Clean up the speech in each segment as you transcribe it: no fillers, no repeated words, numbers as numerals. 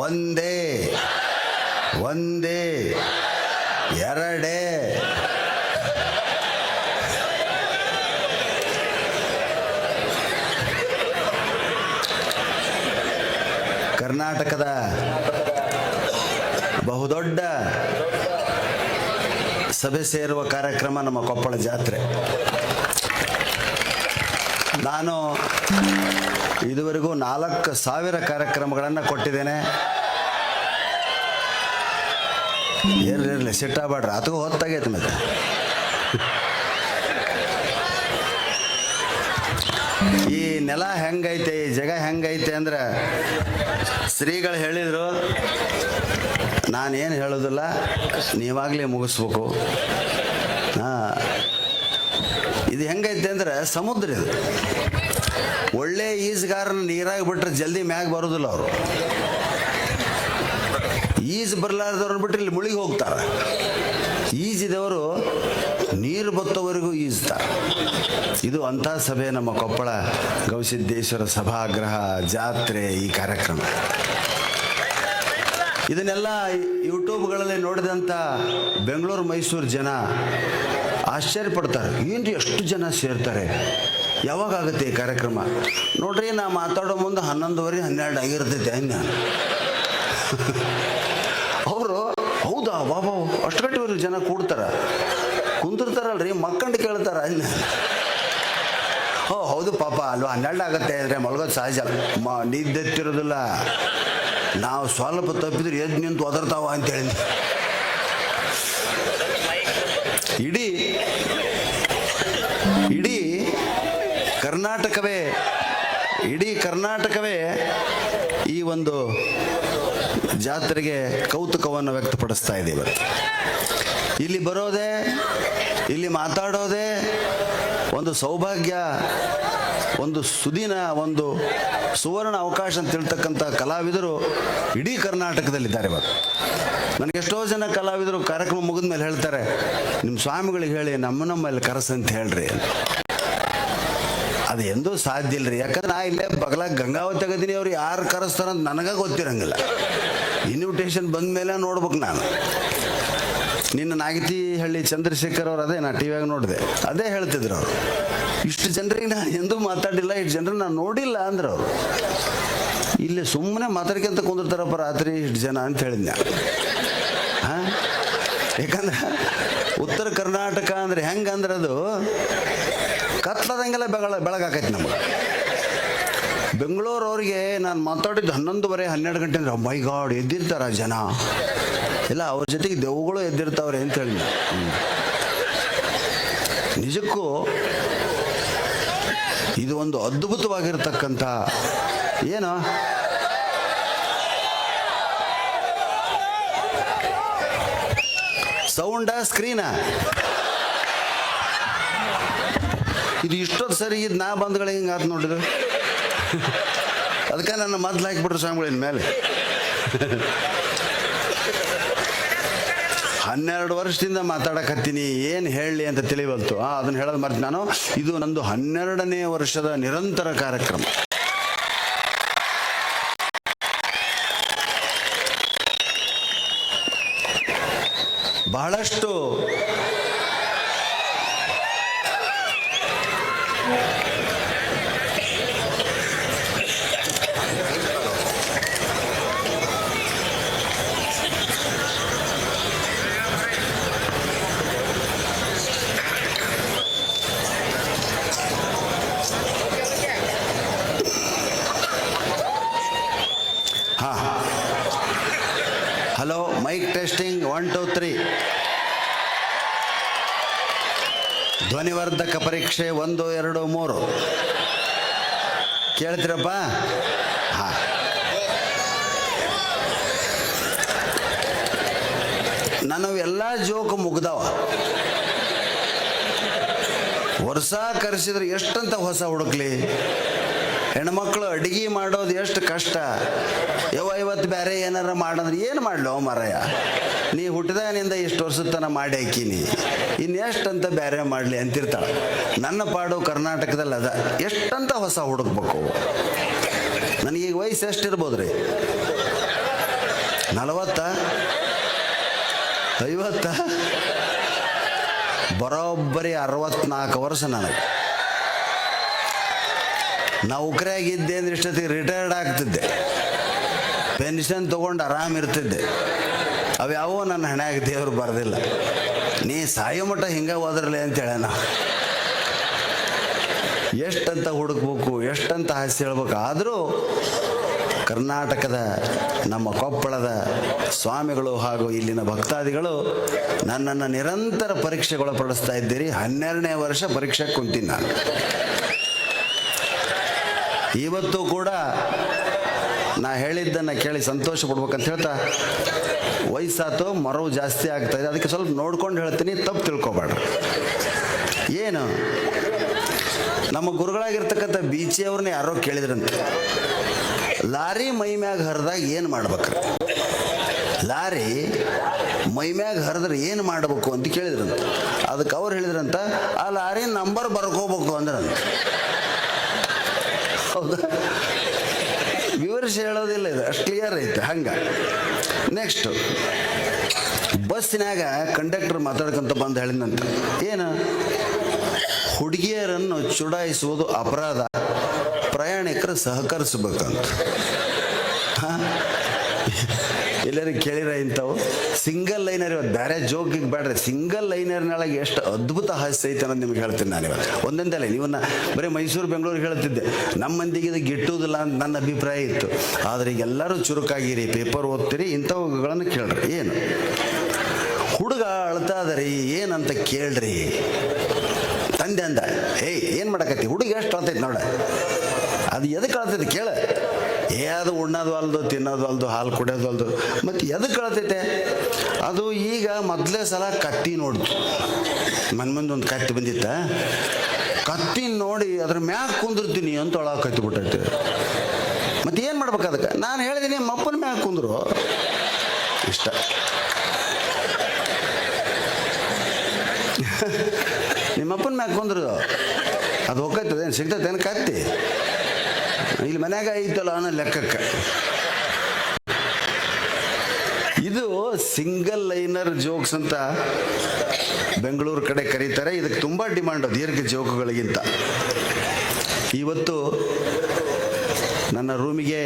ಒಂದೇ ಒಂದೇ ಎರಡೇ ಕರ್ನಾಟಕದ ಬಹುದೊಡ್ಡ ಸಭೆ ಸೇರುವ ಕಾರ್ಯಕ್ರಮ ನಮ್ಮ ಕೊಪ್ಪಳ ಜಾತ್ರೆ. ನಾನು ಇದುವರೆಗೂ 4,000 ಕಾರ್ಯಕ್ರಮಗಳನ್ನು ಕೊಟ್ಟಿದ್ದೇನೆ. ಇರಲಿ ಸಿಟ್ಟಾಗ್ಬೇಡ್ರಿ, ಅದಕ್ಕೂ ಹೊತ್ತಾಗೈತೆ. ಮತ್ತೆ ಈ ನೆಲ ಹೆಂಗೈತೆ, ಈ ಜಾಗ ಹೆಂಗೈತೆ ಅಂದ್ರೆ ಶ್ರೀಗಳು ಹೇಳಿದರು, ನಾನೇನು ಹೇಳೋದಿಲ್ಲ, ನೀವಾಗಲೇ ಮುಗಿಸ್ಬೇಕು. ಇದು ಹೆಂಗೈತೆ ಅಂದ್ರೆ ಸಮುದ್ರ. ಇದು ಒಳ್ಳೆ ಈಜುಗಾರನ ನೀರಾಗಿ ಬಿಟ್ರೆ ಜಲ್ದಿ ಮ್ಯಾಗ ಬರೋದಿಲ್ಲ. ಅವರು ಈಜು ಬರಲಾರ್ದವ್ರನ್ನ ಬಿಟ್ಟರೆ ಇಲ್ಲಿ ಮುಳುಗಿ ಹೋಗ್ತಾರೆ. ಈಜಿದವರು ನೀರು ಬತ್ತವರೆಗೂ ಈಜ್ತಾರೆ. ಇದು ಅಂಥ ಸಭೆ ನಮ್ಮ ಕೊಪ್ಪಳ ಗವಿಸಿದ್ದೇಶ್ವರ ಸಭಾಗೃಹ ಜಾತ್ರೆ. ಈ ಕಾರ್ಯಕ್ರಮ ಇದನ್ನೆಲ್ಲ ಯೂಟ್ಯೂಬ್ಗಳಲ್ಲಿ ನೋಡಿದಂಥ ಬೆಂಗಳೂರು ಮೈಸೂರು ಜನ ಆಶ್ಚರ್ಯಪಡ್ತಾರೆ. ಏನು ಎಷ್ಟು ಜನ ಸೇರ್ತಾರೆ, ಯಾವಾಗುತ್ತೆ ಈ ಕಾರ್ಯಕ್ರಮ? ನೋಡ್ರಿ, ನಾ ಮಾತಾಡೋ ಮುಂದೆ 11:30 12 ಆಗಿರ್ತೈತೆ. ಅವರು ಹೌದಾ ಬಾಬಾ ಅಷ್ಟು ಗಂಟೆವರೆಗೂ ಜನ ಕೂಡ್ತಾರ, ಕುಂದಿರ್ತಾರಲ್ರಿ, ಮಕ್ಕಂಡು ಕೇಳ್ತಾರ. ಹೌದು ಪಾಪ ಅಲ್ವಾ, 12 ಆಗುತ್ತೆ ಅಂದರೆ ಮಲ್ಗೋದು ಸಹಜ. ನಿದ್ದೆತ್ತಿರೋದಿಲ್ಲ. ನಾವು ಸ್ವಲ್ಪ ತಪ್ಪಿದ್ರೆ ಎದ್ದು ನಿಂತು ಒದರ್ತಾವ ಅಂತೇಳಿ ಇಡೀ ಕರ್ನಾಟಕವೇ ಈ ಒಂದು ಜಾತ್ರೆಗೆ ಕೌತುಕವನ್ನು ವ್ಯಕ್ತಪಡಿಸ್ತಾ ಇದೆ. ಇವತ್ತು ಇಲ್ಲಿ ಬರೋದೇ, ಇಲ್ಲಿ ಮಾತಾಡೋದೇ ಒಂದು ಸೌಭಾಗ್ಯ, ಒಂದು ಸುದಿನ, ಒಂದು ಸುವರ್ಣ ಅವಕಾಶ ಅಂತ ಹೇಳ್ತಕ್ಕಂಥ ಕಲಾವಿದರು ಇಡೀ ಕರ್ನಾಟಕದಲ್ಲಿದ್ದಾರೆ. ಇವತ್ತು ನನಗೆ ಎಷ್ಟೋ ಜನ ಕಲಾವಿದರು ಕಾರ್ಯಕ್ರಮ ಮುಗಿದ ಮೇಲೆ ಹೇಳ್ತಾರೆ, ನಿಮ್ಮ ಸ್ವಾಮಿಗಳಿಗೆ ಹೇಳಿ ನಮ್ಮಲ್ಲಿ ಕರೆಸಂತ ಹೇಳ್ರಿ. ಅದು ಎಂದೂ ಸಾಧ್ಯ ಇಲ್ಲರಿ. ಯಾಕಂದ್ರೆ ನಾ ಇಲ್ಲೇ ಬಗಲಾಗ ಗಂಗಾವತಿ ಆಗದೀನಿ. ಅವ್ರು ಯಾರು ಕರೆಸ್ತಾರಂತ ನನಗೆ ಗೊತ್ತಿರಂಗಿಲ್ಲ. ಇನ್ವಿಟೇಷನ್ ಬಂದ ಮೇಲೆ ನೋಡ್ಬೇಕು. ನಾನು ನಿನ್ನ ನಾಗತಿಹಳ್ಳಿ ಚಂದ್ರಶೇಖರ್ ಅವ್ರು, ಅದೇ ನಾ ಟಿವಿಯಾಗ ನೋಡಿದೆ, ಅದೇ ಹೇಳ್ತಿದ್ರು ಅವರು. ಇಷ್ಟು ಜನರಿಗೆ ನಾನು ಎಂದೂ ಮಾತಾಡಿಲ್ಲ, ಇಷ್ಟು ಜನರಿಗೆ ನಾನು ನೋಡಿಲ್ಲ ಅಂದ್ರೆ ಅವರು ಇಲ್ಲಿ ಸುಮ್ಮನೆ ಮಾತಾಡ್ಕೊಂತ ಕುಂದಿರ್ತಾರಪ್ಪ ರಾತ್ರಿ ಇಷ್ಟು ಜನ ಅಂತ ಹೇಳಿದ್ನ. ಯಾಕಂದ್ರೆ ಉತ್ತರ ಕರ್ನಾಟಕ ಅಂದ್ರೆ ಹೆಂಗಂದ್ರೆ ಅದು ಕತ್ಲದಂಗೆಲ್ಲ ಬೆಳಗಾಕೈತಿ ನಮಗೆ. ಬೆಂಗಳೂರವ್ರಿಗೆ ನಾನು ಮಾತಾಡಿದ್ದು 11:30 12 ಗಂಟೆ ಅಂದ್ರೆ ಮೈ ಗಾಡ್ ಎದ್ದಿರ್ತಾರ ಜನ ಇಲ್ಲ, ಅವ್ರ ಜೊತೆಗೆ ದೆವ್ವಗಳು ಎದ್ದಿರ್ತಾವ್ರೆ ಅಂತ ಹೇಳಿ. ನಿಜಕ್ಕೂ ಇದು ಒಂದು ಅದ್ಭುತವಾಗಿರ್ತಕ್ಕಂಥ ಏನು ಸೌಂಡ ಸ್ಕ್ರೀನ ಇದು ಇಷ್ಟೊತ್ತು ಸರಿ ಇದು ನಾ ಬಂದ್ಗಳಿಗೆ ಹಿಂಗೆ ಆತು ನೋಡಿದ್ರು. ಅದಕ್ಕೆ ನನ್ನ ಮೊದ್ಲು ಹಾಕಿಬಿಟ್ರು ಸ್ವಾಮಿಗಳಿನ ಮೇಲೆ. 12 ವರ್ಷದಿಂದ ಮಾತಾಡಕತ್ತೀನಿ, ಏನು ಹೇಳಲಿ ಅಂತ ತಿಳಿವಲ್ತು. ಅದನ್ನು ಹೇಳೋದು ಮರ್ತು ನಾನು. ಇದು ನಂದು 12ನೇ ವರ್ಷದ ನಿರಂತರ ಕಾರ್ಯಕ್ರಮ. ಬಹಳಷ್ಟು ಹಲೋ, ಮೈಕ್ ಟೆಸ್ಟಿಂಗ್ 1 2 3. ಧ್ವನಿವರ್ಧಕ ಪರೀಕ್ಷೆ 1 2 3. ಕೇಳ್ತೀರಪ್ಪ? ಹಾ, ನಾನು ಎಲ್ಲ ಜೋಕು ಮುಗ್ದವ. ವರ್ಷ ಕರೆಸಿದ್ರೆ ಎಷ್ಟಂತ ಹೊಸ ಹುಡುಕ್ಲಿ. ಹೆಣ್ಮಕ್ಳು ಅಡುಗೆ ಮಾಡೋದು ಎಷ್ಟು ಕಷ್ಟ. ಇವತ್ತು ಬೇರೆ ಏನಾರ ಮಾಡಂದ್ರೆ ಏನು ಮಾಡ್ಲೋ ಮಾರಾಯ, ನೀ ಹುಟ್ಟಿದಾಗಿನಿಂದ ಇಷ್ಟು ವರ್ಷದ ತನಕ ಮಾಡಿ ಹಾಕೀನಿ, ಇನ್ನೆಷ್ಟಂತ ಬೇರೆ ಮಾಡಲಿ ಅಂತಿರ್ತಾಳೆ. ನನ್ನ ಪಾಡು ಕರ್ನಾಟಕದಲ್ಲಿ ಅದ, ಎಷ್ಟಂತ ಹೊಸ ಹುಡುಕ್ಬೇಕು. ನನಗೀಗ ವಯಸ್ಸು ಎಷ್ಟಿರ್ಬೋದು ರೀ? 40 50 ಬರೋಬ್ಬರಿ 64 ವರ್ಷ ನನಗೆ. ನೌಕರಿಯಾಗಿದ್ದೆ ಅಂದ್ರೆ ಇಷ್ಟೊತ್ತಿಗೆ ರಿಟೈರ್ಡ್ ಆಗ್ತಿದ್ದೆ, ಪೆನ್ಷನ್ ತೊಗೊಂಡು ಆರಾಮಿರ್ತಿದ್ದೆ. ಅವ್ಯಾವೋ ನನ್ನ ಹಣೆಯಾಗ ದೇವ್ರು ಬರೆದಿಲ್ಲ. ನೀ ಸಾಯೋ ಮಟ್ಟ ಹಿಂಗೆ ಹೋದ್ರಲ್ಲ ಅಂತೇಳ ನಾವು ಎಷ್ಟಂತ ಹುಡುಕ್ಬೇಕು, ಎಷ್ಟಂತ ಹಾಸ್ಯ ಹೇಳ್ಬೇಕು. ಆದರೂ ಕರ್ನಾಟಕದ ನಮ್ಮ ಕೊಪ್ಪಳದ ಸ್ವಾಮಿಗಳು ಹಾಗೂ ಇಲ್ಲಿನ ಭಕ್ತಾದಿಗಳು ನನ್ನನ್ನು ನಿರಂತರ ಪರೀಕ್ಷೆಗೊಳಪಡಿಸ್ತಾ ಇದ್ದೀರಿ. 12ನೇ ವರ್ಷ ಪರೀಕ್ಷೆಗೆ ಕುಂತೀನಿ ನಾನು. ಇವತ್ತು ಕೂಡ ನಾ ಹೇಳಿದ್ದನ್ನು ಕೇಳಿ ಸಂತೋಷ ಪಡ್ಬೇಕಂತ ಹೇಳ್ತಾ, ವಯಸ್ಸಾತು ಮರವು ಜಾಸ್ತಿ ಆಗ್ತಾಯಿದೆ, ಅದಕ್ಕೆ ಸ್ವಲ್ಪ ನೋಡ್ಕೊಂಡು ಹೇಳ್ತೀನಿ, ತಪ್ಪು ತಿಳ್ಕೊಬೇಡ್ರಿ. ಏನು ನಮ್ಮ ಗುರುಗಳಾಗಿರ್ತಕ್ಕಂಥ ಬೀಚಿ ಅವ್ರನ್ನ ಯಾರೋ ಕೇಳಿದ್ರಂತೆ, ಲಾರಿ ಮೈ ಮ್ಯಾಗ ಹರಿದಾಗ ಏನು ಮಾಡ್ಬೇಕ್ರಿ? ಲಾರಿ ಮೈ ಮ್ಯಾಗ ಹರಿದ್ರೆ ಏನು ಮಾಡಬೇಕು ಅಂತ ಕೇಳಿದ್ರಂತ. ಅದಕ್ಕೆ ಅವ್ರು ಹೇಳಿದ್ರಂತ, ಆ ಲಾರಿ ನಂಬರ್ ಬರ್ಕೋಬೇಕು ಅಂದ್ರಂತ. ಹೌದಾ? ವಿವರಿಸಿ ಹೇಳೋದಿಲ್ಲ, ಇದು ಅಷ್ಟು ಕ್ಲಿಯರ್ ಐತೆ. ಹಂಗೆ ನೆಕ್ಸ್ಟು ಬಸ್ಸಿನಾಗ ಕಂಡಕ್ಟರ್ ಮಾತಾಡ್ಕೊಂತ ಬಂದು ಹೇಳಿದಂತ, ಏನು ಹುಡುಗಿಯರನ್ನು ಚುಡಾಯಿಸುವುದು ಅಪರಾಧ, ಪ್ರಯಾಣಿಕರು ಸಹಕರಿಸ್ಬೇಕಂತ. ಎಲ್ಲರೂ ಕೇಳಿರ ಇಂಥವು ಸಿಂಗಲ್ ಲೈನರ್. ಇವತ್ತು ಬೇರೆ ಜೋಗಿಗೆ ಬೇಡ್ರಿ, ಸಿಂಗಲ್ ಲೈನರ್ನೊಳಗೆ ಎಷ್ಟು ಅದ್ಭುತ ಹಾಸ್ಯ ಐತೆ ಅನ್ನೋದು ನಿಮ್ಗೆ ಹೇಳ್ತೀನಿ ನಾನು. ಇವತ್ತು ಒಂದೊಂದಲ್ಲ, ನೀವನ್ನ ಬರೀ ಮೈಸೂರು ಬೆಂಗಳೂರು ಹೇಳ್ತಿದ್ದೆ, ನಮ್ಮ ಮಂದಿಗೆ ಇದು ಗಿಟ್ಟುವುದಿಲ್ಲ ಅಂತ ನನ್ನ ಅಭಿಪ್ರಾಯ ಇತ್ತು. ಆದರೆ ಈಗ ಎಲ್ಲರೂ ಚುರುಕಾಗಿರಿ, ಪೇಪರ್ ಓದ್ತೀರಿ, ಇಂಥವುಗಳನ್ನು ಕೇಳ್ರಿ. ಏನು ಹುಡುಗ ಅಳ್ತಾದರಿ ಏನಂತ ಕೇಳ್ರಿ. ತಂದೆ ಅಂದ, ಏಯ್ ಏನು ಮಾಡಕತ್ತಿ, ಹುಡುಗ ಎಷ್ಟು ಅಳ್ತೈತಿ ನೋಡ, ಅದು ಎದಕ್ಕೆ ಅಳ್ತೈತಿ ಕೇಳ. ಅದು ಉಣ್ಣೋದು ಅಲ್ದು, ತಿನ್ನೋದು ಅಲ್ದು, ಹಾಲು ಕುಡಿಯೋದು ಅಲ್ದು, ಮತ್ತು ಎದಕ್ಕೆ ಅಳ್ತೈತೆ? ಅದು ಈಗ ಮೊದಲೇ ಸಲ ಕತ್ತಿ ನೋಡ್ತು, ಮುಂದೆ ಒಂದು ಕತ್ತಿ ಬಂದಿತ್ತ, ಕತ್ತಿ ನೋಡಿ ಅದ್ರ ಮ್ಯಾಗ ಕುಂದಿರ್ತೀನಿ ಅಂತ ಒಳಗೆ ಕತ್ತಿ ಬಿಟ್ಟೈತೆ. ಮತ್ತೆ ಏನು ಮಾಡ್ಬೇಕು ಅದಕ್ಕೆ? ನಾನು ಹೇಳಿದ್ದೀನಿ ಮಪ್ಪನ ಮ್ಯಾಗ ಕುಂದ್ರು ಇಷ್ಟ. ನಿಮ್ಮಪ್ಪನ ಮ್ಯಾಗ ಕುಂದ್ರು ಅದು ಹೋಗ್ತದೆ, ಏನು ಸಿಗ್ತೈತೆ ಏನು ಕತ್ತಿ? ಇಲ್ಲಿ ಮನ್ಯಾಗ ಐತಲ್ಲ ಅನ್ನೋ ಲೆಕ್ಕಕ್ಕೆ. ಇದು ಸಿಂಗಲ್ ಲೈನರ್ ಜೋಕ್ಸ್ ಅಂತ ಬೆಂಗಳೂರು ಕಡೆ ಕರೀತಾರೆ. ಇದಕ್ಕೆ ತುಂಬ ಡಿಮಾಂಡು ದೀರ್ಘ ಜೋಕುಗಳಿಗಿಂತ. ಇವತ್ತು ನನ್ನ ರೂಮಿಗೆ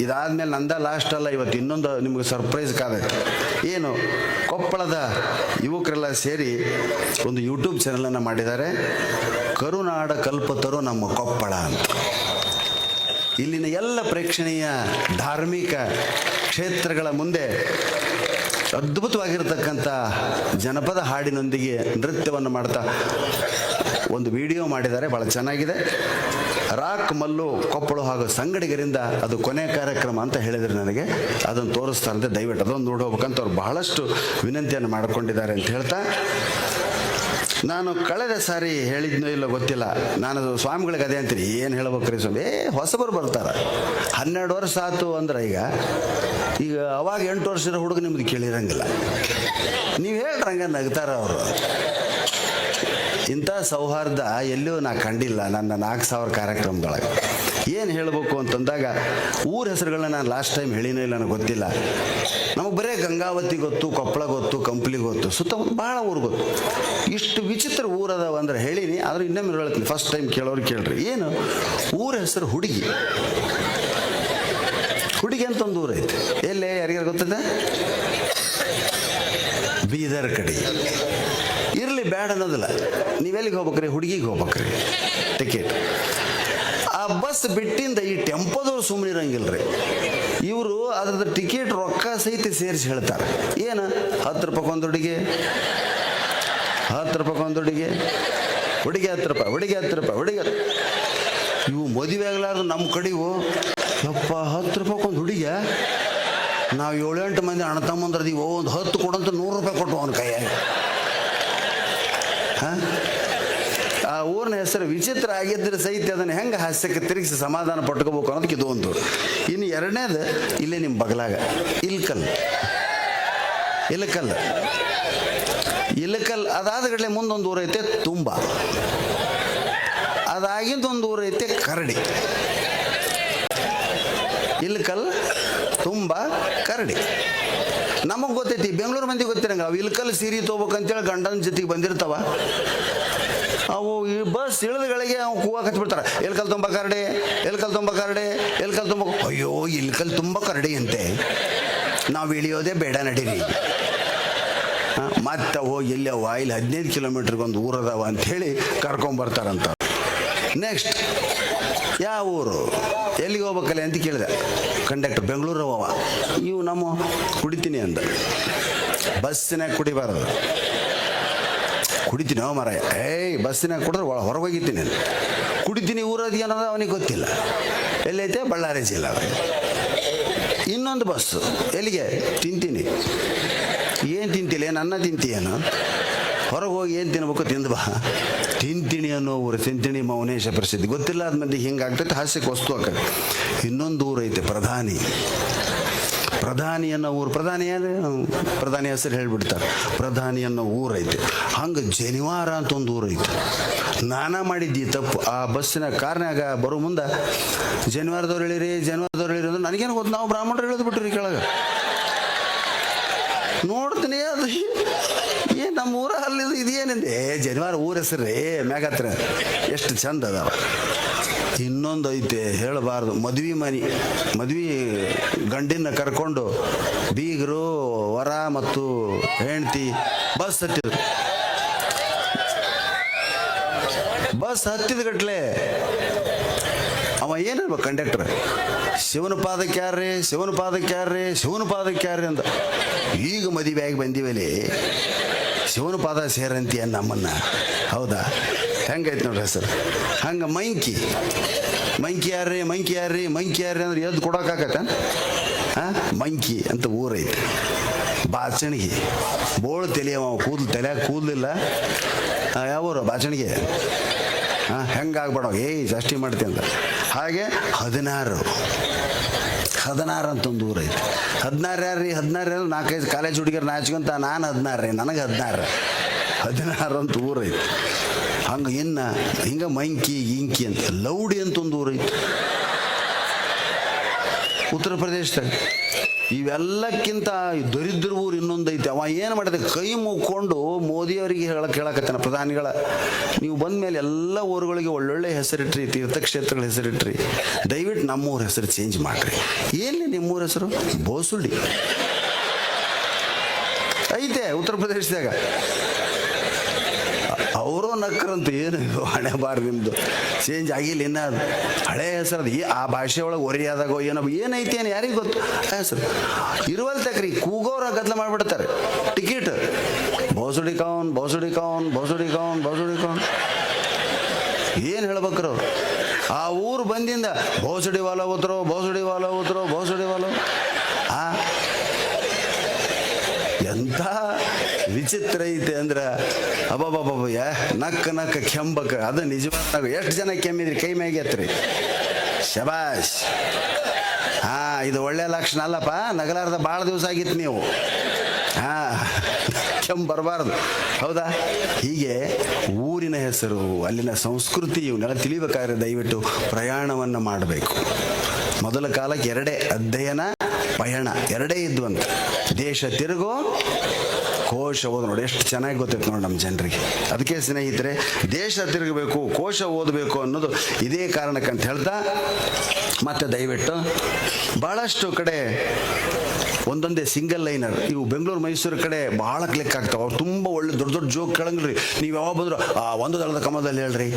ಇದಾದ್ಮೇಲೆ ನಂದ ಲಾಸ್ಟ್ ಅಲ್ಲ, ಇವತ್ತು ಇನ್ನೊಂದು ನಿಮಗೆ ಸರ್ಪ್ರೈಸ್ ಕಾದೈತೆ. ಏನು, ಕೊಪ್ಪಳದ ಯುವಕರೆಲ್ಲ ಸೇರಿ ಒಂದು ಯೂಟ್ಯೂಬ್ ಚಾನಲನ್ನು ಮಾಡಿದ್ದಾರೆ, ಕರುನಾಡ ಕಲ್ಪತರು ನಮ್ಮ ಕೊಪ್ಪಳ ಅಂತ. ಇಲ್ಲಿನ ಎಲ್ಲ ಪ್ರೇಕ್ಷಣೀಯ ಧಾರ್ಮಿಕ ಕ್ಷೇತ್ರಗಳ ಮುಂದೆ ಅದ್ಭುತವಾಗಿರ್ತಕ್ಕಂಥ ಜನಪದ ಹಾಡಿನೊಂದಿಗೆ ನೃತ್ಯವನ್ನು ಮಾಡ್ತಾ ಒಂದು ವಿಡಿಯೋ ಮಾಡಿದ್ದಾರೆ, ಭಾಳ ಚೆನ್ನಾಗಿದೆ. ರಾಕ್ ಮಲ್ಲು ಕೊಪ್ಪಳು ಹಾಗೂ ಸಂಗಡಿಗರಿಂದ ಅದು ಕೊನೆ ಕಾರ್ಯಕ್ರಮ ಅಂತ ಹೇಳಿದ್ರು ನನಗೆ. ಅದನ್ನು ತೋರಿಸ್ತಾರಂತೆ, ದಯವಿಟ್ಟು ಅದೊಂದು ನೋಡಿ ಹೋಗ್ಬೇಕಂತ ಅವ್ರು ಬಹಳಷ್ಟು ವಿನಂತಿಯನ್ನು ಮಾಡಿಕೊಂಡಿದ್ದಾರೆ ಅಂತ ಹೇಳ್ತಾ, ನಾನು ಕಳೆದ ಸಾರಿ ಹೇಳಿದ್ನೋ ಇಲ್ಲೋ ಗೊತ್ತಿಲ್ಲ, ನಾನು ಸ್ವಾಮಿಗಳಿಗೆ ಅದೇ ಅಂತೀನಿ, ಏನು ಹೇಳ್ಬೇಕ್ರಿ ಸ್ವಾಮಿ, ಹೊಸಬರು ಬರ್ತಾರೆ. 12 ವರ್ಷ ಆಯ್ತು ಅಂದ್ರೆ ಈಗ ಅವಾಗ 8 ವರ್ಷದ ಹುಡುಗ ನಿಮ್ದು ಕೇಳಿರಂಗಿಲ್ಲ. ನೀವು ಹೇಳ್ರಂಗೆ ನಗ್ತಾರ ಅವರು. ಇಂಥ ಸೌಹಾರ್ದ ಎಲ್ಲೂ ನಾ ಕಂಡಿಲ್ಲ ನನ್ನ 4000 ಕಾರ್ಯಕ್ರಮದೊಳಗೆ. ಏನು ಹೇಳಬೇಕು ಅಂತಂದಾಗ ಊರ ಹೆಸರುಗಳನ್ನ ನಾನು ಲಾಸ್ಟ್ ಟೈಮ್ ಹೇಳಿನೋ ಇಲ್ಲ ನನಗೆ ಗೊತ್ತಿಲ್ಲ. ನಮಗೆ ಬರೀ ಗಂಗಾವತಿ ಗೊತ್ತು, ಕೊಪ್ಪಳ ಗೊತ್ತು, ಕಂಪ್ಲಿ ಗೊತ್ತು, ಸುತ್ತಮುತ್ತ ಭಾಳ ಊರು ಗೊತ್ತು. ಇಷ್ಟು ವಿಚಿತ್ರ ಊರದವ ಅಂದ್ರೆ ಹೇಳಿನಿ, ಆದ್ರೆ ಇನ್ನೊಮ್ಮೆ ಹೇಳ್ತೀನಿ, ಫಸ್ಟ್ ಟೈಮ್ ಕೇಳೋರು ಕೇಳ್ರಿ. ಏನು ಊರ ಹೆಸರು ಹುಡುಗಿ. ಹುಡುಗಿ ಅಂತ ಒಂದು ಊರು ಐತೆ, ಎಲ್ಲೇ ಯಾರಿಗಾರು ಗೊತ್ತದೆ? ಬೀದರ್ ಕಡೆ. ಇರಲಿ, ಬ್ಯಾಡ ಅನ್ನೋದಿಲ್ಲ. ನೀವೆಲ್ಲಿಗೆ ಹೋಗ್ಬೇಕ್ರಿ? ಹುಡುಗಿಗೆ ಹೋಗ್ಬೇಕ್ರಿ, ಟಿಕೆಟ್. ಆ ಬಸ್ ಬಿಟ್ಟಿಂದ ಈ ಟೆಂಪೋದವ್ರು ಸುಮ್ಮನೆ ಇರಂಗಿಲ್ಲ ರೀ. ಇವರು ಅದ್ರದ್ದು ಟಿಕೆಟ್ ರೊಕ್ಕ ಸಹಿತ ಸೇರಿಸಿ ಹೇಳ್ತಾರೆ. ಏನು 10 ರೂಪಾಯಿ ಒಂದು ಹುಡುಗಿ, 10 ರೂಪಾಯಿ ಒಂದು ಹುಡುಗಿ, ಹುಡುಗಿ 10 ರೂಪಾಯಿ, ಹುಡುಗಿ 10 ರೂಪಾಯಿ, ಹುಡುಗಿ. ಇವು ಮದುವೆ ಆಗಲಾರ್ದು ನಮ್ಮ ಕಡೆವು, ಯಪ್ಪ 10 ರೂಪಾಯಿ ಒಂದು ಹುಡುಗಿಯ, ನಾವು 7-8 ಮಂದಿ ಅಣ್ಣ ತಮ್ಮಂದ್ರದೀವೋ, ಒಂದು 10 ಕೊಡಂತ 100 ರೂಪಾಯಿ ಕೊಟ್ಟು ಅವನ ಕೈಯಾಗ. ಆ ಊರಿನ ಹೆಸರು ವಿಚಿತ್ರ ಆಗಿದ್ದರೆ ಸಹಿತ ಅದನ್ನು ಹೆಂಗೆ ಹಾಸ್ಯಕ್ಕೆ ತಿರುಗಿಸಿ ಸಮಾಧಾನ ಪಟ್ಕೋಬೇಕು ಅನ್ನೋದಕ್ಕೆ ಇದು ಒಂದು. ಇನ್ನು ಎರಡನೇದು ಇಲ್ಲೇ ನಿಮ್ಮ ಬಗಲಾಗ ಇಲ್ಕಲ್. ಇಲಕಲ್ ಇಲಕಲ್ ಅದಾದ ಕಡೆ ಮುಂದೊಂದು ಊರು ಐತೆ ತುಂಬ, ಅದಾಗಿಂದ ಒಂದು ಊರು ಐತೆ ಕರಡಿ. ಇಲ್ಕಲ್, ತುಂಬ, ಕರಡಿ. ಕರಡಿ. ನಮಗೆ ಗೊತ್ತೈತಿ, ಬೆಂಗಳೂರು ಮಂದಿ ಗೊತ್ತಿರಂಗ ಅವು ಇಲ್ಕಲ್ ಸೀರೆ ತೊಗೋಬೇಕಂತೇಳಿ ಗಂಡನ ಜೊತೆಗೆ ಬಂದಿರ್ತಾವ. ಅವು ಈ ಬಸ್ ಇಳಿದಗಳಿಗೆ ಅವು ಕೂಗಾಕ ಹಚ್ಬಿಡ್ತಾರೆ, ಎಲ್ಕಲ್ ತುಂಬ ಕರಡಿ, ಎಲ್ಕಲ್ ತುಂಬ ಕರಡಿ, ಎಲ್ಕಲ್ ತುಂಬ. ಅಯ್ಯೋ ಇಲ್ಕಲ್ ತುಂಬ ಕರಡಿ ಅಂತೆ, ನಾವು ಇಳಿಯೋದೇ ಬೇಡ ನಡೀರಿ. ಮತ್ತೆ ಹೋಗಿ ಎಲ್ಲವ ಇಲ್ಲಿ 15 ಕಿಲೋಮೀಟ್ರಿಗೊಂದು ಊರದವ ಅಂಥೇಳಿ ಕರ್ಕೊಂಬರ್ತಾರಂತ. ನೆಕ್ಸ್ಟ್ ಯಾವ ಊರು, ಎಲ್ಲಿಗೆ ಹೋಗ್ಬೇಕಲ್ಲ ಅಂತ ಕೇಳಿದೆ ಕಂಡಕ್ಟರ್. ಬೆಂಗಳೂರು ಅವ. ಇವು ನಮ್ಮ ಕುಡಿತೀನಿ ಅಂದ. ಬಸ್ಸಿನಾಗ ಕುಡಿಬಾರದು. ಕುಡಿತೀನಿ ಅವ ಮರ, ಬಸ್ಸಿನಾಗ ಕುಡಿದ್ರೆ ಹೊರಗೋಗಿದ್ದೀನಿ ಅಂತ. ಕುಡಿತೀನಿ ಊರದು ಏನದ ಅವನಿಗೆ ಗೊತ್ತಿಲ್ಲ. ಎಲ್ಲೈತೆ? ಬಳ್ಳಾರಿ ಜಿಲ್ಲಾ. ಇನ್ನೊಂದು ಬಸ್ಸು ಎಲ್ಲಿಗೆ? ತಿಂತೀನಿ. ಏನು ತಿಂತಿಲ್ಲ, ಏನು ಅನ್ನ ತಿಂತೀಯೇನು? ಹೊರಗೆ ಹೋಗಿ ಏನು ತಿನ್ಬೇಕು ತಿಂದು ಬಾ. ತಿಂತಿಣಿ ಅನ್ನೋ ಊರು, ತಿಂತಿಣಿ ಮೌನೇಶ ಪ್ರಸಿದ್ಧಿ. ಗೊತ್ತಿಲ್ಲ ಅದು ಮಂದಿ ಹಿಂಗೆ ಆಗ್ತೈತೆ, ಹಾಸ್ಯಕ್ಕೆ ವಸ್ತು ಆಕೈತೆ. ಇನ್ನೊಂದು ಊರು ಐತೆ ಪ್ರಧಾನಿ. ಪ್ರಧಾನಿ ಅನ್ನೋ ಊರು. ಪ್ರಧಾನಿ ಯಾರು? ಪ್ರಧಾನಿ ಹೆಸರು ಹೇಳಿಬಿಡ್ತಾರೆ. ಪ್ರಧಾನಿ ಅನ್ನೋ ಊರು ಐತೆ. ಹಂಗೆ ಜನಿವಾರ ಅಂತ ಒಂದು ಊರು ಐತೆ. ನಾನಾ ಮಾಡಿದ್ದಿ ತಪ್ಪು. ಆ ಬಸ್ಸಿನ ಕಾರ್ನಾಗ ಬರೋ ಮುಂದೆ ಜನಿವಾರದವ್ರು ಹೇಳಿರಿ, ಜನಿವಾರದವ್ರು ಹೇಳಿರಿ ಅಂದ್ರೆ ನನಗೇನು ಗೊತ್ತು, ನಾವು ಬ್ರಾಹ್ಮಣರು ಹೇಳಿದ್ ಬಿಟ್ರಿ ಕೆಳಗೆ. ನೋಡ್ತೀನಿ ಅದು ಏನು ನಮ್ಮ ಊರ ಅಲ್ಲಿದು ಇದೇನಿದೆ ಜನಿವಾರ ಊರ ಹೆಸರು ರೇ ಮ್ಯಾಗ ಹತ್ರ ಎಷ್ಟು ಚಂದ ಅದಾವ. ಇನ್ನೊಂದು ಐತೆ ಹೇಳಬಾರ್ದು, ಮದ್ವೆ ಮನೆ. ಮದ್ವೆ ಗಂಡಿನ ಕರ್ಕೊಂಡು ಬೀಗರು ವರ ಮತ್ತು ಹೆಂಡ್ತಿ ಬಸ್ ಹತ್ತಿದ್ರು. ಬಸ್ ಹತ್ತಿದ ಗಟ್ಲೆ ಅವ ಏನಿರ್ಬೇಕು ಕಂಡಕ್ಟರ್, ಶಿವನ ಪಾದಕ್ಕೆ ಯಾರ್ರಿ, ಶಿವನ ಪಾದಕ್ಕೆ ಯಾರ್ರಿ, ಶಿವನ ಪಾದಕ್ಕೆ ಯಾರ್ರಿ ಅಂತ. ಈಗ ಮದುವೆ ಆಗಿ ಬಂದಿವಲ್ಲಿ ಶಿವನ ಪಾದ ಸೇರಂತೀಯ ನಮ್ಮನ್ನ. ಹೌದಾ? ಹೆಂಗೈತೆ ನೋಡ್ರಿ ಹೆಸರು. ಹಂಗೆ ಮಂಕಿ. ಮಂಕಿ ಯಾರ್ರಿ, ಮಂಕಿ ಯಾರ್ರಿ, ಮಂಕಿ ಯಾರ್ರಿ ಅಂದ್ರೆ ಎದ್ದು ಕೊಡೋಕ್ಕಾಗತ್ತ? ಮಂಕಿ ಅಂತ ಊರೈತೆ. ಬಾಚಣಿಗೆ ಬೋಳು ತಲೆಯವ, ಕೂದಲು ತಲೆಯಾಗ ಕೂದಲಿಲ್ಲ. ಯಾವೂರು? ಬಾಚಣಿಗೆ. ಹೆಂಗಾಗ್ಬೇಡ, ಜಾಸ್ತಿ ಮಾಡ್ತೀನಿ ಅಂತ. ಹಾಗೆ 16 ಅಂತ ಒಂದು ಊರು ಐತೆ. 16 ಯಾರ್ರಿ? 16 4-5 ಕಾಲೇಜ್ ಹುಡುಗಿಯರು ನಾಚ್ಕೊಂತ ನಾನು 16 ರೀ, ನನಗೆ 16 ಅಂತ ಊರು ಐತೆ. ಹಂಗೆ ಇನ್ನು ಹಿಂಗೆ ಮಂಕಿ ಇಂಕಿ ಅಂತ. ಲೌಡಿ ಅಂತ ಒಂದು ಊರು ಐತೆ ಉತ್ತರ ಪ್ರದೇಶದಾಗ. ಇವೆಲ್ಲಕ್ಕಿಂತ ದರಿದ್ರ ಊರು ಇನ್ನೊಂದು ಐತೆ. ಅವ ಏನು ಮಾಡಿದೆ, ಕೈ ಮುಕ್ಕೊಂಡು ಮೋದಿಯವರಿಗೆ ಕೇಳಕತ್ತಾನ, ಪ್ರಧಾನಿಗಳ ನೀವು ಬಂದ ಮೇಲೆ ಎಲ್ಲ ಊರುಗಳಿಗೆ ಒಳ್ಳೊಳ್ಳೆ ಹೆಸರಿಟ್ರಿ, ತೀರ್ಥಕ್ಷೇತ್ರಗಳ ಹೆಸರಿಟ್ರಿ, ದಯವಿಟ್ಟು ನಮ್ಮೂರ ಹೆಸರು ಚೇಂಜ್ ಮಾಡ್ರಿ. ಎಲ್ಲಿ ನಿಮ್ಮೂರ ಹೆಸರು? ಬೋಸುಡಿ ಐತೆ ಉತ್ತರ ಪ್ರದೇಶದಾಗ. ಅವರು ನಕ್ಕರಂತ ಏನು ಹಣೆ ಬಾರ್ ನಿಮ್ಮದು ಚೇಂಜ್ ಆಗಿಲ್ಲ ಇನ್ನ. ಅದು ಹಳೆ ಹೆಸರು. ಅದು ಆ ಭಾಷೆ ಒಳಗೆ ಒರಿಯಾದಾಗೋ ಏನೋ ಏನೈತಿ ಏನು ಯಾರಿಗೆ ಗೊತ್ತು ಹೆಸರು. ಇರುವಲ್ ತಕ್ರಿ ಕೂಗೋರ ಗದ್ದಲ ಮಾಡಿಬಿಡ್ತಾರೆ. ಟಿಕೆಟ್ ಬೋಸುಡಿ ಕೌನ್, ಬೋಸುಡಿ ಕೌನ್, ಬೋಸುಡಿ ಕೌನ್, ಬೋಸುಡಿ ಕೌನ್. ಏನು ಹೇಳ್ಬೇಕ್ರು? ಆ ಊರು ಬಂದಿಂದ ಬೋಸುಡಿ ವಾಲ ಹೋತ್ರೋ, ಬೋಸುಡಿ ವಾಲ ಹೋತ್ರೋ, ಬೋಸುಡಿ ವಾಲ. ಎಂಥ ವಿಚಿತ್ರ ಐತೆ ಅಂದ್ರೆ ಅಬ್ಬಬ್ಬಬ್ಬ. ನಕ್ಕ ಕೆಂಬಕ. ಅದು ನಿಜವಾದ. ಎಷ್ಟು ಜನ ಕೆಮ್ಮಿದ್ರಿ? ಕೈ ಮ್ಯಾಗೆ ಎತ್ರಿ. ಶಬಾಷ್. ಇದು ಒಳ್ಳೆ ಲಕ್ಷಣ ಅಲ್ಲಪ್ಪ. ನಗಲಾರ್ದ ಭಾಳ ದಿವಸ ಆಗಿತ್ತು ನೀವು. ಕೆಮ್ಮು ಬರಬಾರ್ದು. ಹೌದಾ? ಹೀಗೆ ಊರಿನ ಹೆಸರು, ಅಲ್ಲಿನ ಸಂಸ್ಕೃತಿ ಇವನ್ನೆಲ್ಲ ತಿಳಿಬೇಕಾದ್ರೆ ದಯವಿಟ್ಟು ಪ್ರಯಾಣವನ್ನು ಮಾಡಬೇಕು. ಮೊದಲ ಕಾಲಕ್ಕೆ 2 ಅಧ್ಯಯನ ಪಯಣ 2 ಇದ್ವಂತ. ದೇಶ ತಿರುಗೋ, ಕೋಶ ಓದು. ನೋಡಿ ಎಷ್ಟು ಚೆನ್ನಾಗಿ ಗೊತ್ತೈತೆ ನೋಡಿ ನಮ್ಮ ಜನರಿಗೆ. ಅದಕ್ಕೆ ಸ್ನೇಹಿತರೆ, ದೇಶ ತಿರುಗಬೇಕು, ಕೋಶ ಓದಬೇಕು ಅನ್ನೋದು ಇದೇ ಕಾರಣಕ್ಕಂತ ಹೇಳ್ತಾ, ಮತ್ತೆ ದಯವಿಟ್ಟು ಭಾಳಷ್ಟು ಕಡೆ ಒಂದೊಂದೇ ಸಿಂಗಲ್ ಲೈನರ್. ಇವು ಬೆಂಗಳೂರು ಮೈಸೂರು ಕಡೆ ಭಾಳ ಕ್ಲಿಕ್ ಆಗ್ತಾವೆ. ಅವ್ರು ತುಂಬ ಒಳ್ಳೆ ದೊಡ್ಡ ದೊಡ್ಡ ಜೋಕ್ ಕೇಳಂಗ್ರಿ. ನೀವು ಯಾವಾಗ ಬಂದ್ರು ಒಂದು ದಳದ ಕಮಲದಲ್ಲಿ ಹೇಳ್ರಿ,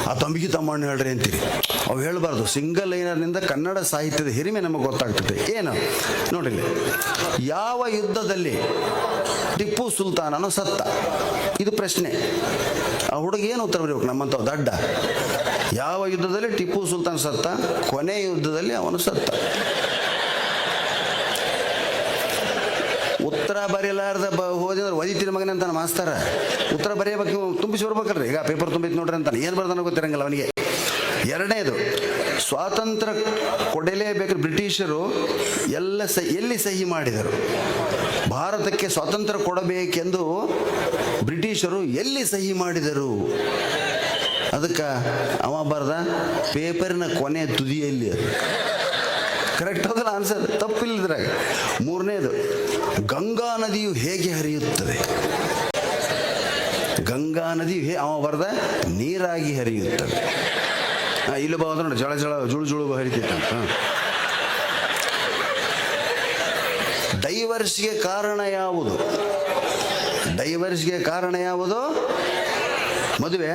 ಆ ತಂಬಿಗೆ ತಮ್ಮಣ್ಣ ಹೇಳ್ರಿ ಅಂತೀರಿ. ಅವು ಹೇಳಬಾರ್ದು. ಸಿಂಗಲ್ ಲೈನರ್ನಿಂದ ಕನ್ನಡ ಸಾಹಿತ್ಯದ ಹಿರಿಮೆ ನಮಗೆ ಗೊತ್ತಾಗ್ತದೆ. ಏನು ನೋಡಿರಿ, ಯಾವ ಯುದ್ಧದಲ್ಲಿ ಟಿಪ್ಪು ಸುಲ್ತಾನನು ಸತ್ತ? ಇದು ಪ್ರಶ್ನೆ. ಆ ಹುಡುಗ ಏನು ಉತ್ತರ ಬರೀಬೇಕು? ನಮ್ಮಂಥವು ದಡ್ಡ. ಯಾವ ಯುದ್ಧದಲ್ಲಿ ಟಿಪ್ಪು ಸುಲ್ತಾನ್ ಸತ್ತ? ಕೊನೆ ಯುದ್ಧದಲ್ಲಿ ಅವನು ಸತ್ತ. ಉತ್ತರ ಬರೀಲಾರ್ದ ಹೋದ್ರೆ ಒದಿತಿನ ಮಗನ ಅಂತಾನೆ ಮಾಸ್ತರ. ಉತ್ತರ ಬರೆಯಬೇಕು, ತುಂಬಿಸಿ ಬರ್ಬೇಕಲ್ರಿ. ಈಗ ಪೇಪರ್ ತುಂಬಿತ್ತು ನೋಡ್ರಿ ಅಂತಾನೆ. ಏನು ಬರ್ದಾನ ಗೊತ್ತಿರಂಗಿಲ್ಲ ಅವನಿಗೆ. 2ನೇದು, ಸ್ವಾತಂತ್ರ್ಯ ಕೊಡಲೇಬೇಕು. ಬ್ರಿಟಿಷರು ಎಲ್ಲಿ ಸಹಿ ಮಾಡಿದರು? ಭಾರತಕ್ಕೆ ಸ್ವಾತಂತ್ರ್ಯ ಕೊಡಬೇಕೆಂದು ಬ್ರಿಟಿಷರು ಎಲ್ಲಿ ಸಹಿ ಮಾಡಿದರು? ಅದಕ್ಕೆ ಅವ ಬರ್ದ ಪೇಪರಿನ ಕೊನೆ ತುದಿಯಲ್ಲಿ. ಕರೆಕ್ಟ್ ಅದಲ್ಲ ಆನ್ಸರ್? ತಪ್ಪಿಲ್ಲ. ಇದ್ರಾಗ. ಮೂರನೇದು, ಗಂಗಾ ನದಿಯು ಹೇಗೆ ಹರಿಯುತ್ತದೆ? ಗಂಗಾ ನದಿಯು ಅವ ಬರೆದ ನೀರಾಗಿ ಹರಿಯುತ್ತದೆ. ಇಲ್ಲಿ ಬಾದ ನೋಡಿ, ಜಳ ಜಳ ಜುಳು ಜುಳು ಹರಿತಿತ್ತಂತ. ಡೈವರ್ಸ್ಗೆ ಕಾರಣ ಯಾವುದು? ಡೈವರ್ಸ್ಗೆ ಕಾರಣ ಯಾವುದು? ಮದುವೆ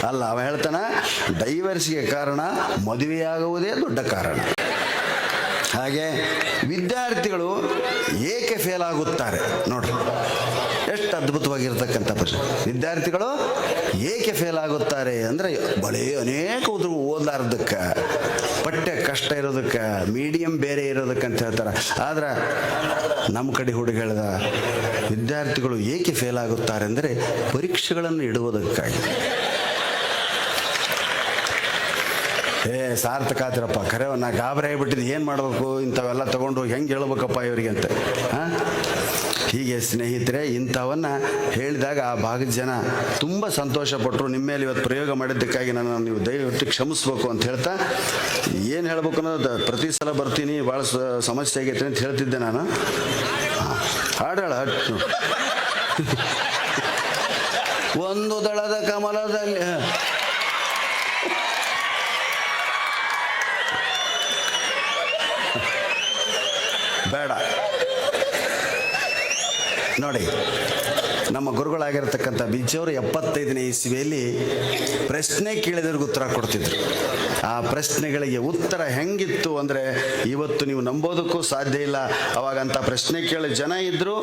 ಅಲ್ಲ. ಅವ ಹೇಳ್ತಾನ ಡೈವರ್ಸ್ಗೆ ಕಾರಣ ಮದುವೆಯಾಗುವುದೇ ದೊಡ್ಡ ಕಾರಣ. ಹಾಗೆ ವಿದ್ಯಾರ್ಥಿಗಳು ಏಕೆ ಫೇಲ್ ಆಗುತ್ತಾರೆ ನೋಡ್ರಿ, ಎಷ್ಟು ಅದ್ಭುತವಾಗಿರ್ತಕ್ಕಂಥ ಪ್ರಶ್ನೆ. ವಿದ್ಯಾರ್ಥಿಗಳು ಏಕೆ ಫೇಲ್ ಆಗುತ್ತಾರೆ ಅಂದರೆ ಬರೀ ಅನೇಕ ಓದಲಾರ್ದಕ್ಕೆ, ಪಠ್ಯ ಕಷ್ಟ ಇರೋದಕ್ಕೆ, ಮೀಡಿಯಂ ಬೇರೆ ಇರೋದಕ್ಕೆ ಅಂತ ಹೇಳ್ತಾರೆ. ಆದ್ರೆ ನಮ್ಮ ಕಡೆ ಹುಡುಗ ಹೇಳ್ದ, ವಿದ್ಯಾರ್ಥಿಗಳು ಏಕೆ ಫೇಲ್ ಆಗುತ್ತಾರೆ ಅಂದರೆ ಪರೀಕ್ಷೆಗಳನ್ನು ಇಡುವುದಕ್ಕಾಗಿ. ಸಾರ್ಥಕ ಆತಿರಪ್ಪ, ಖರೆ ನಾ ಗಾಬರಿ ಆಗಿಬಿಟ್ಟಿದ್ದು, ಏನು ಮಾಡಬೇಕು ಇಂಥವೆಲ್ಲ ತೊಗೊಂಡು ಹೋಗಿ ಹೆಂಗೆ ಹೇಳ್ಬೇಕಪ್ಪ ಇವರಿಗೆ ಅಂತ. ಹೀಗೆ ಸ್ನೇಹಿತರೆ, ಇಂಥವನ್ನ ಹೇಳಿದಾಗ ಆ ಭಾಗದ ಜನ ತುಂಬ ಸಂತೋಷಪಟ್ಟರು. ನಿಮ್ಮ ಮೇಲೆ ಇವತ್ತು ಪ್ರಯೋಗ ಮಾಡಿದ್ದಕ್ಕಾಗಿ ನಾನು ನೀವು ದಯವಿಟ್ಟು ಕ್ಷಮಿಸ್ಬೇಕು ಅಂತ ಹೇಳ್ತಾ, ಏನು ಹೇಳ್ಬೇಕು ಅನ್ನೋದು ಪ್ರತಿ ಸಲ ಬರ್ತೀನಿ, ಭಾಳ ಸಮಸ್ಯೆ ಆಗೈತೆ ಅಂತ ಹೇಳ್ತಿದ್ದೆ ನಾನು. ಹಾಡಾಳ ಒಂದು ದಳದ ಕಮಲದಲ್ಲಿ ಬೇಡ ನೋಡಿ. ನಮ್ಮ ಗುರುಗಳಾಗಿರ್ತಕ್ಕಂಥ ಬಿಜ್ಜಿಯವರು 75ನೇ ಇಸ್ವಿಯಲ್ಲಿ ಪ್ರಶ್ನೆ ಕೇಳಿದವ್ರಿಗೆ ಉತ್ತರ ಕೊಡ್ತಿದ್ರು. ಆ ಪ್ರಶ್ನೆಗಳಿಗೆ ಉತ್ತರ ಹೆಂಗಿತ್ತು ಅಂದರೆ ಇವತ್ತು ನೀವು ನಂಬೋದಕ್ಕೂ ಸಾಧ್ಯ ಇಲ್ಲ. ಅವಾಗಂಥ ಪ್ರಶ್ನೆ ಕೇಳಿ ಜನ ಇದ್ದರು,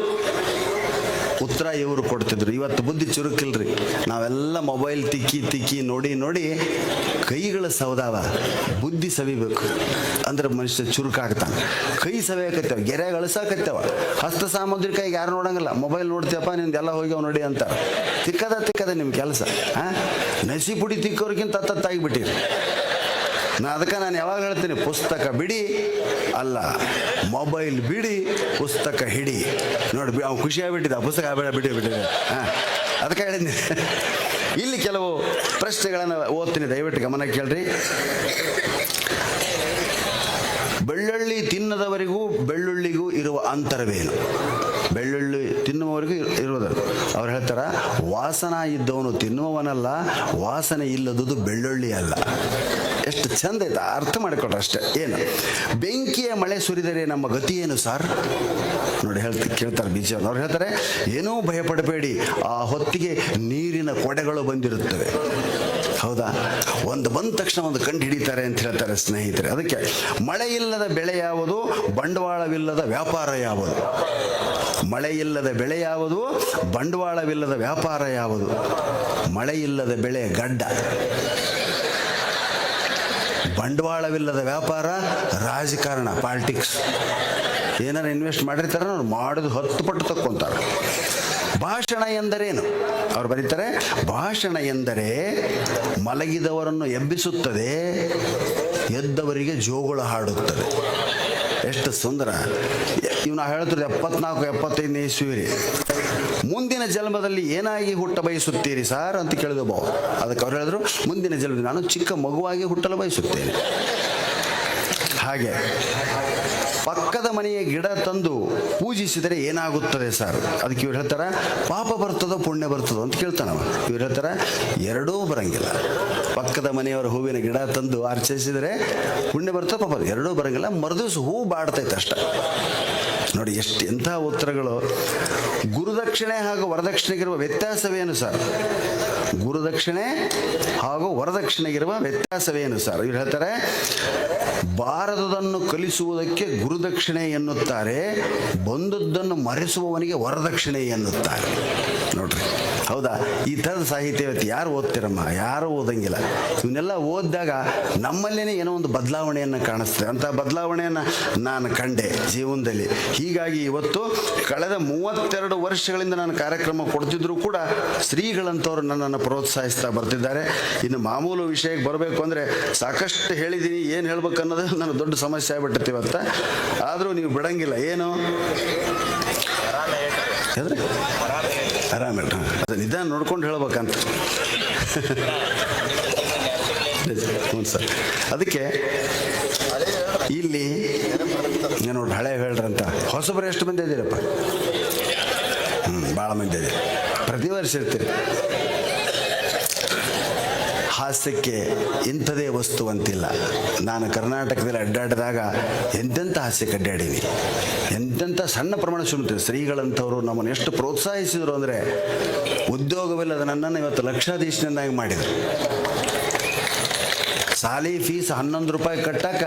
ಉತ್ತರ ಇವರು ಕೊಡ್ತಿದ್ರು. ಇವತ್ತು ಬುದ್ಧಿ ಚುರುಕಿಲ್ರಿ, ನಾವೆಲ್ಲ ಮೊಬೈಲ್ ತಿಕ್ಕಿ ನೋಡಿ ನೋಡಿ ಕೈಗಳು ಸವದಾವ. ಬುದ್ಧಿ ಸವಿಬೇಕು ಅಂದ್ರೆ ಮನುಷ್ಯ ಚುರುಕಾಗ್ತಾನೆ. ಕೈ ಸವಿಯಾಕತ್ತೇವ, ಗೆರೆ ಗಳಿಸಾಕತ್ತೇವ. ಹಸ್ತ ಸಾಮುದ್ರಿಕ ಈಗ ಯಾರು ನೋಡಂಗಿಲ್ಲ, ಮೊಬೈಲ್ ನೋಡ್ತೀಯಪ್ಪ ನಿಂದೆಲ್ಲ ಹೋಗ್ಯಾವ ನೋಡಿ ಅಂತ. ತಿಕ್ಕದ ನಿಮ್ಮ ಕೆಲಸ. ನಸಿ ಪುಡಿ ತಿಕ್ಕೋರ್ಗಿಂತ ತತ್ತಾಗಿಬಿಟ್ಟಿರಿ. ಅದಕ್ಕೆ ನಾನು ಯಾವಾಗ ಹೇಳ್ತೀನಿ, ಪುಸ್ತಕ ಬಿಡಿ ಅಲ್ಲ, ಮೊಬೈಲ್ ಬಿಡಿ, ಪುಸ್ತಕ ಹಿಡಿ. ನೋಡಿ ಅವ್ನು ಖುಷಿಯಾಗ್ಬಿಟ್ಟಿದ್ದ, ಪುಸ್ತಕ ಬಿಟ್ಟಿದೆ. ಅದಕ್ಕೆ ಹೇಳಿದ್ನಿ. ಇಲ್ಲಿ ಕೆಲವು ಪ್ರಶ್ನೆಗಳನ್ನು ಓದ್ತೀನಿ, ದಯವಿಟ್ಟು ಗಮನ ಕೇಳ್ರಿ. ಬೆಳ್ಳುಳ್ಳಿ ತಿನ್ನದವರಿಗೂ ಬೆಳ್ಳುಳ್ಳಿಗೂ ಇರುವ ಅಂತರವೇನು? ಬೆಳ್ಳುಳ್ಳಿ ತಿನ್ನುವವರಿಗೂ ಇರೋದು. ಅವ್ರು ಹೇಳ್ತಾರ, ವಾಸನ ಇದ್ದವನು ತಿನ್ನುವವನಲ್ಲ, ವಾಸನೆ ಇಲ್ಲದುದು ಬೆಳ್ಳುಳ್ಳಿ ಅಲ್ಲ. ಎಷ್ಟು ಚಂದ ಆಯ್ತಾ, ಅರ್ಥ ಮಾಡಿಕೊಟ್ರೆ ಅಷ್ಟೇ. ಏನು, ಬೆಂಕಿಯ ಮಳೆ ಸುರಿದರೆ ನಮ್ಮ ಗತಿ ಏನು ಸಾರ್? ನೋಡಿ ಕೇಳ್ತಾರೆ ಬೀಚ್ ಅವ್ರು ಹೇಳ್ತಾರೆ, ಏನೂ ಭಯಪಡಬೇಡಿ, ಆ ಹೊತ್ತಿಗೆ ನೀರಿನ ಕೊಡೆಗಳು ಬಂದಿರುತ್ತವೆ. ಹೌದಾ? ಒಂದು ಬಂದ ತಕ್ಷಣ ಒಂದು ಕಂಡು ಹಿಡಿತಾರೆ ಅಂತ ಹೇಳ್ತಾರೆ ಸ್ನೇಹಿತರೆ. ಅದಕ್ಕೆ ಮಳೆ ಇಲ್ಲದ ಬೆಳೆ ಯಾವುದು, ಬಂಡವಾಳವಿಲ್ಲದ ವ್ಯಾಪಾರ ಯಾವುದು? ಮಳೆ ಇಲ್ಲದ ಬೆಳೆ ಯಾವುದು, ಬಂಡವಾಳವಿಲ್ಲದ ವ್ಯಾಪಾರ ಯಾವುದು? ಮಳೆ ಇಲ್ಲದ ಬೆಳೆ ಗಡ್ಡ, ಬಂಡವಾಳವಿಲ್ಲದ ವ್ಯಾಪಾರ ರಾಜಕಾರಣ, ಪಾಲಿಟಿಕ್ಸ್. ಏನಾರು ಇನ್ವೆಸ್ಟ್ ಮಾಡಿರ್ತಾರೆ, ಅವ್ರು ಮಾಡೋದು 10 ಪಟ್ಟು ತಕ್ಕೊಂತಾರೆ. ಭಾಷಣ ಎಂದರೇನು? ಅವ್ರು ಬರೀತಾರೆ, ಭಾಷಣ ಎಂದರೆ ಮಲಗಿದವರನ್ನು ಎಬ್ಬಿಸುತ್ತದೆ, ಎದ್ದವರಿಗೆ ಜೋಗುಳ ಹಾಡುತ್ತದೆ. ಎಷ್ಟು ಸುಂದರ. ಇವ್ನು ಹೇಳ್ತಾರೆ 74-75ನೇ ಇಸ್ವಿ. ಮುಂದಿನ ಜನ್ಮದಲ್ಲಿ ಏನಾಗಿ ಹುಟ್ಟ ಬಯಸುತ್ತೀರಿ ಸಾರ್ ಅಂತ ಕೇಳಿದ ಬಾವು. ಅದಕ್ಕೆ ಅವ್ರು ಹೇಳಿದ್ರು, ಮುಂದಿನ ಜನ್ಮದಲ್ಲಿ ನಾನು ಚಿಕ್ಕ ಮಗುವಾಗಿ ಹುಟ್ಟಲು ಬಯಸುತ್ತೇನೆ. ಹಾಗೆ ಪಕ್ಕದ ಮನೆಯ ಗಿಡ ತಂದು ಪೂಜಿಸಿದರೆ ಏನಾಗುತ್ತದೆ ಸರ್? ಅದಕ್ಕೆ ಇವ್ರು ಹೇಳ್ತಾರ, ಪಾಪ ಬರ್ತದೋ ಪುಣ್ಯ ಬರ್ತದೋ ಅಂತ ಕೇಳ್ತಾನವ. ಇವ್ರು ಹೇಳ್ತಾರ, ಎರಡೂ ಬರಂಗಿಲ್ಲ. ಪಕ್ಕದ ಮನೆಯವರ ಹೂವಿನ ಗಿಡ ತಂದು ಅರ್ಚಿಸಿದರೆ ಪುಣ್ಯ ಬರ್ತದೆ, ಪಾಪ ಎರಡೂ ಬರಂಗಿಲ್ಲ. ಮರುದಿವ್ಸ ಹೂ ಬಾಡ್ತೈತೆ ಅಷ್ಟ. ನೋಡಿ ಎಂಥ ಉತ್ತರಗಳು. ಗುರುದಕ್ಷಿಣೆ ಹಾಗೂ ವರದಕ್ಷಿಣೆಗಿರುವ ವ್ಯತ್ಯಾಸವೇನು ಸರ್? ಗುರುದಕ್ಷಿಣೆ ಹಾಗೂ ವರದಕ್ಷಿಣೆಗಿರುವ ವ್ಯತ್ಯಾಸವೇನು ಸರ್? ಇವ್ರು ಹೇಳ್ತಾರೆ, ಬಾರದುದನ್ನು ಕಲಿಸುವುದಕ್ಕೆ ಗುರುದಕ್ಷಿಣೆ ಎನ್ನುತ್ತಾರೆ, ಬಂದದ್ದನ್ನು ಮರೆಸುವವನಿಗೆ ವರದಕ್ಷಿಣೆ ಎನ್ನುತ್ತಾರೆ. ನೋಡ್ರಿ, ಹೌದಾ? ಈ ಥರದ ಸಾಹಿತ್ಯ ಯಾರು ಓದ್ತಿರಮ್ಮ? ಯಾರು ಓದಂಗಿಲ್ಲ. ಇವನ್ನೆಲ್ಲ ಓದಿದಾಗ ನಮ್ಮಲ್ಲೇ ಏನೋ ಒಂದು ಬದಲಾವಣೆಯನ್ನು ಕಾಣಿಸ್ತದೆ. ಅಂಥ ಬದಲಾವಣೆಯನ್ನು ನಾನು ಕಂಡೆ ಜೀವನದಲ್ಲಿ. ಹೀಗಾಗಿ ಇವತ್ತು ಕಳೆದ 32 ವರ್ಷಗಳಿಂದ ನಾನು ಕಾರ್ಯಕ್ರಮ ಕೊಡ್ತಿದ್ರು ಕೂಡ ಶ್ರೀಗಳಂತವ್ರು ನನ್ನನ್ನು ಪ್ರೋತ್ಸಾಹಿಸ್ತಾ ಬರ್ತಿದ್ದಾರೆ. ಇನ್ನು ಮಾಮೂಲು ವಿಷಯಕ್ಕೆ ಬರಬೇಕು ಅಂದರೆ ಸಾಕಷ್ಟು ಹೇಳಿದ್ದೀನಿ, ಏನು ಹೇಳ್ಬೇಕು ಅನ್ನೋದು ನನಗೆ ದೊಡ್ಡ ಸಮಸ್ಯೆ ಆಗ್ಬಿಟ್ಟೈತಿ ಇವತ್ತು. ಆದರೂ ನೀವು ಬಿಡಂಗಿಲ್ಲ. ಏನು ಹೇಳಿದ್ರೆ ಆರಾಮಿಲ್ಲ, ಅದು ನಿಧಾನ ನೋಡ್ಕೊಂಡು ಹೇಳ್ಬೇಕಂತ. ಹ್ಞೂ ಸರ್. ಅದಕ್ಕೆ ಇಲ್ಲಿ ನೋಡಿ ಹಳೆ ಹೇಳ್ರಂತ ಹೊಸಬರು ಎಷ್ಟು ಮಂದಿ ಇದ್ದೀರಪ್ಪ? ಭಾಳ ಮಂದಿ ಇದೆ. ಪ್ರತಿ ವರ್ಷ ಇರ್ತೀರಿ. ಹಾಸ್ಯಕ್ಕೆ ಇಂಥದೇ ವಸ್ತು ಅಂತಿಲ್ಲ. ನಾನು ಕರ್ನಾಟಕದಲ್ಲಿ ಅಡ್ಡಾಡಿದಾಗ ಎಂತೆಂಥ ಹಾಸ್ಯಕ್ಕೆ ಅಡ್ಡಾಡೀನಿ. ಎಂತೆಂಥ ಸಣ್ಣ ಪ್ರಮಾಣ ಸುಮ್ತೀವಿ. ಶ್ರೀಗಳಂಥವ್ರು ನಮ್ಮನ್ನು ಎಷ್ಟು ಪ್ರೋತ್ಸಾಹಿಸಿದರು ಅಂದರೆ, ಉದ್ಯೋಗವಿಲ್ಲದ ನನ್ನನ್ನು ಇವತ್ತು ಲಕ್ಷಾಧೀಶನನ್ನಾಗಿ ಮಾಡಿದರು. ಸಾಲಿ ಫೀಸ್ 11 ರೂಪಾಯಿ ಕಟ್ಟಕ್ಕ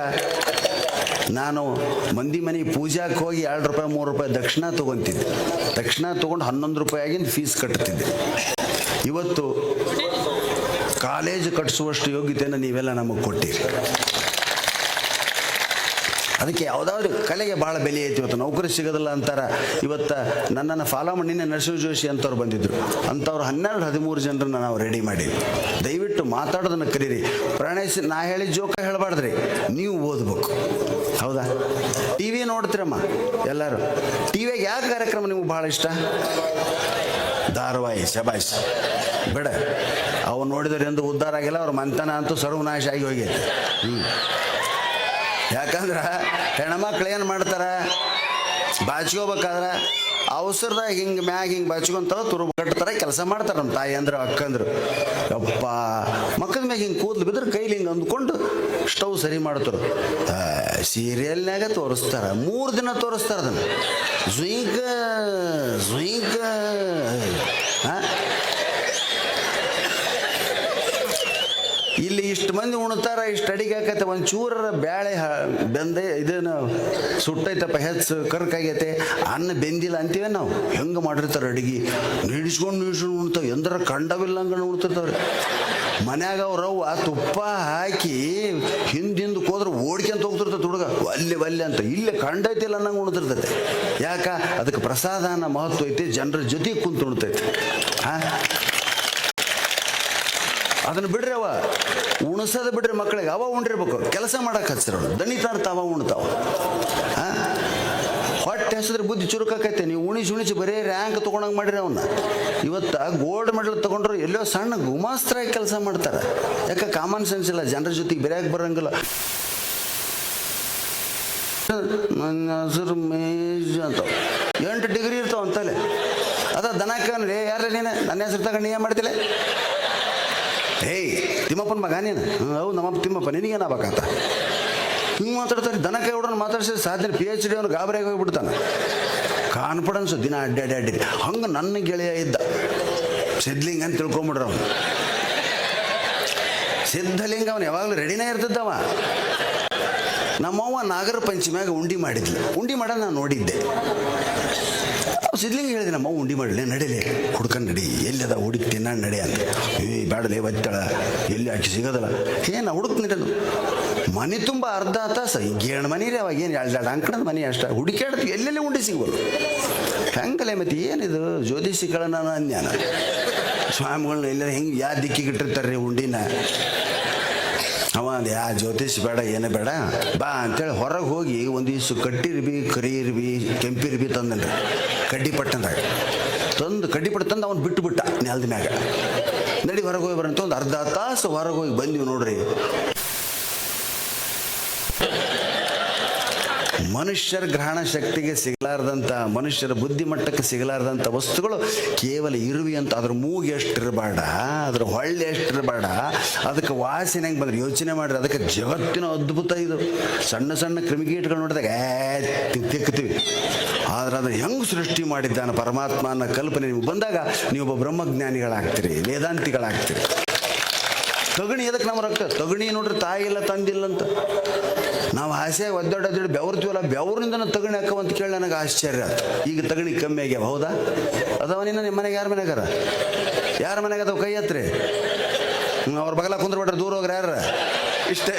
ನಾನು ಮಂದಿ ಮನೆಗೆ ಪೂಜಾಕ್ಕೆ ಹೋಗಿ 2 ರೂಪಾಯಿ 3 ರೂಪಾಯಿ ದಕ್ಷಿಣ ತೊಗೊತಿದ್ದೆ. ದಕ್ಷಿಣ ತೊಗೊಂಡು 11 ರೂಪಾಯಿ ಆಗಿಂದ ಫೀಸ್ ಕಟ್ತಿದ್ದೆ. ಇವತ್ತು ಕಾಲೇಜ್ ಕಟ್ಟಿಸುವಷ್ಟು ಯೋಗ್ಯತೆಯನ್ನು ನೀವೆಲ್ಲ ನಮಗೆ ಕೊಟ್ಟಿರಿ. ಅದಕ್ಕೆ ಯಾವುದಾದ್ರು ಕಲೆಗೆ ಭಾಳ ಬೆಲೆ ಐತಿ. ಇವತ್ತು ನೌಕರಿ ಸಿಗೋದಿಲ್ಲ ಅಂತಾರೆ. ಇವತ್ತು ನನ್ನನ್ನು ಫಾಲೋ ಮಾಡಿ ನಿನ್ನೆ ನರಸಿಂಹ ಜೋಶಿ ಅಂತವ್ರು ಬಂದಿದ್ದರು. ಅಂಥವ್ರು 12-13 ಜನರನ್ನು ನಾವು ರೆಡಿ ಮಾಡೀವಿ. ದಯವಿಟ್ಟು ಮಾತಾಡೋದನ್ನು ಕರೀರಿ. ಪ್ರಣಯಿಸಿ ನಾ ಹೇಳಿ ಜೋಕ ಹೇಳಬಾರ್ದ್ರಿ, ನೀವು ಓದ್ಬೇಕು. ಹೌದಾ? ಟಿ ವಿ ನೋಡ್ತೀರಮ್ಮ ಎಲ್ಲರೂ. ಟಿ ವಿಯಾಗ ಯಾವ ಕಾರ್ಯಕ್ರಮ ನಿಮ್ಗೆ ಭಾಳ ಇಷ್ಟ? ಧಾರಾವಾಹಿ. ಶಬಾಷ್. ಬೇಡ, ಅವ್ರು ನೋಡಿದ್ರೆ ಎಂದು ಉದ್ಧಾರ ಆಗಿಲ್ಲ. ಅವ್ರ ಮಂತನ ಅಂತೂ ಸರ್ವನಾಶ ಆಗಿ ಹೋಗೈತೆ. ಯಾಕಂದ್ರೆ ಹೆಣ್ಮಕ್ಳು ಏನು ಮಾಡ್ತಾರೆ, ಬಾಚ್ಕೋಬೇಕಾದ್ರೆ ಅವಸರದಾಗ ಹಿಂಗೆ ಮ್ಯಾಗ ಹಿಂಗೆ ಬಾಚ್ಕೊಂತಾವ ತುರುಬು ಕಟ್ತಾರೆ, ಕೆಲಸ ಮಾಡ್ತಾರೆ. ನಮ್ಮ ತಾಯಿ ಅಂದ್ರೆ ಅಕ್ಕಂದ್ರು ಅಪ್ಪ ಮಕ್ಕಳ ಮ್ಯಾಗ ಹಿಂಗೆ ಕೂದಲು ಬಿದ್ರೆ ಕೈಲಿ ಹಿಂಗೆ ಅಂದ್ಕೊಂಡು ಸ್ಟವ್ ಸರಿ ಮಾಡ್ತಾರೆ. ಸೀರಿಯಲ್ನಾಗ ತೋರಿಸ್ತಾರೆ, 3 ದಿನ ತೋರಿಸ್ತಾರೆ ಅದನ್ನು. ಝುಯ್ಕ ಝುಯ್ಕ. ಇಲ್ಲಿ ಇಷ್ಟು ಮಂದಿ ಉಣ್ತಾರ, ಇಷ್ಟು ಅಡಿಗೆ ಹಾಕತ್ತೆ. ಒಂದು ಚೂರರ ಬ್ಯಾಳೆ ಬೆಂದೆ ಇದನ್ನು ಸುಟ್ಟೈತಪ್ಪ, ಹೆಚ್ಚು ಕರ್ಕಾಗೈತೆ, ಅನ್ನ ಬೆಂದಿಲ್ಲ ಅಂತೀವಿ ನಾವು. ಹೆಂಗೆ ಮಾಡಿರ್ತಾರೆ ಅಡಿಗೆ, ನಿಡಿಸ್ಕೊಂಡು ಉಣ್ತಾವೆ. ಎಂದ್ರ ಕಂಡವಿಲ್ಲಂಗ ಉಣ್ತಿರ್ತಾವ್ರಿ. ಮನ್ಯಾಗ ಅವ್ರವ್ವ ತುಪ್ಪ ಹಾಕಿ ಹಿಂದಿಂದಕ್ಕೆ ಹೋದ್ರೆ ಓಡ್ಕೊಂತ ಹೋಗ್ತಿರ್ತೈತೆ ಹುಡುಗ, ಒಲ್ಲೆ ಅಂತ. ಇಲ್ಲೇ ಕಂಡೈತಿಲ್ಲ ಅನ್ನಂಗೆ ಉಣ್ತಿರ್ತೈತೆ. ಯಾಕ? ಅದಕ್ಕೆ ಪ್ರಸಾದನ ಮಹತ್ವ ಐತಿ, ಜನರ ಜೊತೆಗೆ ಕುಂತು ಉಣ್ತೈತೆ. ಅದನ್ನು ಬಿಡ್ರಿ, ಅವ ಉಣಸೋದು ಬಿಡ್ರಿ. ಮಕ್ಕಳಿಗೆ ಅವ ಉಂಡಿರ್ಬೇಕು, ಕೆಲಸ ಮಾಡಕ್ಕೆ ಹಚ್ಚಿರೋರು ದಣಿತಾರ, ತಾವ ಉಣ್ತಾವ. ಹೊಟ್ಟೆ ಹಸಿದ್ರೆ ಬುದ್ಧಿ ಚುರುಕಾಕೈತೆ. ನೀವು ಉಣಿಸಿ ಬರೀ ರ್ಯಾಂಕ್ ತೊಗೊಂಡಂಗೆ ಮಾಡಿರಿ ಅವನ್ನ. ಇವತ್ತು ಗೋಲ್ಡ್ ಮೆಡಲ್ ತೊಗೊಂಡ್ರು ಎಲ್ಲೋ ಸಣ್ಣ ಗುಮಾಸ್ತ್ರಾಗಿ ಕೆಲಸ ಮಾಡ್ತಾರೆ. ಯಾಕೆ? ಕಾಮನ್ ಸೆನ್ಸ್ ಇಲ್ಲ, ಜನರ ಜೊತೆಗೆ ಬೆರೆಯಕ್ಕೆ ಬರೋಂಗಿಲ್ಲ. ನನ್ನ ಹೆಸರು ಮೇಜ್ ಅಂತ 8 ಡಿಗ್ರಿ ಇರ್ತಾವ ಅಂತಲೇ. ಅದ ದನಕ್ಕೆ ಯಾರ ನೀನು ನನ್ನ ಹೆಸರು ತಗೊಂಡು ನೀ ಏನು ಮಾಡ್ತಿಲ್ಲ? ಏಯ್ ತಿಮ್ಮಪ್ಪನ ಮಗ ನೀನು? ಹೌದು, ನಮ್ಮಪ್ಪ ತಿಮ್ಮಪ್ಪ, ನಿನಗೇನಾಗಬೇಕಂತ ಹಿಂಗೆ ಮಾತಾಡ್ತಾರೆ. ದನ ಕೈ ಹೊಡ್ರನ್ನ ಮಾತಾಡ್ಸಿದ್ರೆ ಸಾಧ್ಯ PhD ಅವನು ಗಾಬರಿಯಾಗಿ ಹೋಗ್ಬಿಡ್ತಾನೆ. ಕಾನ್ಫಿಡೆನ್ಸು ದಿನ ಅಡ್ಡಾಡಿ. ಹಂಗೆ ನನ್ನ ಗೆಳೆಯ ಇದ್ದ ಸಿದ್ಧಲಿಂಗ ಅಂತ ತಿಳ್ಕೊಂಬಿಡ್ರ ಅವನು. ಸಿದ್ಧಲಿಂಗ ಅವನು ಯಾವಾಗಲೂ ರೆಡಿನೇ ಇರ್ತಿದ್ದವ. ನಮ್ಮವ್ವ ನಾಗರ ಪಂಚಮಿಯಾಗ ಉಂಡಿ ಮಾಡಿದ್ಲು. ಉಂಡಿ ಮಾಡೋದು ನಾನು ನೋಡಿದ್ದೆ. ಸಿದ್ಧಲಿಂಗ ಹೇಳಿದೆ, ನಮ್ಮ ಉಂಡಿ ಮಾಡಲಿ, ನಡೀಲಿ ಹುಡ್ಕೊಂಡು ನಡಿ, ಎಲ್ಲಿದ ಹುಡುಕಿ ತಿನ್ನ ನಡಿ ಅಂತ. ಬ್ಯಾಡಲೆ ಒತ್ತಳ, ಎಲ್ಲಿ ಆಕಿ ಸಿಗೋದಲ್ಲ. ಏನು ಹುಡುಕ್ ನಡೋದು. ಮನೆ ತುಂಬ ಅರ್ಧ ತಾಸು ಗೇಣು ಮನೆ ರೀ. ಅವಾಗ ಏನು 2 ಅಂಕಣದ ಮನೆ ಅಷ್ಟ. ಹುಡುಕಾಡ್ತು, ಎಲ್ಲೆಲ್ಲಿ ಉಂಡಿ ಸಿಗೋದು. ಹೆಂಗಲೆ ಮತ್ತೆ ಏನಿದು ಜ್ಯೋತಿಷಿಗಳನ್ನ ಅನ್ಯಾನ ಸ್ವಾಮಿಗಳನ್ನ ಎಲ್ಲ ಹೆಂಗೆ ಯಾವ ದಿಕ್ಕಿಗೆ ಇಟ್ಟಿರ್ತಾರೆ ರೀ ಉಂಡಿನ. ಅವ ಅಂದೆ, ಆ ಜ್ಯೋತಿಷ್ ಬೇಡ, ಏನೇ ಬೇಡ, ಬಾ ಅಂತೇಳಿ ಹೊರಗೆ ಹೋಗಿ ಒಂದಿವ್ಸ ಕಟ್ಟಿರ್ಬಿ, ಕರಿಯಿರ್ಬಿ, ಕೆಂಪಿರ್ಬಿ ತಂದನ್ರಿ. ಕಡ್ಡಿಪಟ್ಟಂದಾಗ ಕಡ್ಡಿಪಟ್ಟು ತಂದು ಅವ್ನು ಬಿಟ್ಟು ನೆಲದ ಮ್ಯಾಗ. ನಡಿ ಹೊರಗೆ ಹೋಗಿ ಬರಂತ ಒಂದು ಅರ್ಧ ತಾಸು ಹೊರಗೆ ಹೋಗಿ ಬಂದೀವಿ ನೋಡ್ರಿ. ಮನುಷ್ಯರ ಗ್ರಹಣ ಶಕ್ತಿಗೆ ಸಿಗಲಾರ್ದಂಥ, ಮನುಷ್ಯರ ಬುದ್ಧಿಮಟ್ಟಕ್ಕೆ ಸಿಗಲಾರ್ದಂಥ ವಸ್ತುಗಳು ಕೇವಲ ಇರುವಿ ಅಂತ. ಅದ್ರ ಮೂಗು ಎಷ್ಟಿರಬೇಡ, ಅದ್ರ ಹೊಳ್ಳೆ ಎಷ್ಟಿರಬೇಡ, ಅದಕ್ಕೆ ವಾಸನೆ ಹೆಂಗೆ ಬಂದ್ರೆ ಯೋಚನೆ ಮಾಡಿರಿ. ಅದಕ್ಕೆ ಜಗತ್ತಿನ ಅದ್ಭುತ ಇದು. ಸಣ್ಣ ಸಣ್ಣ ಕ್ರಿಮಿಕೀಟಗಳು ನೋಡಿದಾಗ ತಿಕ್ತೀವಿ. ಆದ್ರೆ ಅದನ್ನು ಹೆಂಗೆ ಸೃಷ್ಟಿ ಮಾಡಿದ್ದಾನೆ ಪರಮಾತ್ಮ ಅನ್ನೋ ಕಲ್ಪನೆ ನಿಮ್ಗೆ ಬಂದಾಗ ನೀವೊಬ್ಬ ಬ್ರಹ್ಮಜ್ಞಾನಿಗಳಾಗ್ತೀರಿ, ವೇದಾಂತಿಗಳಾಗ್ತೀರಿ. ತಗಣಿ ಎದಕ್ಕೆ ನಮ್ಮ ರಕ್ತ? ತಗಣಿ ನೋಡ್ರಿ, ತಾಯಿ ಇಲ್ಲ ತಂದಿಲ್ಲ ಅಂತ ನಾವು ಆಸೆ ಒದ್ದಾಡೋದು ಬೆವರ್ತೀವಲ್ಲ, ಬೆವರಿನಿಂದ ತಗಣಿ ಹಾಕವಂತ ಕೇಳಿ ನನಗೆ ಆಶ್ಚರ್ಯ ಆಯ್ತು. ಈಗ ತಗಣಿ ಕಮ್ಮಿ ಆಗ್ಯಾವ. ಹೌದಾ? ಅದವನಿನ್ನ ನಿಮ್ಮ ಮನೆಗೆ ಯಾರ ಮನೆಗಾರ? ಯಾರ ಮನೆಗೆ ಅದಾವ? ಕೈ ಹತ್ರಿ. ಅವ್ರ ಬಗಲ ಕುಂದ್ರಬಿಟ್ರೆ ದೂರ ಹೋಗ್ರಿ ಯಾರ? ಇಷ್ಟೇ.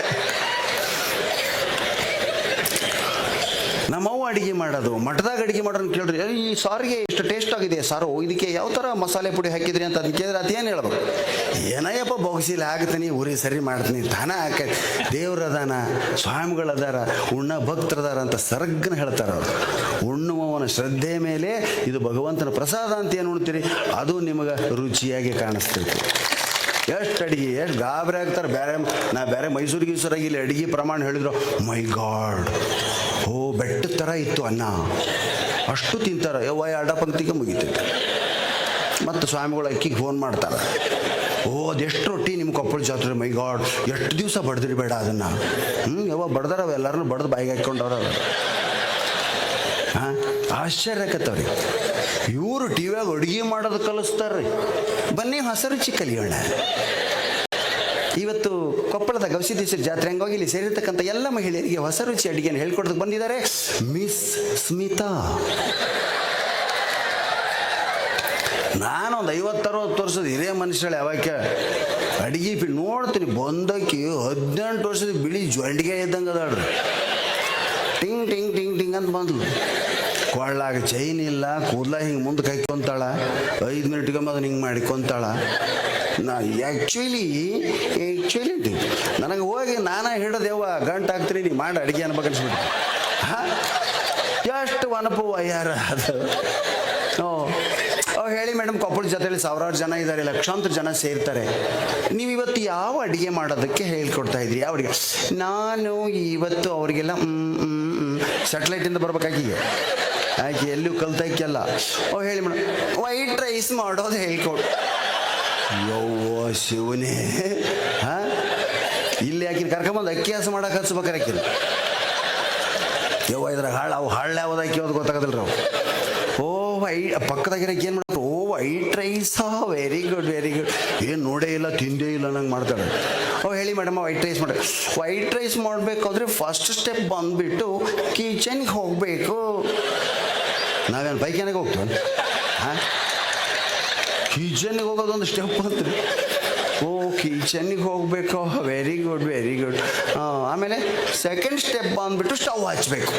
ನಮ್ಮವ್ವ ಅಡುಗೆ ಮಾಡೋದು, ಮಠದಾಗ ಅಡುಗೆ ಮಾಡೋಣ ಕೇಳ್ರಿ. ಈ ಸಾರಿಗೆ ಇಷ್ಟು ಟೇಸ್ಟ್ ಆಗಿದೆ ಸಾರು, ಇದಕ್ಕೆ ಯಾವ ಥರ ಮಸಾಲೆ ಪುಡಿ ಹಾಕಿದ್ರಿ ಅಂತ ಅದನ್ನ ಕೇಳಿದ್ರೆ ಅದು ಏನು ಹೇಳ್ಬೇಕು? ಏನಯ್ಯಪ್ಪ ಬೊಗಸಿಲಿ ಆಗ್ತೀನಿ, ಉರಿ ಸರಿ ಮಾಡ್ತೀನಿ, ಧನ ಹಾಕ, ದೇವ್ರದಾನ, ಸ್ವಾಮಿಗಳದಾರ, ಉಣ್ಣ ಭಕ್ತರದಾರ ಅಂತ ಸರ್ಗನ ಹೇಳ್ತಾರೆ ಅವರು. ಉಣ್ಣುವವನ ಶ್ರದ್ಧೆ ಮೇಲೆ ಇದು ಭಗವಂತನ ಪ್ರಸಾದ ಅಂತ ಏನು ಉಣ್ತೀರಿ ಅದು ನಿಮಗೆ ರುಚಿಯಾಗಿ ಕಾಣಿಸ್ತಿರ್ತೀವಿ. ಎಷ್ಟು ಅಡಿಗೆ ಎಷ್ಟು ಗಾಬರಿ ಆಗ್ತಾರೆ. ಬೇರೆ ಮೈಸೂರು ಗೀಸೂರಾಗಿ ಇಲ್ಲಿ ಅಡಿಗೆ ಪ್ರಮಾಣ ಹೇಳಿದ್ರು, ಮೈ ಗಾಡ್, ಓ ಬೆಟ್ಟದ ಥರ ಇತ್ತು ಅನ್ನ, ಅಷ್ಟು ತಿಂತಾರೆ. ಯವ್ವ ಎರಡ ಪಂಕ್ತಿಗೆ ಮುಗಿತೈತೆ. ಮತ್ತು ಸ್ವಾಮಿಗಳು ಅಕ್ಕಿಗೆ ಫೋನ್ ಮಾಡ್ತಾರೆ, ಓ ಅದೆಷ್ಟು ರೊಟ್ಟಿ ನಿಮ್ಮ ಕೊಪ್ಪಳ ಜಾತ್ರೆ, ಮೈ ಗಾಡ್ ಎಷ್ಟು ದಿವಸ ಬಡ್ದ್ರಿ ಬೇಡ ಅದನ್ನು. ಯವ್ವ ಬಡ್ದಾರವ, ಎಲ್ಲರನ್ನೂ ಬಡ್ದು ಬಾಯಿಗೆ ಹಾಕ್ಕೊಂಡವ್ರ. ಹಾಂ, ಆಶ್ಚರ್ಯ ಆಕತ್ತವ್ರಿ. ಇವರು ಟಿ ವಿಯಾಗ ಅಡುಗೆ ಮಾಡೋದು ಕಲಿಸ್ತಾರ್ರಿ. ಬನ್ನಿ ಹೊಸ ರುಚಿ ಕಲಿಯೋಣ. ಇವತ್ತು ಕೊಪ್ಪಳದ ಗವಿಸಿದ್ದೇಶ್ವರ ಜಾತ್ರೆ ಹಂಗಾಗಿ ಇಲ್ಲಿ ಸೇರಿರ್ತಕ್ಕಂಥ ಎಲ್ಲ ಮಹಿಳೆಯರಿಗೆ ಹೊಸ ರುಚಿ ಅಡುಗೆಯನ್ನು ಹೇಳ್ಕೊಡೋದಕ್ಕೆ ಬಂದಿದ್ದಾರೆ ಮಿಸ್ ಸ್ಮಿತಾ. ನಾನೊಂದು 50-60 ವರ್ಷದ ಹಿರಿಯ ಮನುಷ್ಯಳೆ. ಯಾವಾಗ ಅಡುಗೆ ನೋಡ್ತೀನಿ ಬಂದಕ್ಕೆ 18 ವರ್ಷದ ಬಿಳಿ ಜೊಂಡಿಗೆ ಇದ್ದಂಗೆ ಅದಾಳ್ರಿ. ಟಿಂಗ್ ಟಿಂಗ್ ಟಿಂಗ್ ಟಿಂಗ್ ಅಂತ ಬಂದ್ಲು. ಕೊಳ್ಳಾಗ ಚೈನ್ ಇಲ್ಲ, ಕೂದಲ ಹಿಂಗೆ ಮುಂದೆ ಕೈಕೊಂತಾಳ, 5 ಮಿನಿಟ್ಗೊಮ್ಮೆ ಅದನ್ನ ಹಿಂಗೆ ಮಾಡಿಕೊಂತಾಳ. ನಾ ಆ್ಯಕ್ಚುಲಿ ನನಗೆ ಹೋಗಿ ನಾನೇ ಹಿಡಿದೇವ ಗಂಟು ಹಾಕ್ತೀನಿ, ನೀ ಮಾಡಿ ಅಡುಗೆ ಅನ್ಬೇಕನ್ಸ್ಬಿಟ್ಟು. ಹಾಂ, ಎಷ್ಟು ಅನುಭವ ಯಾರ ಅದು. ಹೇಳಿ ಮೇಡಮ್, ಕೊಪ್ಪಳ ಜೊತೆಲಿ 1000 ಜನ ಇದ್ದಾರೆ, ಲಕ್ಷಾಂತರ ಜನ ಸೇರ್ತಾರೆ. ನೀವು ಇವತ್ತು ಯಾವ ಅಡುಗೆ ಮಾಡೋದಕ್ಕೆ ಹೇಳ್ಕೊಡ್ತಾ ಇದ್ರಿ? ಯಾವ ಅಡುಗೆ? ನಾನು ಇವತ್ತು ಅವರಿಗೆಲ್ಲ ಸ್ಯಾಟಲೈಟಿಂದ ಬರ್ಬೇಕಾಗಿಗೆ ಆಕೆ ಎಲ್ಲೂ ಕಲ್ತಾಯ್ಕಲ್ಲ. ಹೇಳಿ ಮೇಡಮ್, ವೈಟ್ ರೈಸ್ ಮಾಡೋದು ಹೇಳ್ಕೊಡು. ಯವ್ವ ಶಿವನೇ, ಹಾಂ, ಇಲ್ಲಿ ಆಕಿನ ಕರ್ಕೊಂಬಂದು ಅಕ್ಕಿ ಹಾಸು ಮಾಡಕ್ಕೆ ಹಚ್ಬೇಕಾರೆ ಆಕಿನ. ಯವ್ವ ಇದ್ರಾಗ ಹಾಳು ಯಾವ್ದು ಹಾಕಿ ಯಾವ್ದು ಗೊತ್ತಾಗೋದಿಲ್ಲ ರೀ. ಪಕ್ಕದಾಗಿರಕ್ಕೆ ಏನು ಮಾಡ್ತಾರೆ? ವೈಟ್ ರೈಸಾ, ವೆರಿ ಗುಡ್ ವೆರಿ ಗುಡ್. ಏನು ನೋಡೇ ಇಲ್ಲ, ತಿಂದೇ ಇಲ್ಲ ನಂಗೆ ಮಾಡ್ತಾಳೆ. ಹೇಳಿ ಮೇಡಮ್, ವೈಟ್ ರೈಸ್ ಮಾಡಬೇಕು ಅಂದರೆ ಫಸ್ಟ್ ಸ್ಟೆಪ್ ಬಂದುಬಿಟ್ಟು ಕಿಚನ್ಗೆ ಹೋಗಬೇಕು. ನಾವೇನು ಬೈಕ್ಯಾನಾಗ ಹೋಗ್ತೀವಿ? ಹಾಂ, ಕಿಚನ್ಗೆ ಹೋಗೋದೊಂದು ಸ್ಟೆಪ್ ಅಂತ್ರಿ. ಕಿಚನ್ಗೆ ಹೋಗಬೇಕು, ವೆರಿ ಗುಡ್ ವೆರಿ ಗುಡ್. ಆಮೇಲೆ ಸೆಕೆಂಡ್ ಸ್ಟೆಪ್ ಬಂದುಬಿಟ್ಟು ಸ್ಟವ್ ಹಚ್ಚಬೇಕು.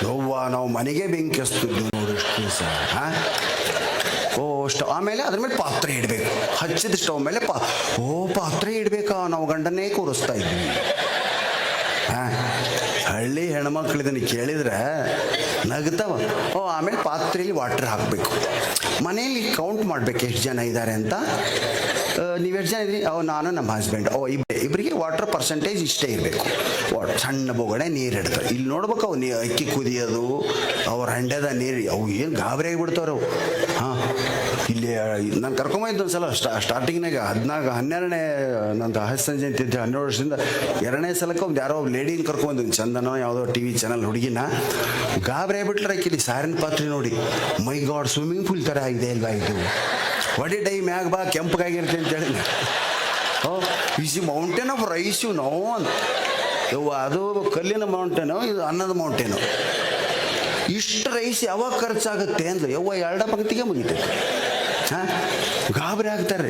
ಯವ್ವ ನಾವು ಮನೆಗೆ ಬೆಂಕಿ ಹಚ್ತಿದ್ವಿ ನೋಡಿ ಎಷ್ಟು ದಿವಸ. ಹಾಂ, ಸ್ಟವ್, ಆಮೇಲೆ ಅದ್ರ ಮೇಲೆ ಪಾತ್ರೆ ಇಡಬೇಕು. ಹಚ್ಚಿದ ಸ್ಟವ್ ಮೇಲೆ ಪಾತ್ರೆ ಇಡಬೇಕಾ? ನಾವು ಗಂಡನ್ನೇ ಕೂರಿಸ್ತಾ ಇದ್ವಿ. ಹಾಂ, ಹಳ್ಳಿ ಹೆಣ್ಮಕ್ಳು ಇದನ್ನು ಕೇಳಿದ್ರೆ ನಗ್ತಾವ. ಆಮೇಲೆ ಪಾತ್ರೆಯಲ್ಲಿ ವಾಟ್ರ್ ಹಾಕಬೇಕು. ಮನೆಯಲ್ಲಿ ಕೌಂಟ್ ಮಾಡಬೇಕು ಎಷ್ಟು ಜನ ಇದ್ದಾರೆ ಅಂತ. ನೀವು ಎಷ್ಟು ಜನ ಇದ್ರಿ? ನಾನು ನಮ್ಮ ಹಸ್ಬೆಂಡ್, ಇಬ್ಬರಿಗೆ ವಾಟರ್ ಪರ್ಸೆಂಟೇಜ್ ಇಷ್ಟೇ ಇರಬೇಕು. ಸಣ್ಣ ಬೋಗಡೆ ನೀರು ಇಡ್ತಾರೆ. ಇಲ್ಲಿ ನೋಡ್ಬೇಕು ಅವು ಅಕ್ಕಿ ಕುದಿಯೋದು, ಅವ್ರ ಹಂಡೆದ ನೀರು, ಅವು ಏನು ಗಾಬರಿ ಆಗಿಬಿಡ್ತಾವ್ರು. ಹಾಂ, ಇಲ್ಲಿ ನಾನು ಕರ್ಕೊಂಬಂದಿದ್ದು ಒಂದು ಸಲ ಸ್ಟಾರ್ಟಿಂಗ್ನಾಗ 12ನೇ ನಂದು ಹಸ್ತನ ಜಯಂತಿ ಅಂತ 12 ವರ್ಷದಿಂದ 2ನೇ ಸಲಕ್ಕೆ ಒಂದು ಯಾರೋ ಲೇಡಿನ ಕರ್ಕೊಂಬಂದು ಚಂದನೋ ಯಾವುದೋ TV ಚಾನಲ್ ಹುಡುಗಿನ. ಗಾಬರಿ ಆಗಿಬಿಟ್ರೆ ಇಲ್ಲಿ ಸಾರಿನ ಪಾತ್ರೆ ನೋಡಿ, ಮೈ ಗಾಡ್ ಸ್ವಿಮ್ಮಿಂಗ್ ಪೂಲ್ ಥರ ಆಗಿದೆ ಅಲ್ವಾ ಇದು, ಒಡೆ ಟೈ ಮ್ಯಾಗ ಬಾ ಕೆಂಪಗಾಗಿರುತ್ತೆ ಅಂತೇಳಿ. ಇಸ್ ಮೌಂಟೇನ್ ಆಫ್ ರೈಸ್ ನಾವು ಅಂತ. ಅದು ಕಲ್ಲಿನ ಮೌಂಟೇನು, ಇದು ಅನ್ನದ ಮೌಂಟೇನು. ಇಷ್ಟು ರೈಸ್ ಯಾವಾಗ ಖರ್ಚಾಗುತ್ತೆ ಅಂದ್ರೆ ಯವ್ವ 2 ಪಂಕ್ತಿಗೆ ಮುಗಿತೈತೆ. ಹಾಂ, ಗಾಬರಿ ಆಗ್ತಾರೆ.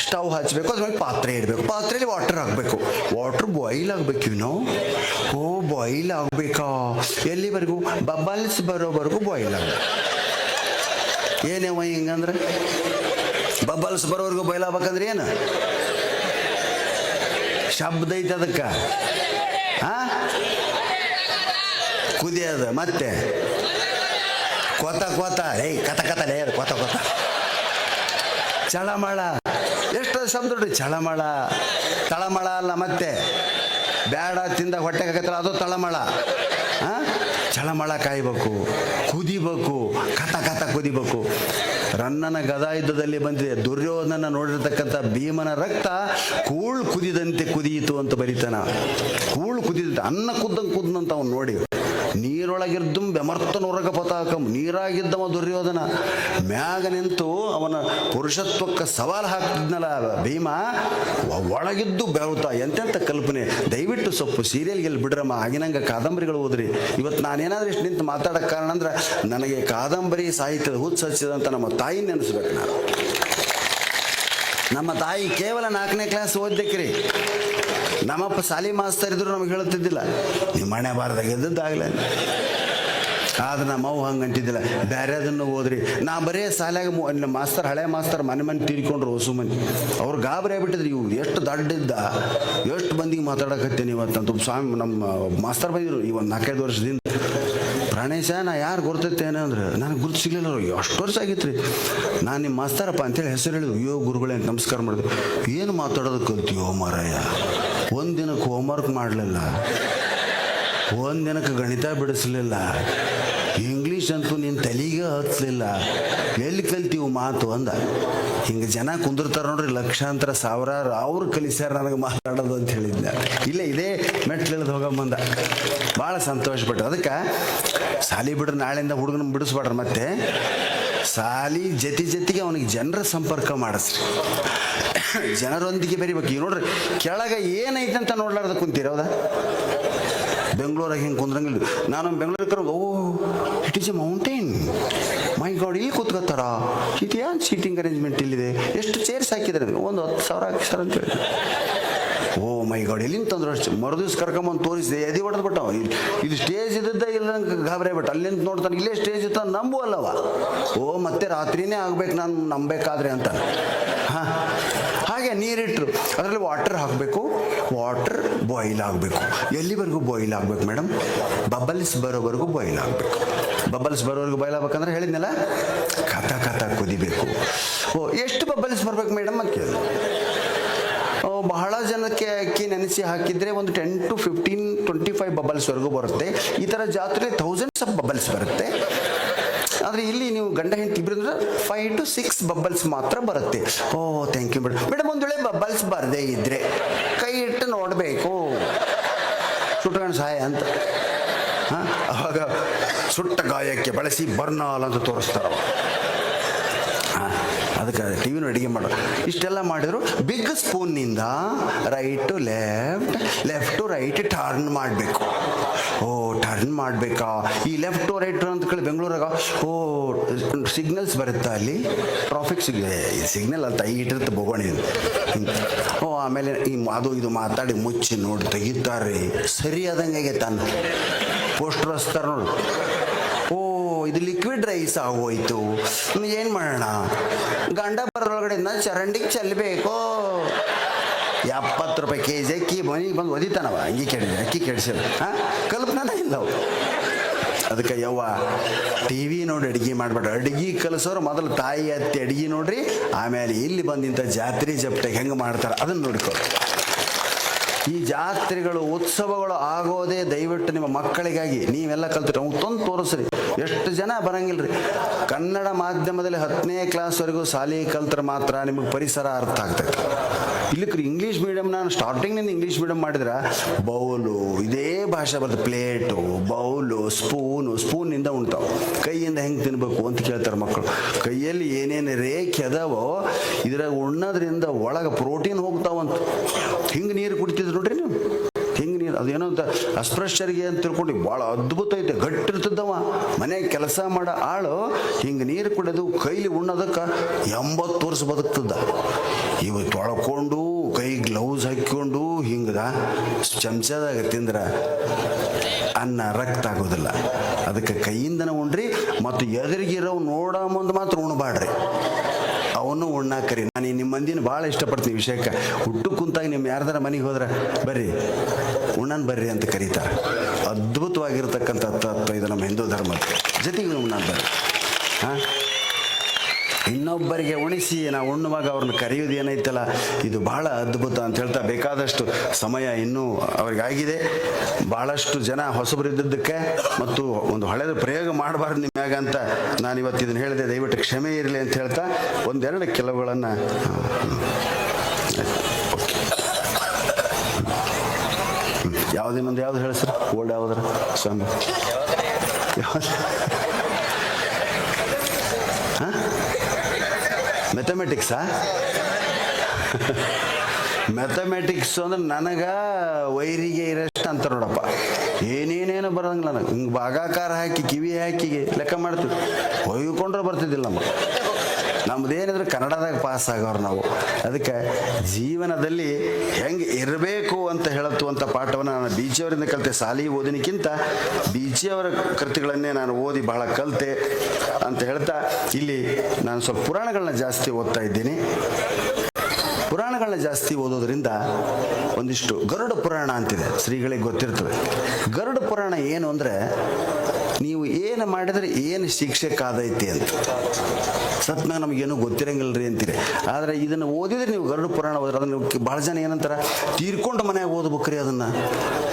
ಸ್ಟವ್ ಹಚ್ಚಬೇಕು, ಅದ್ಮೇಲೆ ಪಾತ್ರೆ ಇಡಬೇಕು, ಪಾತ್ರೆಯಲ್ಲಿ ವಾಟರ್ ಹಾಕಬೇಕು, ವಾಟ್ರ್ ಬಾಯ್ಲ್ ಆಗಬೇಕು. ಬಾಯ್ಲ್ ಆಗಬೇಕಾ? ಎಲ್ಲಿವರೆಗೂ? ಬಬಲ್ಸ್ ಬರೋವರೆಗೂ ಬಾಯ್ಲ್ ಆಗಬೇಕು. ಏನೇವ ಹಿಂಗಂದ್ರೆ ಬಬಲ್ಸ್ ಬರೋವರೆಗೂ ಬಾಯ್ಲ್ ಆಗ್ಬೇಕಂದ್ರೆ ಏನು ಶಬ್ದ ಐತೆ ಅದಕ್ಕೆ? ಹಾಂ, ಕುದಿಯೋದು, ಮತ್ತೆ ಕೊತ ಕತಲೇ ಕೊತ ಚಳಮಳ. ಎಷ್ಟು ಶಬ್ದ ನೋಡಿ, ಚಳಮಳ, ತಳಮಳ ಅಲ್ಲ, ಮತ್ತೆ ಬೇಡ ತಿಂದ ಹೊಟ್ಟೆಗಾಗತ್ತಲ್ಲ ಅದು ತಳಮಳ. ಹಾಂ, ಚಳಮಳ ಕಾಯ್ಬೇಕು, ಕುದಿಬೇಕು, ಕತ ಕುದಿಬೇಕು. ರನ್ನನ ಗದಾ ಯುದ್ಧದಲ್ಲಿ ಬಂದಿದೆ, ದುರ್ಯೋಧನ ನೋಡಿರ್ತಕ್ಕಂಥ ಭೀಮನ ರಕ್ತ ಕುದಿದಂತೆ ಕುದಿಯಿತು ಅಂತ ಬರೀತಾನ. ಕುದಿದಂತೆ ಅನ್ನ ಕುದ್ದಂತ ಅವನು ನೋಡಿ. ನೀರೊಳಗಿರ್ದು ಬೆಮರ್ತನೊರಗ ಪತಾಕಂ, ನೀರಾಗಿದ್ದವ ದುರ್ಯೋಧನ. ಮ್ಯಾಗ ನಿಂತು ಅವನ ಪುರುಷತ್ವಕ್ಕೆ ಸವಾಲು ಹಾಕ್ತಿದ್ನಲ್ಲ ಭೀಮ, ಒಳಗಿದ್ದು ಬೆರುತ್ತಾ. ಎಂತೆಂಥ ಕಲ್ಪನೆ. ದಯವಿಟ್ಟು ಸ್ವಲ್ಪ ಸೀರಿಯಲ್ಗೆಲ್ಲಿ ಬಿಡ್ರಮ್ಮ, ಆಗಿನಂಗೆ ಕಾದಂಬರಿಗಳು ಓದ್ರಿ. ಇವತ್ತು ನಾನೇನಾದ್ರೂ ಇಷ್ಟು ನಿಂತು ಮಾತಾಡೋಕ್ಕೆ ಕಾರಣ ಅಂದ್ರೆ ನನಗೆ ಕಾದಂಬರಿ ಸಾಹಿತ್ಯದ ಹುಚ್ಚು ಹಚ್ಚಿದಂಥ ನಮ್ಮ ತಾಯಿ ನೆನೆಸ್ಬೇಕು ನಾನು. ನಮ್ಮ ತಾಯಿ ಕೇವಲ 4ನೇ ಕ್ಲಾಸ್ ಓದ್ದಕ್ರಿ. ನಮ್ಮಪ್ಪ ಸಾಲಿ ಮಾಸ್ತರ್ ಇದ್ರು ನಮಗೆ ಹೇಳ್ತಿದ್ದಿಲ್ಲ, ನೀವು ಮನೆ ಬಾರದಾಗ ಎದ್ದದ್ದಾಗಲ್ಲ. ಆದ್ರೆ ನಮ್ಮ ಅವು ಹಂಗೆ ಅಂತಿದ್ದಿಲ್ಲ, ಬೇರೆ ಅದನ್ನು ಓದ್ರಿ. ನಾ ಬರೀ ಶಾಲ್ಯಾಗ ಮಾಸ್ತರ್, ಹಳೆ ಮಾಸ್ತರ್ ಮನೆ ತೀರಿಕೊಂಡ್ರು ಹೊಸು ಮನೆ. ಅವ್ರು ಗಾಬರಿ ಆಗ್ಬಿಟ್ಟಿದ್ರು, ಇವು ಎಷ್ಟು ದೊಡ್ಡಿದ್ದ, ಎಷ್ಟು ಮಂದಿಗೆ ಮಾತಾಡಕತ್ತೇನೆ ಇವತ್ತಂತ. ಸ್ವಾಮಿ ನಮ್ಮ ಮಾಸ್ತರ್ ಬಂದಿದ್ರು ಈ ಒಂದು 4-5 ವರ್ಷದಿಂದ. ಪ್ರಾಣೇಶ ನಾ ಯಾರು ಗುರ್ತೈತೇನೆ ಅಂದ್ರೆ ನನಗೆ ಗುರ್ತು ಸಿಗ್ಲಿಲ್ಲ. ಅಷ್ಟು ವರ್ಷ ಆಗಿತ್ತು ರೀ. ನಾನು ನಿಮ್ಮ ಮಾಸ್ತರಪ್ಪ ಅಂತೇಳಿ ಹೆಸರು ಹೇಳಿದ್ರು. ಅಯ್ಯೋ ಗುರುಗಳೇ ಅಂತ ನಮಸ್ಕಾರ ಮಾಡಿದೆ. ಏನು ಮಾತಾಡೋದು ಕಲ್ತೀವೋ ಮಾರಾಯ. ಒಂದು ದಿನಕ್ಕೆ ಹೋಮ್ವರ್ಕ್ ಮಾಡಲಿಲ್ಲ, ಒಂದು ದಿನಕ್ಕೆ ಗಣಿತ ಬಿಡಿಸ್ಲಿಲ್ಲ, ಇಂಗ್ಲೀಷ್ ಅಂತೂ ನಿನ್ನ ತಲೆಗೆ ಹತ್ಲಿಲ್ಲ, ಎಲ್ಲಿ ಕಲ್ತೀವಿ ಮಾತು ಅಂದ. ಹಿಂಗೆ ಜನ ಕುಂದಿರ್ತಾರೆ ನೋಡ್ರಿ, ಲಕ್ಷಾಂತರ ಸಾವಿರಾರು, ಅವ್ರು ಕಲಿಸ್ಯಾರ ನನಗೆ ಮಾತಾಡೋದು ಅಂತ ಹೇಳಿದ್ನ. ಇಲ್ಲೇ ಇದೇ ಮೆಟ್ಲಿಳಿದು ಹೋಗಂಬಂದ. ಭಾಳ ಸಂತೋಷಪಟ್ಟು. ಅದಕ್ಕೆ ಸಾಲಿ ಬಿಡ್ರಿ, ನಾಳೆಯಿಂದ ಹುಡುಗನ ಬಿಡಿಸ್ಬೇಡ್ರಿ. ಮತ್ತೆ ಸಾಲಿ ಜೊತೆಗೆ ಅವನಿಗೆ ಜನರ ಸಂಪರ್ಕ ಮಾಡಿಸ್ರಿ, ಜನರೊಂದಿಗೆ ಬೆರಿಬೇಕು. ಈಗ ನೋಡ್ರಿ, ಕೆಳಗೆ ಏನೈತೆ ಅಂತ ನೋಡ್ಲಾರ್ದ ಕುಂತೀರ. ಹೌದಾ? ಬೆಂಗಳೂರಾಗ ಹಿಂಗೆ ಕುಂದ್ರಂಗಿಲ್ಲ. ನಾನು ಬೆಂಗಳೂರಿಗೆ ಕರೋದು, oh it is a mountain, my god, ಇಲ್ಲಿ ಕೂತ್ಕೋತಾರ, ಇದು ಏನು ಸೀಟಿಂಗ್ ಅರೇಂಜ್ಮೆಂಟ್ ಇಲ್ಲಿದೆ, ಎಷ್ಟು ಚೇರ್ಸ್ ಹಾಕಿದ್ದಾರೆ, ಒಂದು 10,000 ಹಾಕಿಸ್ತಾರ ಅಂತ ಹೇಳಿ. ಓ ಮೈ ಗಾಡ್, ಎಲ್ಲಿಂದ ತಂದ್ರು ಅಷ್ಟು. ಮರುದಿವ್ಸ ಕರ್ಕೊಂಬಂದು ತೋರಿಸಿದೆ, ಎದಿ ಹೊಡೆದು ಬಿಟ್ಟವ. ಇದು ಸ್ಟೇಜ್ ಇದ್ದದ್ದ ಇಲ್ಲ, ಗಾಬರಿ ಬಿಟ್ಟು ಅಲ್ಲಿಂದ ನೋಡ್ತಾನೆ, ಇಲ್ಲೇ ಸ್ಟೇಜ್ ಇತ್ತ ನಂಬುವಲ್ಲವ. ಓ ಮತ್ತೆ ರಾತ್ರಿನೇ ಆಗ್ಬೇಕು ನಾನು ನಂಬೇಕಾದ್ರೆ ಅಂತ. ಹಾಂ, ಹಾಗೆ ನೀರಿಟ್ಟರು, ಅದರಲ್ಲಿ ವಾಟರ್ ಹಾಕಬೇಕು, ವಾಟರ್ ಬಾಯ್ಲ್ ಆಗಬೇಕು. ಎಲ್ಲಿವರೆಗೂ ಬಾಯ್ಲ್ ಆಗಬೇಕು ಮೇಡಮ್? ಬಬಲ್ಸ್ ಬರೋವರೆಗೂ ಬಾಯ್ಲ್ ಆಗಬೇಕು. ಬಬಲ್ಸ್ ಬರೋವರೆಗೂ ಬಾಯ್ಲ್ ಆಗ್ಬೇಕಂದ್ರೆ ಹೇಳಿದ್ನಲ್ಲ, ಕಥ ಕುದಿಬೇಕು. ಓ ಎಷ್ಟು ಬಬಲ್ಸ್ ಬರ್ಬೇಕು ಮೇಡಮ್ ಅಂತ ಕೇಳಿದ್ರು. ಬಹಳ ಜನಕ್ಕೆ ಅಕ್ಕಿ ನೆನೆಸಿ ಹಾಕಿದರೆ ಒಂದು 10 to 15, 25 ಬಬಲ್ಸ್ವರೆಗೂ ಬರುತ್ತೆ. ಈ ಥರ ಜಾತ್ರೆ ಥೌಸಂಡ್ಸ್ ಆಫ್ ಬಬಲ್ಸ್ ಬರುತ್ತೆ. ಆದರೆ ಇಲ್ಲಿ ನೀವು ಗಂಡ ಹೆಂಡತಿ ಇಬ್ಬರು ಅಂದ್ರೆ 5 to 6 ಬಬಲ್ಸ್ ಮಾತ್ರ ಬರುತ್ತೆ. ಓ ಥ್ಯಾಂಕ್ ಯು ಮೇಡಮ್. ಒಂದು ವೇಳೆ ಬಬಲ್ಸ್ ಬರದೇ ಇದ್ದರೆ ಕೈ ಇಟ್ಟು ನೋಡಬೇಕು, ಸುಟ್ಕೊಂಡು ಸಹಾಯ ಅಂತ. ಹಾಂ, ಆವಾಗ ಸುಟ್ಟ ಗಾಯಕ್ಕೆ ಬಳಸಿ ಬರ್ನಾಲ್ ಅಂತ ತೋರಿಸ್ತಾರವ. ಹಾಂ, ಅದಕ್ಕೆ ಟಿ ವಿನೂ ಅಡುಗೆ ಮಾಡೋದು. ಇಷ್ಟೆಲ್ಲ ಮಾಡಿದ್ರು ಬಿಗ್ ಸ್ಪೂನ್ನಿಂದ right to left, left to right turn ಮಾಡಬೇಕು. ಓ ಟರ್ನ್ ಮಾಡಬೇಕಾ? ಈ ಲೆಫ್ಟ್ ಟು ರೈಟ್ ಅಂತ ಕೇಳಿ ಬೆಂಗಳೂರಾಗ ಓ ಸಿಗ್ನಲ್ಸ್ ಬರುತ್ತಾ ಅಲ್ಲಿ, ಟ್ರಾಫಿಕ್ ಸಿಗ್ನಲ್ ಅಂತ ಇಟ್ಟಿರುತ್ತೆ ಬೋಗಣಿ. ಓ ಆಮೇಲೆ ಅದು ಇದು ಮಾತಾಡಿ ಮುಚ್ಚಿ ನೋಡಿ ತೆಗಿತಾರೆ. ಸರಿಯಾದಂಗೆ ಆಗೈತೆ ಅನ್ನ ಪೋಸ್ಟರ್ ಹಚ್ತಾರೆ ನೋಡಿ. ಓ ಇದು ಲಿಕ್ವಿಡ್ ರೈಸ್ ಆಗೋಯ್ತು, ಏನು ಮಾಡೋಣ? ಗಂಡ ಬರೋಳಗಡೆ ಚರಂಡಿಗೆ ಚೆಲ್ಲಬೇಕು. 70 ರೂಪಾಯಿ KG ಅಕ್ಕಿ ಮನೆಗೆ ಬಂದು ಒದಿತಾನವ. ಅಕ್ಕಿ ಕೆಡಿಸಿದ. ಹಾಂ, ಕಲ್ಪನೆ ಇಲ್ಲ ಅವು. ಅದಕ್ಕೆ ಯವ್ವ ಟಿ ವಿ ನೋಡಿ ಅಡುಗೆ ಮಾಡಬೇಡ. ಅಡುಗೆ ಕಲಿಸೋರು ಮೊದಲು ತಾಯಿ ಅತ್ತಿ ಅಡುಗೆ ನೋಡ್ರಿ, ಆಮೇಲೆ ಇಲ್ಲಿ ಬಂದಿಂಥ ಜಾತ್ರೆ ಜಪ್ಟೆಗೆ ಹೆಂಗೆ ಮಾಡ್ತಾರೆ ಅದನ್ನು ನೋಡ್ಕೊ. ಈ ಜಾತ್ರೆಗಳು ಉತ್ಸವಗಳು ಆಗೋದೇ ದಯವಿಟ್ಟು ನಿಮ್ಮ ಮಕ್ಕಳಿಗಾಗಿ. ನೀವೆಲ್ಲ ಕಲ್ತ್ರಿ ಅವ್ನು ತಂದು ತೋರಿಸ್ರಿ. ಎಷ್ಟು ಜನ ಬರಂಗಿಲ್ಲ ರೀ. ಕನ್ನಡ ಮಾಧ್ಯಮದಲ್ಲಿ 10ನೇ ಕ್ಲಾಸ್ವರೆಗೂ ಶಾಲೆ ಕಲ್ತ್ರೆ ಮಾತ್ರ ನಿಮಗೆ ಪರಿಸರ ಅರ್ಥ ಆಗ್ತೈತೆ. ಇಲ್ಲಕ್ರಿ ಇಂಗ್ಲೀಷ್ ಮೀಡಿಯಮ್, ನಾನು ಸ್ಟಾರ್ಟಿಂಗ್ನಿಂದ ಇಂಗ್ಲೀಷ್ ಮೀಡಿಯಮ್ ಮಾಡಿದ್ರೆ ಬೌಲು ಇದೇ ಭಾಷೆ ಬರ್ತದೆ. ಪ್ಲೇಟು, ಬೌಲು, ಸ್ಪೂನಿಂದ ಉಣ್ತಾವೆ. ಕೈಯಿಂದ ಹೆಂಗೆ ತಿನ್ಬೇಕು ಅಂತ ಕೇಳ್ತಾರೆ ಮಕ್ಕಳು. ಕೈಯಲ್ಲಿ ಏನೇನು ರೇಖೆ ಅದಾವೋ ಇದ್ರಾಗ ಉಣ್ಣೋದ್ರಿಂದ ಒಳಗೆ ಪ್ರೋಟೀನ್ ಹೋಗ್ತಾವಂತ. ಹಿಂಗೆ ನೀರು ಕುಡಿತಿದ್ರು ನೋಡ್ರಿ ನೀವು. ಹಿಂಗೆ ನೀರು ಅದೇನೋ ಅಂತ ಅಸ್ಪೃಶ್ಯರಿಗೆ ಅಂತ ತಿಳ್ಕೊಂಡು ಭಾಳ ಅದ್ಭುತ ಐತೆ. ಗಟ್ಟಿರ್ತದವ ಮನೆಗೆ ಕೆಲಸ ಮಾಡೋ ಆಳು ಹಿಂಗೆ ನೀರು ಕುಡಿಯೋದು, ಕೈಲಿ ಉಣ್ಣೋದಕ್ಕೆ 80 ವರ್ಷ ಬದುಕ್ತದ. ಇವು ತೊಳ್ಕೊಂಡು ಕೈ ಗ್ಲೌಸ್ ಹಾಕ್ಕೊಂಡು ಹಿಂಗದ ಚಮಚದಾಗ ತಿಂದ್ರೆ ಅನ್ನ ರಕ್ತ ಆಗೋದಿಲ್ಲ. ಅದಕ್ಕೆ ಕೈಯಿಂದನೇ ಉಣ್ರಿ. ಮತ್ತು ಎದುರಿಗಿರೋ ನೋಡೋ ಮುಂದೆ ಮಾತ್ರ ಉಣ್ಬಾಡ್ರಿ, ಅವನು ಉಣ್ಣಾಕರಿ. ನಾನು ನಿಮ್ಮ ಮಂದಿನ ಭಾಳ ಇಷ್ಟಪಡ್ತೀನಿ ವಿಷಯಕ್ಕೆ. ಹುಟ್ಟು ಕುಂತಾಗ ನಿಮ್ಮ ಯಾರ್ದಾರ ಮನೆಗೆ ಹೋದ್ರೆ ಬರ್ರಿ ಉಣ್ಣನ್ ಬರ್ರಿ ಅಂತ ಕರೀತಾರೆ. ಅದ್ಭುತವಾಗಿರ್ತಕ್ಕಂಥ ತತ್ವ ಇದು ನಮ್ಮ ಹಿಂದೂ ಧರ್ಮದ. ಜೊತೆಗೆ ಉಣ್ಣನ್ ಬರ್ರಿ. ಹಾಂ, ಇನ್ನೊಬ್ಬರಿಗೆ ಉಣಿಸಿ ನಾವು ಉಣ್ಣುವಾಗ ಅವ್ರನ್ನ ಕರೆಯೋದು ಏನೈತಲ್ಲ, ಇದು ಬಹಳ ಅದ್ಭುತ ಅಂತ ಹೇಳ್ತಾ ಬೇಕಾದಷ್ಟು ಸಮಯ ಇನ್ನೂ ಅವ್ರಿಗಾಗಿದೆ. ಭಾಳಷ್ಟು ಜನ ಹೊಸಬರಿದ್ದಕ್ಕೆ ಮತ್ತು ಒಂದು ಹಳೆದ ಪ್ರಯೋಗ ಮಾಡಬಾರ್ದು ನಿಮ್ಯಾಗ ಅಂತ ನಾನು ಇವತ್ತು ಇದನ್ನು ಹೇಳಿದೆ. ದಯವಿಟ್ಟು ಕ್ಷಮೆ ಇರಲಿ ಅಂತ ಹೇಳ್ತಾ ಒಂದೆರಡು ಕೆಲವುಗಳನ್ನು ಯಾವುದಿನ್ನೊಂದು ಯಾವ್ದು ಹೇಳಿ ಸರ್? ಓಲ್ಡ್ ಯಾವುದ್ರ ಸ್ವಾಮಿ? ಹಾಂ, ಮ್ಯಾಥಮೆಟಿಕ್ಸಾ? ಮ್ಯಾಥಮೆಟಿಕ್ಸ್ ಅಂದ್ರೆ ನನಗೆ ವೈರಿಗೆ ಇರಷ್ಟು ಅಂತ ನೋಡಪ್ಪ. ಏನೇನೇನು ಬರೋಂಗಿಲ್ಲ ನನಗೆ. ಹಿಂಗೆ ಭಾಗಾಕಾರ ಹಾಕಿ ಕಿವಿ ಹಾಕಿ ಲೆಕ್ಕ ಮಾಡ್ತೀವಿ. ಹೊಯ್ಕೊಂಡ್ರೆ ಬರ್ತಿದ್ದಿಲ್ಲ ನಮ್ಮದೇನಿದ್ರೆ ಕನ್ನಡದಾಗ ಪಾಸ್ ಆಗೋರು ನಾವು. ಅದಕ್ಕೆ ಜೀವನದಲ್ಲಿ ಹೆಂಗೆ ಇರಬೇಕು ಅಂತ ಹೇಳುವಂಥ ಪಾಠವನ್ನು ನಾನು ಬಿ ಜಿ ಅವರಿಂದ ಕಲಿತೆ. ಸಾಲಿ ಓದಿನಕ್ಕಿಂತ ಬಿ ಜಿ ಅವರ ಕೃತಿಗಳನ್ನೇ ನಾನು ಓದಿ ಬಹಳ ಕಲಿತೆ ಅಂತ ಹೇಳ್ತಾ ಇಲ್ಲಿ ನಾನು ಸ್ವಲ್ಪ ಪುರಾಣಗಳನ್ನ ಜಾಸ್ತಿ ಓದ್ತಾ ಇದ್ದೀನಿ. ಪುರಾಣಗಳನ್ನ ಜಾಸ್ತಿ ಓದೋದ್ರಿಂದ ಒಂದಿಷ್ಟು ಗರುಡ ಪುರಾಣ ಅಂತಿದೆ, ಶ್ರೀಗಳಿಗೆ ಗೊತ್ತಿರ್ತದೆ. ಗರುಡ ಪುರಾಣ ಏನು ಅಂದರೆ ನೀವು ಏನು ಮಾಡಿದ್ರೆ ಏನು ಶಿಕ್ಷೆ ಕಾದೈತಿ ಅಂತ. ಸತ್ನಾಗ ನಮಗೇನು ಗೊತ್ತಿರಂಗಿಲ್ಲ ರೀ ಅಂತೀರಿ. ಆದರೆ ಇದನ್ನು ಓದಿದ್ರೆ ನೀವು ಗರುಡ ಪುರಾಣ ಓದಿದ್ರೆ ಅದನ್ನು ಭಾಳ ಜನ ಏನಂತಾರೆ, ತೀರ್ಕೊಂಡು ಮನ್ಯಾಗ ಓದ್ಬೇಕ್ರಿ, ಅದನ್ನು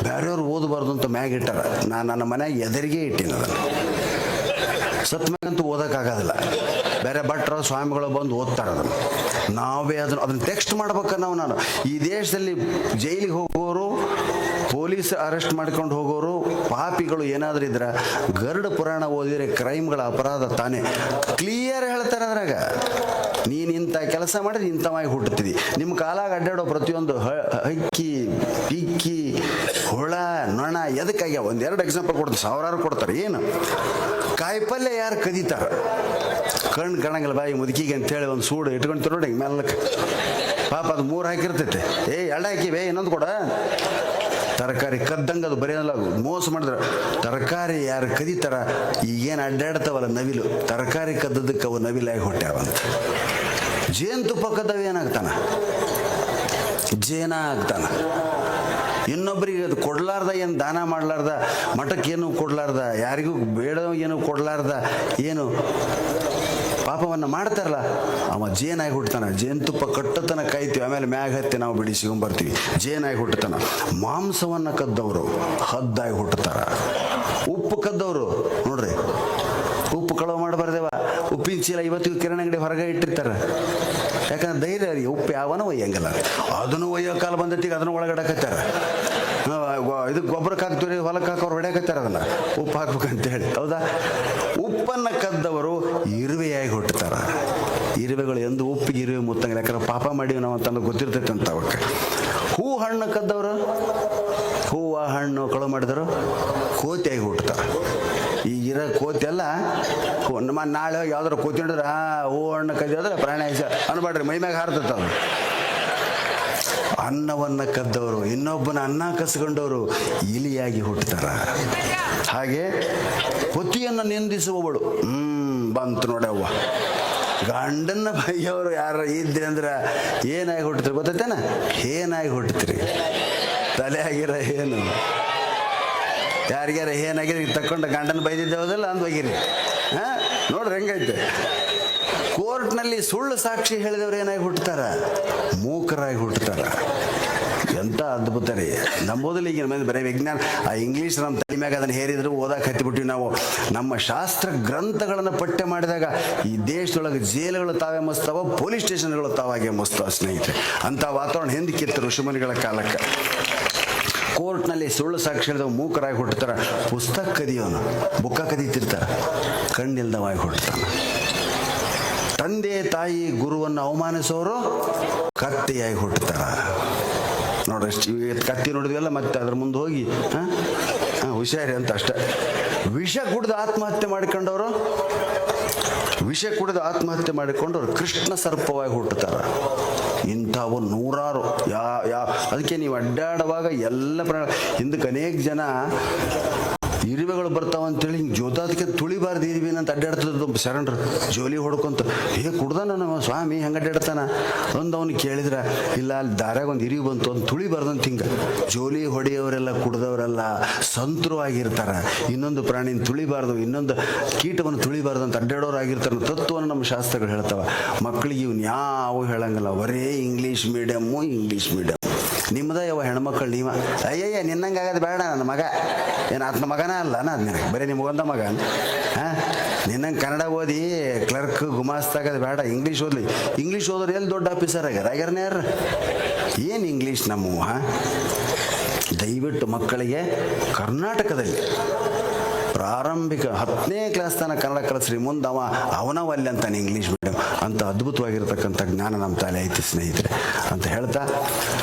ಬೇರೆಯವ್ರು ಓದಬಾರ್ದು ಅಂತ ಮ್ಯಾಗ ಇಟ್ಟಾರ. ನಾನು ನನ್ನ ಮನ್ಯಾಗ ಎದುರಿಗೆ ಇಟ್ಟೀನಿ ಅದನ್ನು. ಸತ್ಮ್ಯಾಗಂತೂ ಓದೋಕ್ಕಾಗೋದಿಲ್ಲ. ಬೇರೆ ಭಟ್ರು ಸ್ವಾಮಿಗಳು ಬಂದು ಓದ್ತಾರೆ ಅದನ್ನು. ನಾವೇ ಅದನ್ನು ಟೆಕ್ಸ್ಟ್ ಮಾಡ್ಬೇಕ ನಾನು. ಈ ದೇಶದಲ್ಲಿ ಜೈಲಿಗೆ ಹೋಗೋರು, ಪೊಲೀಸ್ ಅರೆಸ್ಟ್ ಮಾಡ್ಕೊಂಡು ಹೋಗೋರು, ಪಾಪಿಗಳು ಏನಾದರೂ ಇದ್ರೆ ಗರುಡ ಪುರಾಣ ಓದಿದರೆ ಕ್ರೈಮ್ಗಳ ಅಪರಾಧ ತಾನೇ ಕ್ಲಿಯರ್ ಹೇಳ್ತಾರೆ ಅದ್ರಾಗ. ನೀನು ಇಂಥ ಕೆಲಸ ಮಾಡಿದ್ರೆ ಇಂಥವಾಗಿ ಹುಟ್ಟುತ್ತೀವಿ. ನಿಮ್ಮ ಕಾಲಾಗ ಅಡ್ಡಾಡೋ ಪ್ರತಿಯೊಂದು ಹಕ್ಕಿ, ಪಿಕ್ಕಿ, ಹುಳ, ನೊಣ ಎದಕ್ಕಾಗ್ಯಾವ? ಒಂದೆರಡು ಎಕ್ಸಾಂಪಲ್ ಕೊಡ್ತಾರೆ, ಸಾವಿರಾರು ಕೊಡ್ತಾರೆ. ಏನು ಕಾಯಿಪಲ್ಯ ಯಾರು ಕದೀತಾರ, ಕಣ್ಣು ಕಾಣಂಗಿಲ್ಲ ಬಾಯಿ ಮುದುಕಿಗೆ ಅಂತೇಳಿ ಒಂದು ಸೂಡು ಇಟ್ಕೊಂಡ್ತಿರೋ ನೋಡಿ ಮೆಲ್ಲಕ್ಕೆ, ಪಾಪ ಅದು 3 ಹಾಕಿರ್ತೈತೆ. ಎರಡು ಹಾಕಿವೆ, ಇನ್ನೊಂದು ಕೊಡ. ತರಕಾರಿ ಕದ್ದಂಗೆ ಅದು ಬರೆಯಲ್ಲ, ಮೋಸ ಮಾಡಿದ್ರೆ. ತರಕಾರಿ ಯಾರು ಕದೀತಾರ, ಈಗೇನು ಅಡ್ಡಾಡ್ತಾವಲ್ಲ ನವಿಲು, ತರಕಾರಿ ಕದ್ದದಕ್ಕೆ ಅವು ನವಿಲಾಗಿ ಹೊಟ್ಟ್ಯಾವಂತ. ಜೇನುತುಪ್ಪ ಕದ್ದವ ಏನಾಗ್ತಾನ? ಜೇನ ಆಗ್ತಾನ. ಇನ್ನೊಬ್ಬರಿಗೆ ಅದು ಕೊಡ್ಲಾರ್ದ, ಏನು ದಾನ ಮಾಡಲಾರ್ದ, ಮಠಕ್ಕೇನು ಕೊಡ್ಲಾರ್ದ, ಯಾರಿಗೂ ಬೇಡ ಏನು ಕೊಡ್ಲಾರ್ದ, ಏನು ಪಾಪವನ್ನು ಮಾಡ್ತಾರಲ್ಲ, ಅವ ಜೇನಾಗಿ ಹುಟ್ಟತಾನ. ಜೇನುತುಪ್ಪ ಕಟ್ಟತನ ಕಾಯ್ತೀವಿ, ಆಮೇಲೆ ಮ್ಯಾಗ ಹತ್ತಿ ನಾವು ಬಿಡಿಸಿಕೊಂಬರ್ತೀವಿ. ಜೇನಾಗಿ ಹುಟ್ಟತಾನ. ಮಾಂಸವನ್ನು ಕದ್ದವರು ಹದ್ದಾಗಿ ಹುಟ್ಟುತ್ತಾರ. ಉಪ್ಪು ಕದ್ದವರು ನೋಡ್ರಿ, ಉಪ್ಪು ಕಳವು ಮಾಡಬಾರ್ದೇವ. ಉಪ್ಪಿನ ಚೀಲ ಇವತ್ತಿಗೂ ಕಿರಾಣಿ ಅಂಗಡಿ ಹೊರಗೆ ಇಟ್ಟಿರ್ತಾರೆ. ಯಾಕಂದ್ರೆ ಧೈರ್ಯ ರೀ, ಉಪ್ಪು ಯಾವನೋ ಒಯ್ಯಂಗಿಲ್ಲ. ಅದನ್ನು ಒಯ್ಯೋ ಕಾಲ ಬಂದೈತಿಗೆ ಅದನ್ನು ಒಳಗಡಕತ್ತಾರ. ಇದಕ್ಕೆ ಗೊಬ್ಬರಕ್ಕೆ ಹಾಕ್ತೀವಿ, ಹೊಲಕ್ಕೆ ಹಾಕೋರು ಹೊಡ್ಯಾಕತ್ತಾರ ಅದನ್ನು, ಉಪ್ಪು ಹಾಕ್ಬೇಕಂತೇಳಿ. ಹೌದಾ? ಉಪ್ಪನ್ನು ಕದ್ದವರು ಇರುವೆಯಾಗಿ ಹುಟ್ಟುತ್ತಾರ. ಇರುವೆಗಳು ಎಂದು ಉಪ್ಪಿಗೆ ಇರುವೆ ಮುತ್ತಂಗಿಲ್ಲ, ಯಾಕಂದ್ರೆ ಪಾಪ ಮಾಡೀವಿ ನಾವು ಅಂತ ಗೊತ್ತಿರ್ತೈತೆ ಅಂತ ಅವಕ್ಕೆ. ಹೂ ಹಣ್ಣು ಕದ್ದವರು, ಹೂವು ಹಣ್ಣು ಕಳು ಮಾಡಿದರು ಕೋತಿಯಾಗಿ ಹುಟ್ಟುತ್ತಾರೆ. ಈಗಿರೋ ಕೋತಿ ಎಲ್ಲ ನಮ್ಮ ನಾಳೆ ಯಾವ್ದಾರು ಕೋತಿ ನೋಡಿದ್ರೆ ಹೂ ಹಣ್ಣು ಕದ್ದಿದ್ರೆ ಪ್ರಾಣಿ ಅನ್ಬೇಡ್ರಿ, ಮೈಮ್ಯಾಗ ಹಾರ್ತೈತೆ ಅದು. ಅನ್ನವನ್ನು ಕದ್ದವರು, ಇನ್ನೊಬ್ಬನ ಅನ್ನ ಕಸ್ಕೊಂಡವರು ಇಲಿಯಾಗಿ ಹುಟ್ಟುತ್ತಾರ. ಹಾಗೆ ಪತಿಯನ್ನು ನಿಂದಿಸುವವಳು ಬಂತು ನೋಡವ್ವ. ಗಂಡನ್ನ ಬೈಯವರು ಯಾರು ಇದ್ರಿ ಅಂದ್ರೆ ಏನಾಗಿ ಹುಟ್ಟುತ್ತೀರಿ ಗೊತ್ತೈತೇನ? ಏನಾಗಿ ಹುಟ್ಟುತ್ತೀರಿ. ತಲೆ ಆಗಿರ ಏನು, ಯಾರಿಗಾರ ಏನಾಗಿರಿ ತಕೊಂಡು ಗಂಡನ ಬೈದಿದ್ದೇವದಲ್ಲ ಅಂದ್ ಹೋಗಿರಿ. ನೋಡ್ರಿ ಹೆಂಗೈತೆ. ಕೋರ್ಟ್ನಲ್ಲಿ ಸುಳ್ಳು ಸಾಕ್ಷಿ ಹೇಳಿದವ್ರು ಏನಾಗಿ ಹುಟ್ಟುತ್ತಾರ? ಮೂಕರಾಗಿ ಹುಟ್ಟುತ್ತಾರ. ಎಂಥ ಅದ್ಭುತ ರೀ. ನಂಬೋದಲ್ಲಿ ಈಗಿನ ಮಂದಿ ಬರೀ ವಿಜ್ಞಾನ, ಆ ಇಂಗ್ಲೀಷ್ ನಮ್ಮ ತಲೆ ಮ್ಯಾಗ ಅದನ್ನು ಹೇರಿದ್ರು ಓದಕ್ಕೆ ಹತ್ತಿಬಿಟ್ಟಿವಿ ನಾವು. ನಮ್ಮ ಶಾಸ್ತ್ರ ಗ್ರಂಥಗಳನ್ನು ಪಠ್ಯ ಮಾಡಿದಾಗ ಈ ದೇಶದೊಳಗೆ ಜೈಲುಗಳು ತಾವೇ ಮುಸ್ತಾವ, ಪೊಲೀಸ್ ಸ್ಟೇಷನ್ಗಳು ತಾವಾಗೆ ಮುಸ್ತಾವ ಸ್ನೇಹಿತರೆ. ಅಂಥ ವಾತಾವರಣ ಹಿಂದಕ್ಕಿತ್ತು ಋಷಿಮುನಿಗಳ ಕಾಲಕ್ಕೆ. ಕೋರ್ಟ್ನಲ್ಲಿ ಸುಳ್ಳು ಸಾಕ್ಷಿ ಹೇಳಿದವ ಮೂಕರಾಗಿ ಹುಟ್ಟುತ್ತಾರ. ಪುಸ್ತಕ ಕದಿಯೋನು, ಬುಕ್ಕ ಕದೀತಿರ್ತಾರ, ಕಣ್ಣಿಲ್ದವಾಗಿ ಹುಟ್ಟುತ್ತಾನ. ತಂದೆ ತಾಯಿ ಗುರುವನ್ನು ಅವಮಾನಿಸೋರು ಕತ್ತಿಯಾಗಿ ಹುಟ್ಟುತ್ತಾರ. ನೋಡ್ರಿ, ಕತ್ತಿ ನೋಡಿದ್ವಲ್ಲ, ಮತ್ತೆ ಅದ್ರ ಮುಂದೆ ಹೋಗಿ ಹುಷಾರಿ ಅಂತ ಅಷ್ಟೆ. ವಿಷ ಕುಡಿದು ಆತ್ಮಹತ್ಯೆ ಮಾಡಿಕೊಂಡವರು, ವಿಷ ಕುಡಿದು ಆತ್ಮಹತ್ಯೆ ಮಾಡಿಕೊಂಡವ್ರು ಕೃಷ್ಣ ಸರ್ಪವಾಗಿ ಹುಟ್ಟುತ್ತಾರ. ಇಂಥವು ನೂರಾರು. ಅದಕ್ಕೆ ನೀವು ಅಡ್ಡಾಡುವಾಗ ಎಲ್ಲ ಹಿಂದಕ್ಕೆ ಅನೇಕ ಜನ ಇರುವೆಗಳು ಬರ್ತಾವಂತೇಳಿ ಹಿಂಗೆ ಜೋತಾದಕ್ಕೆ ತುಳಿಬಾರ್ದು ಇದೀವಿ ಅಂತ ಅಡ್ಡಾಡ್ತದ ಶರಣರು ಜೋಲಿ ಹೊಡ್ಕೊಂತ. ಕುಡ್ದಾನ ನಮ್ಮ ಸ್ವಾಮಿ ಹೆಂಗೆ ಅಡ್ಡಾಡ್ತಾನ ಒಂದು ಅವ್ನಿಗೆ ಕೇಳಿದ್ರೆ, ಇಲ್ಲ ಅಲ್ಲಿ ದಾರ್ಯಾಗ ಒಂದು ಇರಿವು ಬಂತು ಒಂದು ತುಳಿಬಾರ್ದಂತ. ಹಿಂಗೆ ಜೋಲಿ ಹೊಡೆಯೋರೆಲ್ಲ ಕುಡ್ದವರೆಲ್ಲ ಸಂತರು ಆಗಿರ್ತಾರೆ. ಇನ್ನೊಂದು ಪ್ರಾಣಿನ ತುಳಿಬಾರ್ದು, ಇನ್ನೊಂದು ಕೀಟವನ್ನು ತುಳಿಬಾರ್ದು ಅಂತ ಅಡ್ಡಾಡೋರು ಆಗಿರ್ತಾರೆ. ತತ್ವವನ್ನು ನಮ್ಮ ಶಾಸ್ತ್ರಗಳು ಹೇಳ್ತಾವ. ಮಕ್ಕಳಿಗೆ ಇವ್ನು ಯಾವ ಹೇಳಂಗಿಲ್ಲ, ಬರೇ ಇಂಗ್ಲೀಷ್ ಮೀಡಿಯಮ್ಮು, ಇಂಗ್ಲೀಷ್ ಮೀಡಿಯಮ್. ನಿಮ್ಮದ ಯಾವ ಹೆಣ್ಮಕ್ಳು ನೀವ ಅಯ್ಯಯ್ಯ ನಿನ್ನಂಗೆ ಆಗೋದು ಬೇಡ. ನನ್ನ ಮಗ ಏನು ಆತನ ಮಗನ ಅಲ್ಲ ಅದು ನಿನಗೆ, ಬರೀ ನಿಮಗೊಂದ ಮಗ. ನಿನ್ನಂಗೆ ಕನ್ನಡ ಓದಿ ಕ್ಲರ್ಕ್ ಗುಮಾಸ್ತಾಗೋದು ಬೇಡ, ಇಂಗ್ಲೀಷ್ ಓದಲಿ. ಇಂಗ್ಲೀಷ್ ಓದೋರು ಎಲ್ಲಿ ದೊಡ್ಡ ಆಫೀಸರ್ ಆಗ್ಯಾರನೇ ಯಾರು? ಏನು ಇಂಗ್ಲೀಷ್ ನಮ್ಮ? ದಯವಿಟ್ಟು ಮಕ್ಕಳಿಗೆ ಕರ್ನಾಟಕದಲ್ಲಿ ಪ್ರಾರಂಭಿಕ 10ನೇ ಕ್ಲಾಸ್ ತನಕ ಕನ್ನಡ ಕಲಿಸ್ರಿ. ಮುಂದೆ ಅವನವಲ್ಲಿ ಅಂತಾನೆ ಇಂಗ್ಲೀಷ್ ಮೀಡಿಯಮ್ ಅಂತ ಅದ್ಭುತವಾಗಿರ್ತಕ್ಕಂಥ ಜ್ಞಾನ ನಮ್ಮ ತಲೆ ಐತಿ ಸ್ನೇಹಿತರೆ ಅಂತ ಹೇಳ್ತಾ,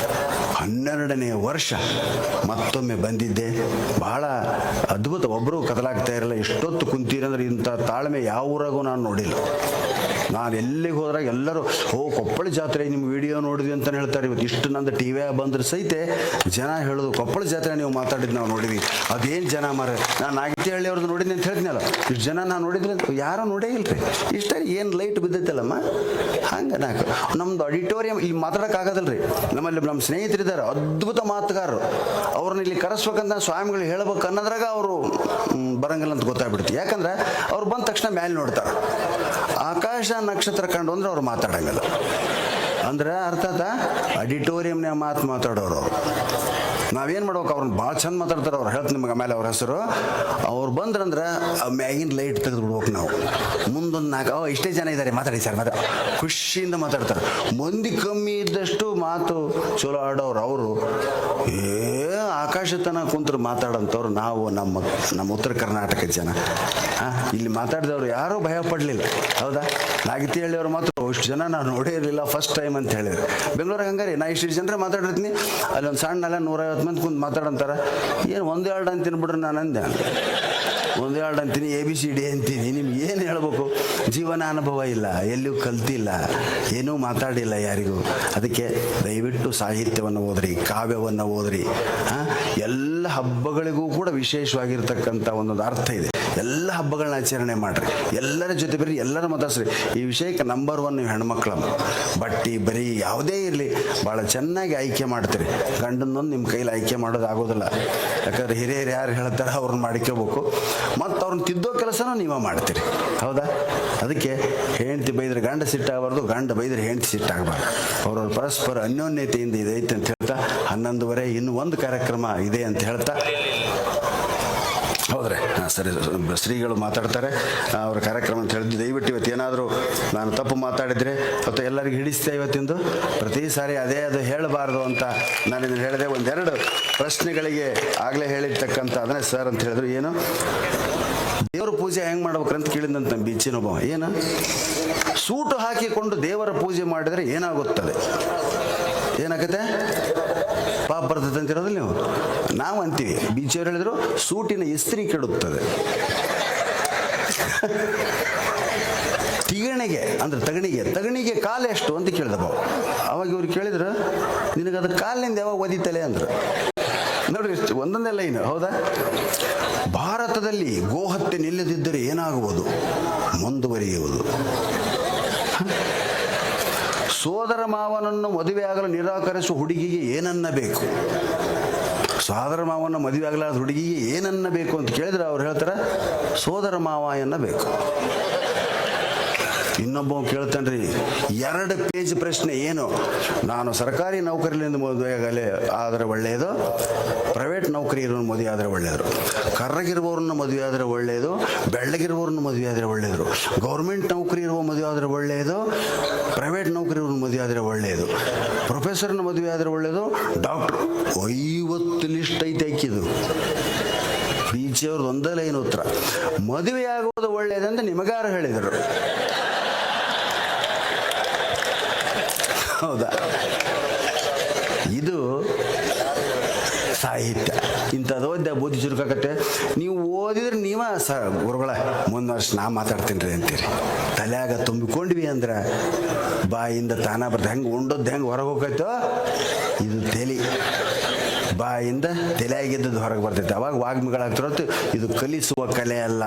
12ನೇ ವರ್ಷ ಮತ್ತೊಮ್ಮೆ ಬಂದಿದ್ದೆ. ಬಹಳ ಅದ್ಭುತ. ಒಬ್ಬರು ಕದಲಾಗ್ತಾ ಇರಲ್ಲ. ಎಷ್ಟೊತ್ತು ಕುಂತೀರಂದ್ರೆ ಇಂಥ ತಾಳ್ಮೆ ಯಾವ ಊರಾಗೂ ನಾನು ನೋಡಿಲ್ಲ. ನಾನು ಎಲ್ಲಿಗೆ ಹೋದ್ರಾಗ ಎಲ್ಲರೂ ಕೊಪ್ಪಳ ಜಾತ್ರೆ ನಿಮ್ಮ ವಿಡಿಯೋ ನೋಡಿದ್ವಿ ಅಂತಲೇ ಹೇಳ್ತಾರೆ. ಇವತ್ತು ಇಷ್ಟು ನಂದು ಟಿ ವಿಯಾಗ ಬಂದ್ರೆ ಸಹಿತ ಜನ ಹೇಳೋದು ಕೊಪ್ಪಳ ಜಾತ್ರೆ ನೀವು ಮಾತಾಡಿದ್ದು ನಾವು ನೋಡಿದ್ವಿ. ಅದೇನು ಜನ ಮಾರ, ನಾನು ನಾಗತಿಹಳ್ಳಿ ಅವ್ರದ್ದು ನೋಡಿದ್ನಿ ಅಂತ ಹೇಳ್ತೀನಲ್ಲ, ಇಷ್ಟು ಜನ ನಾನು ನೋಡಿದ್ವಿ ಅಂತ ಯಾರೂ ನೋಡೇ ಇಲ್ರಿ. ಇಷ್ಟ ಏನು ಲೈಟ್ ಬಿದ್ದೈತಲ್ಲಮ್ಮ ಹಂಗೆ. ನಮ್ಮದು ಆಡಿಟೋರಿಯಂ ಇಲ್ಲಿ ಮಾತಾಡೋಕ್ಕಾಗೋದಲ್ಲ ರೀ. ನಮ್ಮಲ್ಲಿ ನಮ್ಮ ಸ್ನೇಹಿತರಿದ್ದಾರೆ ಇದ್ದಾರೆ, ಅದ್ಭುತ ಮಾತುಗಾರರು. ಅವ್ರನ್ನ ಇಲ್ಲಿ ಕರೆಸ್ಬೇಕಂತ ಸ್ವಾಮಿಗಳು ಹೇಳ್ಬೇಕು ಅನ್ನೋದ್ರಾಗ ಅವರು ಬರಂಗಿಲ್ಲ ಅಂತ ಗೊತ್ತಾಗ್ಬಿಡ್ತು. ಯಾಕಂದ್ರೆ ಅವ್ರು ಬಂದ ತಕ್ಷಣ ಮೇಲೆ ನೋಡ್ತಾರೆ, ಆಕಾಶ ನಕ್ಷತ್ರ ಕಂಡು ಅಂದ್ರೆ ಅವ್ರು ಮಾತಾಡಂಗಿಲ್ಲ. ಅಂದ್ರೆ ಅರ್ಥಾತ್ ಅಡಿಟೋರಿಯಂನ ಮಾತಾಡೋರು ಅವರು. ನಾವೇನು ಮಾಡ್ಬೇಕು, ಅವ್ರನ್ನ ಭಾಳ ಚಂದ ಮಾತಾಡ್ತಾರೆ. ಅವ್ರು ಹೇಳ್ತೀನಿ ನಿಮಗೆ ಆಮೇಲೆ ಅವ್ರ ಹೆಸರು. ಅವ್ರು ಬಂದ್ರಂದ್ರೆ ಮ್ಯಾಗಿನ ಲೈಟ್ ತೆಗೆದು ಬಿಡ್ಬೇಕು ನಾವು. ಮುಂದೊಂದು ನಾಲ್ಕು ಇಷ್ಟೇ ಜನ ಇದ್ದಾರೆ ಮಾತಾಡಿ ಸರ್, ಮತ್ತೆ ಖುಷಿಯಿಂದ ಮಾತಾಡ್ತಾರೆ. ಮಂದಿ ಕಮ್ಮಿ ಇದ್ದಷ್ಟು ಮಾತು ಚಲೋ ಆಡೋರು ಅವರು. ಆಕಾಶ ತನ ಕುಂತರು ಮಾತಾಡೋಂಥವ್ರು ನಾವು, ನಮ್ಮ ಉತ್ತರ ಕರ್ನಾಟಕದ ಜನ. ಇಲ್ಲಿ ಮಾತಾಡಿದವ್ರು ಯಾರೂ ಭಯ ಪಡಲಿಲ್ಲ. ಹೌದಾ? ನಾಗತಿ ಹೇಳಿಯವ್ರು ಮಾತ್ರ ಇಷ್ಟು ಜನ ನಾವು ನೋಡೇ ಇರಲಿಲ್ಲ, ಫಸ್ಟ್ ಟೈಮ್ ಅಂತ ಹೇಳಿದ್ರು. ಬೆಂಗಳೂರಿಗೆ ಹಂಗಾರಿ ನಾ ಇಷ್ಟು ಜನರೇ ಮಾತಾಡಿರ್ತೀನಿ, ಅಲ್ಲಿ ಒಂದು ಸಣ್ಣ 150 ಮಂದಿ ಕುಂತು ಮಾತಾಡಂತಾರೆ. ಏನು 1-2 ಅಂತೀನಿ ಬಿಡ್ರಿ, ನಾನು ಅಂದೆ. 1-2 ಅಂತೀನಿ, ABCD ಅಂತೀನಿ. ನಿಮ್ಗೆ ಏನು ಹೇಳ್ಬೇಕು? ಜೀವನ ಅನುಭವ ಇಲ್ಲ, ಎಲ್ಲೂ ಕಲ್ತಿಲ್ಲ, ಏನೂ ಮಾತಾಡಿಲ್ಲ ಯಾರಿಗೂ. ಅದಕ್ಕೆ ದಯವಿಟ್ಟು ಸಾಹಿತ್ಯವನ್ನು ಓದ್ರಿ, ಕಾವ್ಯವನ್ನು ಓದ್ರಿ. ಎಲ್ಲ ಹಬ್ಬಗಳಿಗೂ ಕೂಡ ವಿಶೇಷವಾಗಿರ್ತಕ್ಕಂಥ ಒಂದೊಂದು ಅರ್ಥ ಇದೆ. ಎಲ್ಲ ಹಬ್ಬಗಳನ್ನ ಆಚರಣೆ ಮಾಡಿರಿ, ಎಲ್ಲರ ಜೊತೆ ಬರ್ರಿ, ಎಲ್ಲರ ಮಾತಾಡ್ಸ್ರಿ. ಈ ವಿಷಯಕ್ಕೆ ನಂಬರ್ 1 ನೀವು ಹೆಣ್ಮಕ್ಳಮ್ಮ. ಬಟ್ಟಿ ಬರೀ ಯಾವುದೇ ಇರಲಿ ಭಾಳ ಚೆನ್ನಾಗಿ ಆಯ್ಕೆ ಮಾಡ್ತೀರಿ. ಗಂಡನೊಂದು ನಿಮ್ಮ ಕೈಲಿ ಆಯ್ಕೆ ಮಾಡೋದು ಆಗೋದಿಲ್ಲ. ಯಾಕಂದ್ರೆ ಹಿರಿಯರು ಯಾರು ಹೇಳ್ತಾರೆ ಅವ್ರನ್ನ ಮಾಡ್ಕೋಬೇಕು, ಮತ್ತು ಅವ್ರನ್ನ ತಿದ್ದೋ ಕೆಲಸನೂ ನೀವೇ ಮಾಡ್ತೀರಿ. ಹೌದಾ? ಅದಕ್ಕೆ ಹೆಂಡತಿ ಬೈದ್ರೆ ಗಂಡ ಸಿಟ್ಟಾಗಬಾರ್ದು, ಗಂಡ ಬೈದ್ರೆ ಹೆಂಡತಿ ಸಿಟ್ಟಾಗಬಾರ್ದು. ಅವ್ರವ್ರ ಪರಸ್ಪರ ಅನ್ಯೋನ್ಯತೆಯಿಂದ ಇದೈತೆ ಅಂತ ಹೇಳ್ತಾ 11:30 ಇನ್ನೂ ಒಂದು ಕಾರ್ಯಕ್ರಮ ಇದೆ ಅಂತ ಹೇಳ್ತಾ, ಹೌದ್ರಿ? ಸರಿ, ಶ್ರೀಗಳು ಮಾತಾಡ್ತಾರೆ ಅವ್ರ ಕಾರ್ಯಕ್ರಮ ಅಂತ ಹೇಳಿದ್ದು. ದಯವಿಟ್ಟು ಇವತ್ತು ಏನಾದರೂ ನಾನು ತಪ್ಪು ಮಾತಾಡಿದರೆ ಅಥವಾ ಎಲ್ಲರಿಗೂ ಹಿಡಿಸ್ತೆ ಇವತ್ತಿಂದು. ಪ್ರತಿ ಸಾರಿ ಅದು ಹೇಳಬಾರ್ದು ಅಂತ ನಾನು ಇದನ್ನು ಹೇಳಿದೆ. 1-2 ಪ್ರಶ್ನೆಗಳಿಗೆ ಆಗಲೇ ಹೇಳಿರ್ತಕ್ಕಂಥ ಅದನ್ನೇ ಸರ್ ಅಂತ ಹೇಳಿದ್ರು. ಏನು ದೇವರ ಪೂಜೆ ಹೆಂಗೆ ಮಾಡ್ಬೇಕಂತ ಕೇಳಿದಂತ ನಮ್ಮ ಬೀಚಿನೊಬ್ಬ, ಏನು ಸೂಟು ಹಾಕಿಕೊಂಡು ದೇವರ ಪೂಜೆ ಮಾಡಿದರೆ ಏನಾಗುತ್ತದೆ, ಏನಾಗುತ್ತೆ? ಪಾಪ ಬರ್ತದೆ ಅಂತಿರೋದಿಲ್ಲ ನೀವು. ನಾವು ಅಂತೀವಿ, ಬೀಚಿಯವ್ರು ಹೇಳಿದ್ರು ಸೂಟಿನ ಇಸ್ತ್ರಿ ಕೆಡುತ್ತದೆ. ತಿಗಣಿಗೆ ಅಂದ್ರೆ ತಗಣಿಗೆ ಕಾಲು ಎಷ್ಟು ಅಂತ ಕೇಳಿದಪ್ಪ. ಅವಾಗ ಇವ್ರು ಕೇಳಿದ್ರು, ನಿನಗದು ಕಾಲಿನಿಂದ ಯಾವಾಗ ಒದಿತಲೆ ಅಂದ್ರು. ನೋಡ್ರಿ, ಒಂದೊಂದೇ ಲೈನ್. ಹೌದಾ? ಭಾರತದಲ್ಲಿ ಗೋಹತ್ಯೆ ನಿಲ್ಲದಿದ್ದರೆ ಏನಾಗುವುದು? ಮುಂದುವರಿಯುವುದು. ಸೋದರ ಮಾವನನ್ನು ಮದುವೆಯಾಗಲು ನಿರಾಕರಿಸುವ ಹುಡುಗಿಗೆ ಏನನ್ನ ಬೇಕು? ಸೋದರ ಮಾವನ ಮದುವೆ ಆಗಲಾದ ಹುಡುಗಿಗೆ ಏನನ್ನ ಬೇಕು ಅಂತ ಕೇಳಿದ್ರೆ ಅವ್ರು ಹೇಳ್ತಾರೆ ಸೋದರ ಮಾವ ಎನ್ನಬೇಕು. ಇನ್ನೊಬ್ಬ ಕೇಳ್ತಾನ್ರಿ 2 ಪೇಜ್ ಪ್ರಶ್ನೆ. ಏನು? ನಾನು ಸರ್ಕಾರಿ ನೌಕರಿಯಿಂದ ಮದುವೆ ಆದರೆ ಒಳ್ಳೆಯದು, ಪ್ರೈವೇಟ್ ನೌಕರಿ ಇರೋನು ಮದುವೆ ಆದರೆ ಒಳ್ಳೆಯದು, ಕರ್ರಗಿರುವವ್ರನ್ನ ಮದುವೆ ಆದರೆ ಒಳ್ಳೆಯದು, ಬೆಳ್ಳಗಿರುವವ್ರನ್ನ ಮದುವೆ ಆದರೆ ಒಳ್ಳೆಯದು, ಗೌರ್ಮೆಂಟ್ ನೌಕರಿ ಇರುವ ಮದುವೆ ಆದರೆ ಒಳ್ಳೆಯದು, ಪ್ರೈವೇಟ್ ನೌಕರಿ ಇರೋನು ಮದುವೆ ಆದರೆ ಒಳ್ಳೆಯದು, ಪ್ರೊಫೆಸರ್ನ ಮದುವೆ ಆದರೆ ಒಳ್ಳೆಯದು, ಡಾಕ್ಟ್ರು. 50 ಲಿಸ್ಟ್ ಐತೆ ಹಾಕಿದ್ದು. ಬೀಚಿಯವ್ರದ್ದು ಒಂದೇ ಲೈನ್ ಉತ್ತರ. ಮದುವೆಯಾಗುವುದು ಒಳ್ಳೆಯದಂತ ನಿಮಗಾರು ಹೇಳಿದರು? ಹೌದಾ? ಇದು ಸಾಹಿತ್ಯ. ಇಂಥದ್ದು ಓದ್ಯ ಬುದ್ಧಿ ಚುರುಕಾಗತ್ತೆ. ನೀವು ಓದಿದ್ರೆ ನೀವ ಗುರುಗಳ ಮುಂದಿನ ವರ್ಷ ನಾ ಮಾತಾಡ್ತೀನಿ ರೀ ಅಂತೀರಿ. ತಲೆಯಾಗ ತುಂಬಿಕೊಂಡ್ವಿ ಅಂದ್ರೆ ಬಾಯಿಂದ ತಾನ ಬರ್ತದೆ. ಹೆಂಗೆ ಉಂಡದ್ದು ಹೆಂಗೆ ಹೊರಗೆ ಹೋಗೈತೋ ಇದು ತಲೆ, ಬಾಯಿಂದ ತಲೆಯಾಗಿದ್ದದ್ದು ಹೊರಗೆ ಬರ್ತೈತೆ. ಅವಾಗ ವಾಗ್ಮಿಗಳಾಗ್ತಿರತ್ತೆ. ಇದು ಕಲಿಸುವ ಕಲೆ ಅಲ್ಲ,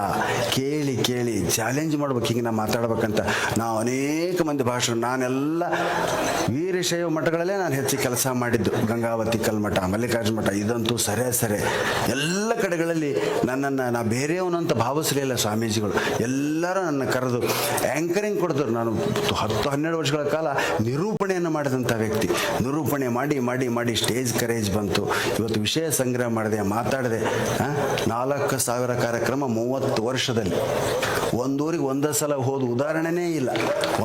ಕೇಳಿ ಕೇಳಿ ಚಾಲೆಂಜ್ ಮಾಡ್ಬೇಕು. ಹಿಂಗೆ ನಾ ಮಾತಾಡ್ಬೇಕಂತ ನಾವು ಅನೇಕ ಮಂದಿ ಭಾಷಣ, ನಾನೆಲ್ಲ ವೀರಶೈವ ಮಠಗಳಲ್ಲೇ ನಾನು ಹೆಚ್ಚು ಕೆಲಸ ಮಾಡಿದ್ದು. ಗಂಗಾವತಿ ಕಲ್ಮಠ, ಮಲ್ಲಿಕಾರ್ಜುನ ಮಠ, ಇದಂತೂ ಸರೇ ಎಲ್ಲ ಕಡೆಗಳಲ್ಲಿ ನನ್ನನ್ನು ನಾ ಬೇರೆಯವನಂತ ಭಾವಿಸಲಿಲ್ಲ ಸ್ವಾಮೀಜಿಗಳು. ಎಲ್ಲರೂ ನನ್ನ ಕರೆದು ಆ್ಯಂಕರಿಂಗ್ ಕೊಡ್ತಾರೆ. ನಾನು 10-12 ವರ್ಷಗಳ ಕಾಲ ನಿರೂಪಣೆಯನ್ನು ಮಾಡಿದಂಥ ವ್ಯಕ್ತಿ. ನಿರೂಪಣೆ ಮಾಡಿ ಮಾಡಿ ಮಾಡಿ ಸ್ಟೇಜ್ ಕರೇಜ್ ಬಂತು. ಇವತ್ತು ವಿಷಯ ಸಂಗ್ರಹ ಮಾಡಿದೆ, ಮಾತಾಡಿದೆ. 4,000 ಕಾರ್ಯಕ್ರಮ 30 ವರ್ಷದಲ್ಲಿ. ಒಂದೂರಿಗೆ 1 ಸಲ ಹೋದ ಉದಾಹರಣೆನೇ ಇಲ್ಲ.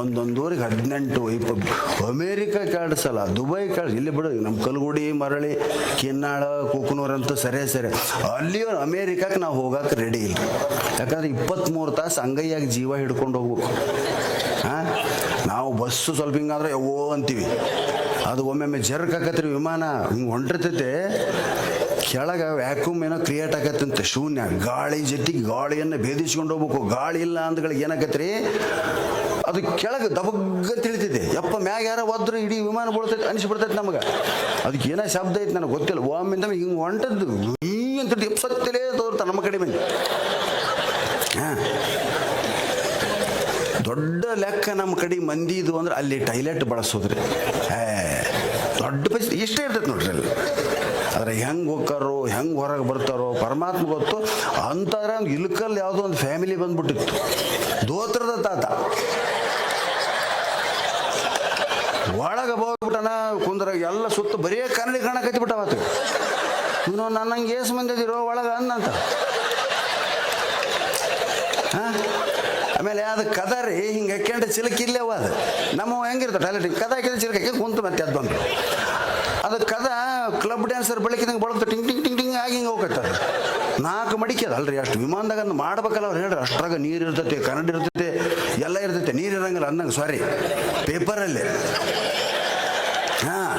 ಒಂದೊಂದೂರಿಗೆ 18-20, ಅಮೇರಿಕಾ 2 ಸಲ, ದುಬೈ ಇಲ್ಲಿ ಬಿಡು, ನಮ್ಮ ಕಲ್ಗುಡಿ, ಮರಳಿ, ಕಿನ್ನಾಳ, ಕೂಕನೂರಂತೂ ಸರಿ. ಅಲ್ಲಿಯೂ ಅಮೇರಿಕಾಕ್ಕೆ ನಾವು ಹೋಗಕ್ಕೆ ರೆಡಿ ಇಲ್ಲ. ಯಾಕಂದ್ರೆ 23 ತಾಸು ಅಂಗೈಯಾಗಿ ಜೀವ ಹಿಡ್ಕೊಂಡು ಹೋಗ್ಬೇಕು. ನಾವು ಬಸ್ಸು ಸ್ವಲ್ಪ ಹಿಂಗಾದ್ರೆ ಓ ಅಂತೀವಿ, ಅದು ಒಮ್ಮೊಮ್ಮೆ ಜರ್ಕಾಕತ್ರಿ, ವಿಮಾನ ಹಿಂಗೆ ಹೊಂಟಿರ್ತೈತೆ, ಕೆಳಗೆ ವ್ಯಾಕ್ಯೂಮ್ ಏನೋ ಕ್ರಿಯೇಟ್ ಆಗತ್ತಂತೆ. ಶೂನ್ಯ ಗಾಳಿ ಜೊತೆಗೆ ಗಾಳಿಯನ್ನು ಭೇದಿಸ್ಕೊಂಡು ಹೋಗ್ಬೇಕು. ಗಾಳಿ ಇಲ್ಲ ಅಂದ್ಗಳಿಗೆ ಏನಾಗತ್ರಿ, ಅದು ಕೆಳಗೆ ದಬಗ್ಗ ತಿಳಿತೈತೆ. ಯಪ್ಪ ಮ್ಯಾಗ ಯಾರ ಒದ್ರು ಇಡೀ ವಿಮಾನ ಬೀಳ್ತೈತೆ ಅನಿಸ್ಬಿಡ್ತೈತೆ ನಮಗೆ. ಅದಕ್ಕೆ ಏನೋ ಶಬ್ದ ಐತೆ ನನಗೆ ಗೊತ್ತಿಲ್ಲ. ಒಮ್ಮಿಂದ ಹಿಂಗೆ ಹೊಂಟದ್ದು ಅಂತ ಸತ್ತಲೇ ತೋರ್ತಾರೆ ನಮ್ಮ ಕಡೆ ಮಂದಿ. ದೊಡ್ಡ ಲೆಕ್ಕ ನಮ್ಮ ಕಡೆ ಮಂದಿದು ಅಂದ್ರೆ ಅಲ್ಲಿ ಟೈಲೆಟ್ ಬಳಸೋದ್ರಿ. ದೊಡ್ಡ ಪರಿಸ್ಥಿತಿ ಇಷ್ಟೇ ಇರ್ತೈತೆ ನೋಡ್ರಿ ಅಲ್ಲಿ. ಆದರೆ ಹೆಂಗೆ ಹೋಗ್ತಾರೋ ಹೆಂಗೆ ಹೊರಗೆ ಬರ್ತಾರೋ ಪರಮಾತ್ಮ ಗೊತ್ತು. ಅಂತಾರೆ ಒಂದು ಇಲ್ಕಲ್ಲಿ ಯಾವುದೋ ಒಂದು ಫ್ಯಾಮಿಲಿ ಬಂದ್ಬಿಟ್ಟಿತ್ತು, ದೋತ್ರದ ತಾತ ಒಳಗೆ ಹೋಗ್ಬಿಟ್ಟನ ಕುಂದ್ರ ಎಲ್ಲ ಸುತ್ತ ಬರೀ ಕನ್ನಡಿ ಕಾಣಕತ್ತಿಬಿಟ್ಟವತ್ತು. ಇವನು ನನ್ನಂಗೆ ಏಸು ಮಂದಿ ಅದಿರೋ ಒಳಗೆ ಅಂದಂತ. ಹಾಂ, ಆಮೇಲೆ ಅದು ಕದ ರೀ ಹಿಂಗೆ ಹಾಕ್ಯಂಡು ಚಿಲಕ ಇಲ್ಲವ ಅದು ನಮ್ಮ ಹೆಂಗಿರ್ತಾವೆ ಟಾಯ್ಲೆಟ್ ಕದ ಹಾಕಿದ್ರೆ ಚಿಲಕ ಹಾಕಿ ಕುಂತು ಮತ್ತೆ ಅದು ಬಂದು ಅದು ಕದ ಕ್ಲಬ್ ಡ್ಯಾನ್ಸರ್ ಬೆಳಕಿದಂಗೆ ಬಳತ್ತೆ ಟಿಂಗ್ ಟಿಂಗ್ ಟಿಂಗ್ ಟಿಂಗ್ ಆಗಿ ಹಿಂಗೆ ಹೋಗತ್ತದ. 4 ಮಡಿಕೆ ಅದಲ್ರಿ ಅಷ್ಟು ವಿಮಾನದಾಗ ಅಂದು ಮಾಡ್ಬೇಕಲ್ಲ ಅವ್ರು ಹೇಳ್ರಿ. ಅಷ್ಟ್ರಾಗ ನೀರು ಇರ್ತೈತೆ, ಕನ್ನಡ ಇರ್ತೈತೆ, ಎಲ್ಲ ಇರ್ತೈತೆ. ನೀರು ಇರಂಗಿಲ್ಲ ಅಂದಂಗೆ ಸಾರಿ ಪೇಪರಲ್ಲಿ. ಹಾಂ,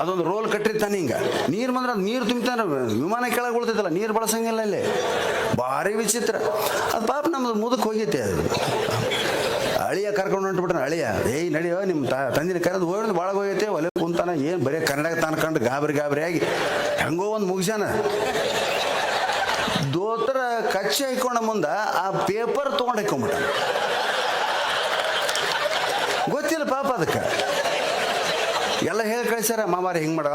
ಅದೊಂದು ರೋಲ್ ಕಟ್ಟಿರ್ತಾನೆ ಹಿಂಗೆ. ನೀರು ಬಂದ್ರೆ ಅದು ನೀರು ತುಂಬ್ತಾನೆ, ವಿಮಾನ ಕೆಳಗೆ ಉಳ್ತೈತಲ್ಲ, ನೀರು ಬಳಸಂಗಿಲ್ಲ ಇಲ್ಲಿ. ಭಾರಿ ವಿಚಿತ್ರ ಅದು. ಪಾಪ ನಮ್ಮದು ಮುದಕ್ಕೆ ಹೋಗೈತೆ ಅದು. ಅಳಿಯ ಕರ್ಕೊಂಡು ಹೊಂಟ್ಬಿಟ್ರೆ ಅಳಿಯ ಏಯ್ ನಡಿಯೋ ನಿಮ್ಮ ತಂದಿನ ಕರೆದು ಹೋಗಿ ಒಳಗೆ ಹೋಗೈತೆ ಒಲೆ ಕುಂತಾನ. ಏನು ಬರೀ ಕನ್ನಡ ತಾನ್ಕೊಂಡು ಗಾಬರಿ ಆಗಿ ಹೆಂಗೋ ಒಂದು ಮುಗಿಸ್ಯಾನ. ದೋತ್ರ ಕಚ್ಚಿ ಹಾಕೊಂಡ ಮುಂದೆ ಆ ಪೇಪರ್ ತೊಗೊಂಡು ಹಾಕೊಂಬಿಟ್ಟ. ಗೊತ್ತಿಲ್ಲ ಪಾಪ ಅದಕ್ಕೆ. ಎಲ್ಲ ಹೇಳಿ ಕಳಿಸ್ಯಾರ ಮಾಮಾರಿ ಹಿಂಗೆ ಮಾಡೋ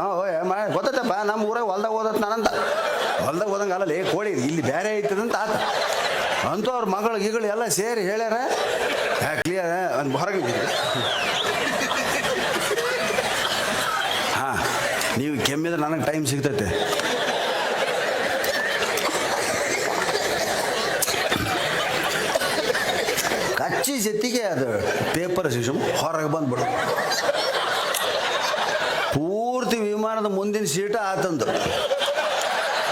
ಗೊತ್ತೈತಪ್ಪ ನಮ್ಮ ಊರಾಗ ಹೊಲ್ದಾಗ ಓದತ್ ನಾನಂತ. ಹೊಲ್ದಾಗ ಓದಂಗೆ ಅಲ್ಲಲ್ಲಿ ಕೋಳಿ ಇಲ್ಲಿ ಬೇರೆ ಐತದಂತ ಆತ ಅಂತೂ ಅವ್ರ ಮಗಳು ಗಿಗಳು ಎಲ್ಲ ಸೇರಿ ಹೇಳ್ಯಾರ. ಕ್ಲಿಯರ್ ಒಂದು ಹೊರಗೆ. ಹಾಂ, ನೀವು ಕೆಮ್ಮಿದ್ರೆ ನನಗೆ ಟೈಮ್ ಸಿಗ್ತೈತೆ. ಕಚ್ಚಿ ಜೊತೆಗೆ ಅದು ಪೇಪರ್ ಶಿಶು ಹೊರಗೆ ಬಂದ್ಬಿಡು. ಪೂರ್ತಿ ವಿಮಾನದ ಮುಂದಿನ ಸೀಟ ಆತಂದು.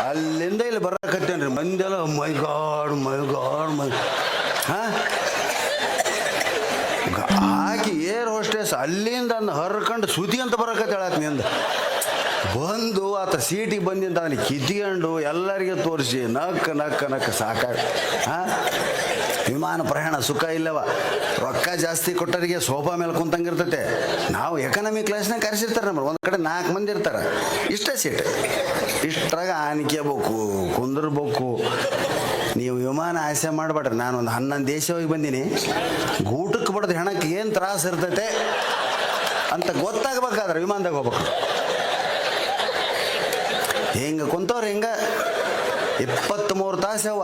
ಅಲ್ಲಿಂದ ಇಲ್ಲಿ ಬರಕತ್ತೇನ್ರಿ ಮಂದೆಲ್ಲ ಮೈಗಾಡ್ ಹಾಂ ಆಕಿ ಏರ್ ಹೋಸ್ಟೆಸ್ ಅಲ್ಲಿಂದ ಅಂದು ಹರ್ಕೊಂಡು ಸುದ್ದಿ ಅಂತ ಬರಕತ್ತೇಳತ್ ನಿಂದ ಬಂದು ಆತ ಸೀಟಿಗೆ ಬಂದಿಂದ ಅವನಿಗೆ ಕಿತ್ಕೊಂಡು ಎಲ್ಲರಿಗೆ ತೋರಿಸಿ ನಕ್ಕ ಸಾಕಾಗ. ಹಾಂ, ವಿಮಾನ ಪ್ರಯಾಣ ಸುಖ ಇಲ್ಲವ. ರೊಕ್ಕ ಜಾಸ್ತಿ ಕೊಟ್ಟರಿಗೆ ಸೋಫಾ ಮೇಲೆ ಕುಂತಂಗಿರ್ತೈತೆ. ನಾವು ಎಕನಾಮಿ ಕ್ಲಾಸ್ನಾಗ ಕರೆಸಿರ್ತಾರೆ ನಮ್ಗೆ. ಒಂದು ಕಡೆ 4 ಮಂದಿ ಇರ್ತಾರೆ, ಇಷ್ಟೇ ಸೀಟ್. ಇಷ್ಟ್ರಾಗ ಆನಿಕೆಬೇಕು, ಕುಂದಿರ್ಬೇಕು. ನೀವು ವಿಮಾನ ಆಸೆ ಮಾಡಬೇಡ್ರಿ. ನಾನು ಒಂದು 11 ದೇಶ ಹೋಗಿ ಬಂದೀನಿ. ಊಟಕ್ಕೆ ಬಡ್ದು ಹೆಣಕ್ಕೆ ಏನು ತ್ರಾಸ ಇರ್ತೈತೆ ಅಂತ ಗೊತ್ತಾಗಬೇಕಾದ್ರೆ ವಿಮಾನದಾಗ ಹೋಗ್ಬೇಕು. ಹಿಂಗೆ ಕುಂತವ್ರು ಹಿಂಗೆ 23 ತಾಸು ಅವ.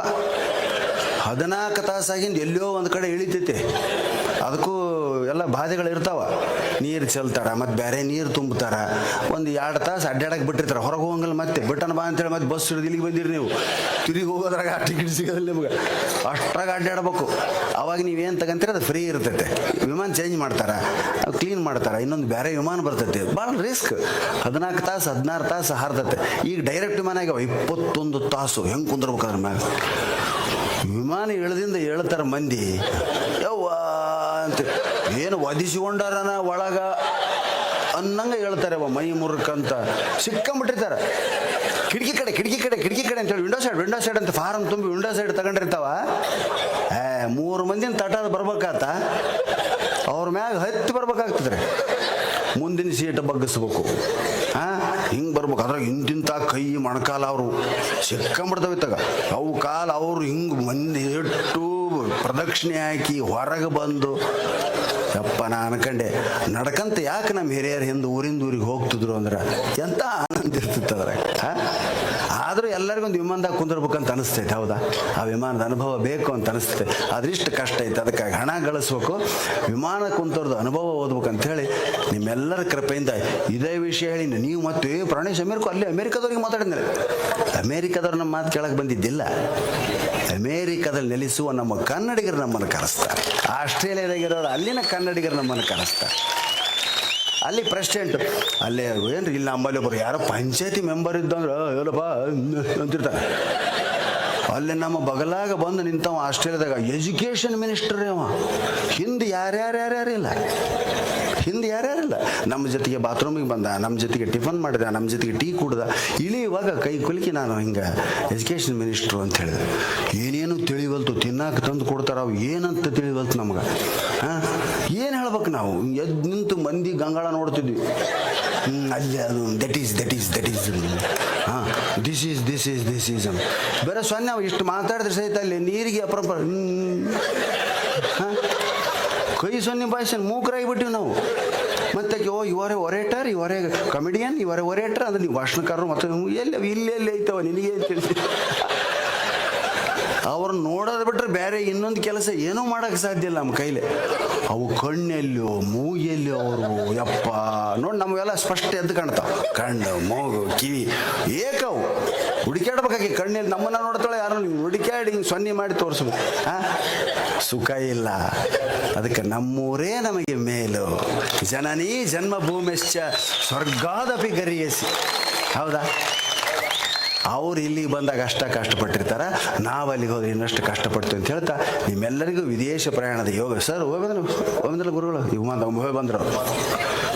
14 ತಾಸಾಗಿಂದ ಎಲ್ಲೋ ಒಂದು ಕಡೆ ಇಳಿತೈತೆ. ಅದಕ್ಕೂ ಎಲ್ಲ ಬಾಧೆಗಳು ಇರ್ತಾವ. ನೀರು ಚೆಲ್ತಾರ, ಮತ್ತು ಬೇರೆ ನೀರು ತುಂಬ್ತಾರ. ಒಂದು 2 ತಾಸು ಅಡ್ಡಾಡಕ್ಕೆ ಬಿಟ್ಟಿರ್ತಾರೆ. ಹೊರಗೆ ಹೋಗಂಗಿಲ್ಲ. ಮತ್ತೆ ಬಿಟ್ಟನ ಬಾ ಅಂತೇಳಿ ಮತ್ತೆ ಬಸ್ ಹಿಡಿದು ಇಲ್ಲಿಗೆ ಬಂದಿರಿ ನೀವು. ತಿರುಗಿ ಹೋಗೋದ್ರಾಗ ಆ ಟಿಕೆಟ್ ಸಿಗೋದಿಲ್ಲ ನಿಮ್ಗೆ. ಅಷ್ಟ್ರಾಗ ಅಡ್ಡಾಡ್ಬೇಕು. ಅವಾಗ ನೀವೇನು ತಗೊಂತೀರ ಅದು ಫ್ರೀ ಇರ್ತೈತೆ. ವಿಮಾನ ಚೇಂಜ್ ಮಾಡ್ತಾರೆ, ಕ್ಲೀನ್ ಮಾಡ್ತಾರೆ, ಇನ್ನೊಂದು ಬೇರೆ ವಿಮಾನ ಬರ್ತೈತೆ. ಭಾಳ ರಿಸ್ಕ್. 14 ತಾಸು 16 ತಾಸು ಹಾರ್ತೈತೆ. ಈಗ ಡೈರೆಕ್ಟ್ ವಿಮಾನ ಆಗ್ಯಾವ 21 ತಾಸು. ಹೆಂಗೆ ಕುಂದಿರ್ಬೇಕು ಅದ್ರ ಮ್ಯಾಗ. ವಿಮಾನ ಇಳ್ದಿಂದ ಹೇಳ್ತಾರೆ ಮಂದಿ ಯವ್ವ ಅಂತ. ಏನು ಒದಿಸಿಕೊಂಡಾರನ ಒಳಗ ಅನ್ನಂಗೆ ಹೇಳ್ತಾರೆ. ಮೈ ಮುರುಕಂತ ಸಿಕ್ಕಂಬಿಟ್ಟಿರ್ತಾರೆ. ಕಿಟಕಿ ಕಡೆ ಅಂತೇಳಿ ವಿಂಡೋ ಸೈಡ್ ಅಂತ ಫಾರಮ್ ತುಂಬಿ ವಿಂಡೋ ಸೈಡ್ ತಗೊಂಡಿರ್ತಾವ. 3 ಮಂದಿನ ತಟಾದ ಬರ್ಬೇಕಾತ. ಅವ್ರ ಮ್ಯಾಗ ಹತ್ತಿ ಬರ್ಬೇಕಾಗ್ತದ್ರಿ. ಮುಂದಿನ ಸೀಟ್ ಬಗ್ಗಿಸ್ಬೇಕು. ಹಾಂ, ಹಿಂಗೆ ಬರ್ಬೇಕು. ಅದ್ರಾಗ ಇಂತಿಂಥ ಕೈ ಮೊಣಕಾಲ ಅವರು ಸಿಕ್ಕಂಬಿಡ್ತಾವೆ ಇತ್ತಾಗ. ಅವು ಕಾಲು ಅವರು ಹಿಂಗೆ ಮಂದಿ ಇಟ್ಟು ಪ್ರದಕ್ಷಿಣೆ ಹಾಕಿ ಹೊರಗೆ ಬಂದು ಯಪ್ಪ ನಾ ಅನ್ಕಂಡೆ ನಡ್ಕಂತ ಯಾಕೆ ನಮ್ಮ ಹಿರಿಯರು ಹಿಂದೆ ಊರಿಂದ ಊರಿಗೆ ಹೋಗ್ತಿದ್ರು ಅಂದ್ರೆ ಎಂಥ ಆನಂದ ಇರ್ತಿತ್ತು ಅದ್ರಾಗ. ಆದರೂ ಎಲ್ಲರಿಗೊಂದು ವಿಮಾನದಾಗ ಕುಂದಿರ್ಬೇಕಂತ ಅನಿಸ್ತೈತೆ. ಹೌದಾ? ಆ ವಿಮಾನದ ಅನುಭವ ಬೇಕು ಅಂತ ಅನಿಸ್ತೈತೆ. ಅದರಿಷ್ಟು ಕಷ್ಟ ಐತೆ. ಅದಕ್ಕಾಗಿ ಹಣ ಗಳಿಸ್ಬೇಕು, ವಿಮಾನ ಕುಂತವ್ರದ್ದು ಅನುಭವ ಓದ್ಬೇಕಂತೇಳಿ ನಿಮ್ಮೆಲ್ಲರ ಕೃಪೆಯಿಂದ ಇದೇ ವಿಷಯ ಹೇಳಿ ನೀವು ಮತ್ತೆ ಪ್ರಾಣೇಶ್ ಅಲ್ಲಿ ಅಮೇರಿಕಾದವ್ರಿಗೆ ಮಾತಾಡಿದ್ಮೇಲೆ ಅಮೇರಿಕಾದವ್ರು ನಮ್ಮ ಮಾತು ಕೇಳಕ್ಕೆ ಬಂದಿದ್ದಿಲ್ಲ. ಅಮೇರಿಕಾದಲ್ಲಿ ನೆಲೆಸುವ ನಮ್ಮ ಕನ್ನಡಿಗರು ನಮ್ಮನ್ನು ಕರೆಸ್ತಾರೆ. ಆಸ್ಟ್ರೇಲಿಯಾದಾಗಿರೋರು ಅಲ್ಲಿನ ಕನ್ನಡಿಗರು ನಮ್ಮನ್ನು ಕರೆಸ್ತಾರೆ. ಅಲ್ಲಿ ಪ್ರೆಸಿಡೆಂಟ್ ಅಲ್ಲೇ ಏನ್ರಿ ಇಲ್ಲಿ ನಮ್ಮಲ್ಲಿ ಒಬ್ಬರು ಯಾರೋ ಪಂಚಾಯತಿ ಮೆಂಬರ್ ಇದ್ದಂದ್ರೆ ಹೇಳಪ್ಪ ಅಂತಿರ್ತಾರೆ. ಅಲ್ಲಿ ನಮ್ಮ ಬಗಲಾಗ ಬಂದು ನಿಂತವ ಆಸ್ಟ್ರೇಲಿಯಾದಾಗ ಎಜುಕೇಷನ್ ಮಿನಿಸ್ಟರ್. ಅವ ಹಿಂದೆ ಯಾರ್ಯಾರಿಲ್ಲ. ನಮ್ಮ ಜೊತೆಗೆ ಬಾತ್ರೂಮಿಗೆ ಬಂದ, ನಮ್ಮ ಜೊತೆಗೆ ಟಿಫನ್ ಮಾಡಿದ, ನಮ್ಮ ಜೊತೆಗೆ ಟೀ ಕುಡ್ದ. ಇವಾಗ ಕೈ ಕುಲುಕಿ ನಾನು ಹಿಂಗೆ ಎಜುಕೇಷನ್ ಮಿನಿಸ್ಟ್ರು ಅಂತ ಹೇಳಿದೆ. ಏನೇನು ತಿಳಿವಲ್ತು, ತಿನ್ನಕ್ಕೆ ತಂದು ಕೊಡ್ತಾರೆ. ಅವು ಏನಂತ ತಿಳಿವಲ್ತು ನಮ್ಗೆ. ಹಾಂ, ಏನು ಹೇಳ್ಬೇಕು ನಾವು? ಎದ್ದು ನಿಂತು ಮಂದಿ ಗಂಗಾಳ ನೋಡ್ತಿದ್ವಿ. ಅಲ್ಲಿ ಅದು ದಟ್ ಈಸ್ ಹಾಂ ದಿಸ್ ಈಸ್ ಬೇರೆ ಸೊನ್ನೆ. ನಾವು ಇಷ್ಟು ಮಾತಾಡಿದ್ರೆ ಸಹಿತ ಅಲ್ಲಿ ನೀರಿಗೆ ಅಪರೂಪ. ಹಾಂ, ಕೈ ಸೊನ್ನೆ ಭಾಷೆ ಮೂಕರಾಗಿಬಿಟ್ಟಿವಿ ನಾವು. ಮತ್ತು ಓ ಇವರೇ ಒರೇಟರ್, ಇವರೇ ಕಮಿಡಿಯನ್, ಇವರೇ ಒರೇಟರ್ ಅಂದ್ರೆ ನೀವು ಭಾಷಣಕಾರರು ಮತ್ತು ಇಲ್ಲೆಲ್ಲಿ ಐತವ ನಿನಗೆ ತಿಳಿಸಿ. ಅವ್ರನ್ನ ನೋಡೋದು ಬಿಟ್ರೆ ಬೇರೆ ಇನ್ನೊಂದು ಕೆಲಸ ಏನೂ ಮಾಡೋಕ್ಕೆ ಸಾಧ್ಯ ಇಲ್ಲ ನಮ್ಮ ಕೈಲಿ. ಅವು ಕಣ್ಣೆಲ್ಲೋ ಮೂಗೆಲ್ಲೋ ಅವರು ಯಪ್ಪ ನೋಡಿ ನಮಗೆಲ್ಲ ಸ್ಪಷ್ಟ ಎದ್ದು ಕಾಣ್ತಾವೆ. ಕಣ್ಣು ಮೂಗು ಕಿವಿ ಏಕವು ಹುಡುಕ್ಯಾಡ್ಬೇಕಾಗಿ ಕಣ್ಣಲ್ಲಿ ನಮ್ಮನ್ನ ನೋಡ್ತಾಳೆ ಯಾರು ನೀವು ಹುಡುಕ್ಯಾಡಿ ಹಿಂಗೆ ಸೊನ್ನೆ ಮಾಡಿ ತೋರಿಸ್ಬೇಕು. ಸುಖ ಇಲ್ಲ. ಅದಕ್ಕೆ ನಮ್ಮೂರೇ ನಮಗೆ ಮೇಲು, ಜನನೀ ಜನ್ಮಭೂಮಿಶ್ಚ ಸ್ವರ್ಗಾದಪಿ ಗರಿಯಸಿ. ಹೌದಾ? ಅವ್ರು ಇಲ್ಲಿಗೆ ಬಂದಾಗ ಅಷ್ಟ ಕಷ್ಟಪಟ್ಟಿರ್ತಾರೆ, ನಾವು ಅಲ್ಲಿಗೆ ಹೋದ್ರೆ ಇನ್ನಷ್ಟು ಕಷ್ಟಪಡ್ತೀವಿ ಅಂತ ಹೇಳ್ತಾ ನಿಮ್ಮೆಲ್ಲರಿಗೂ ವಿದೇಶ ಪ್ರಯಾಣದ ಯೋಗ. ಸರ್ ಹೋಗಿ ಗುರುಗಳು ಇವ್ ಹೋಗಿ ಬಂದ್ರು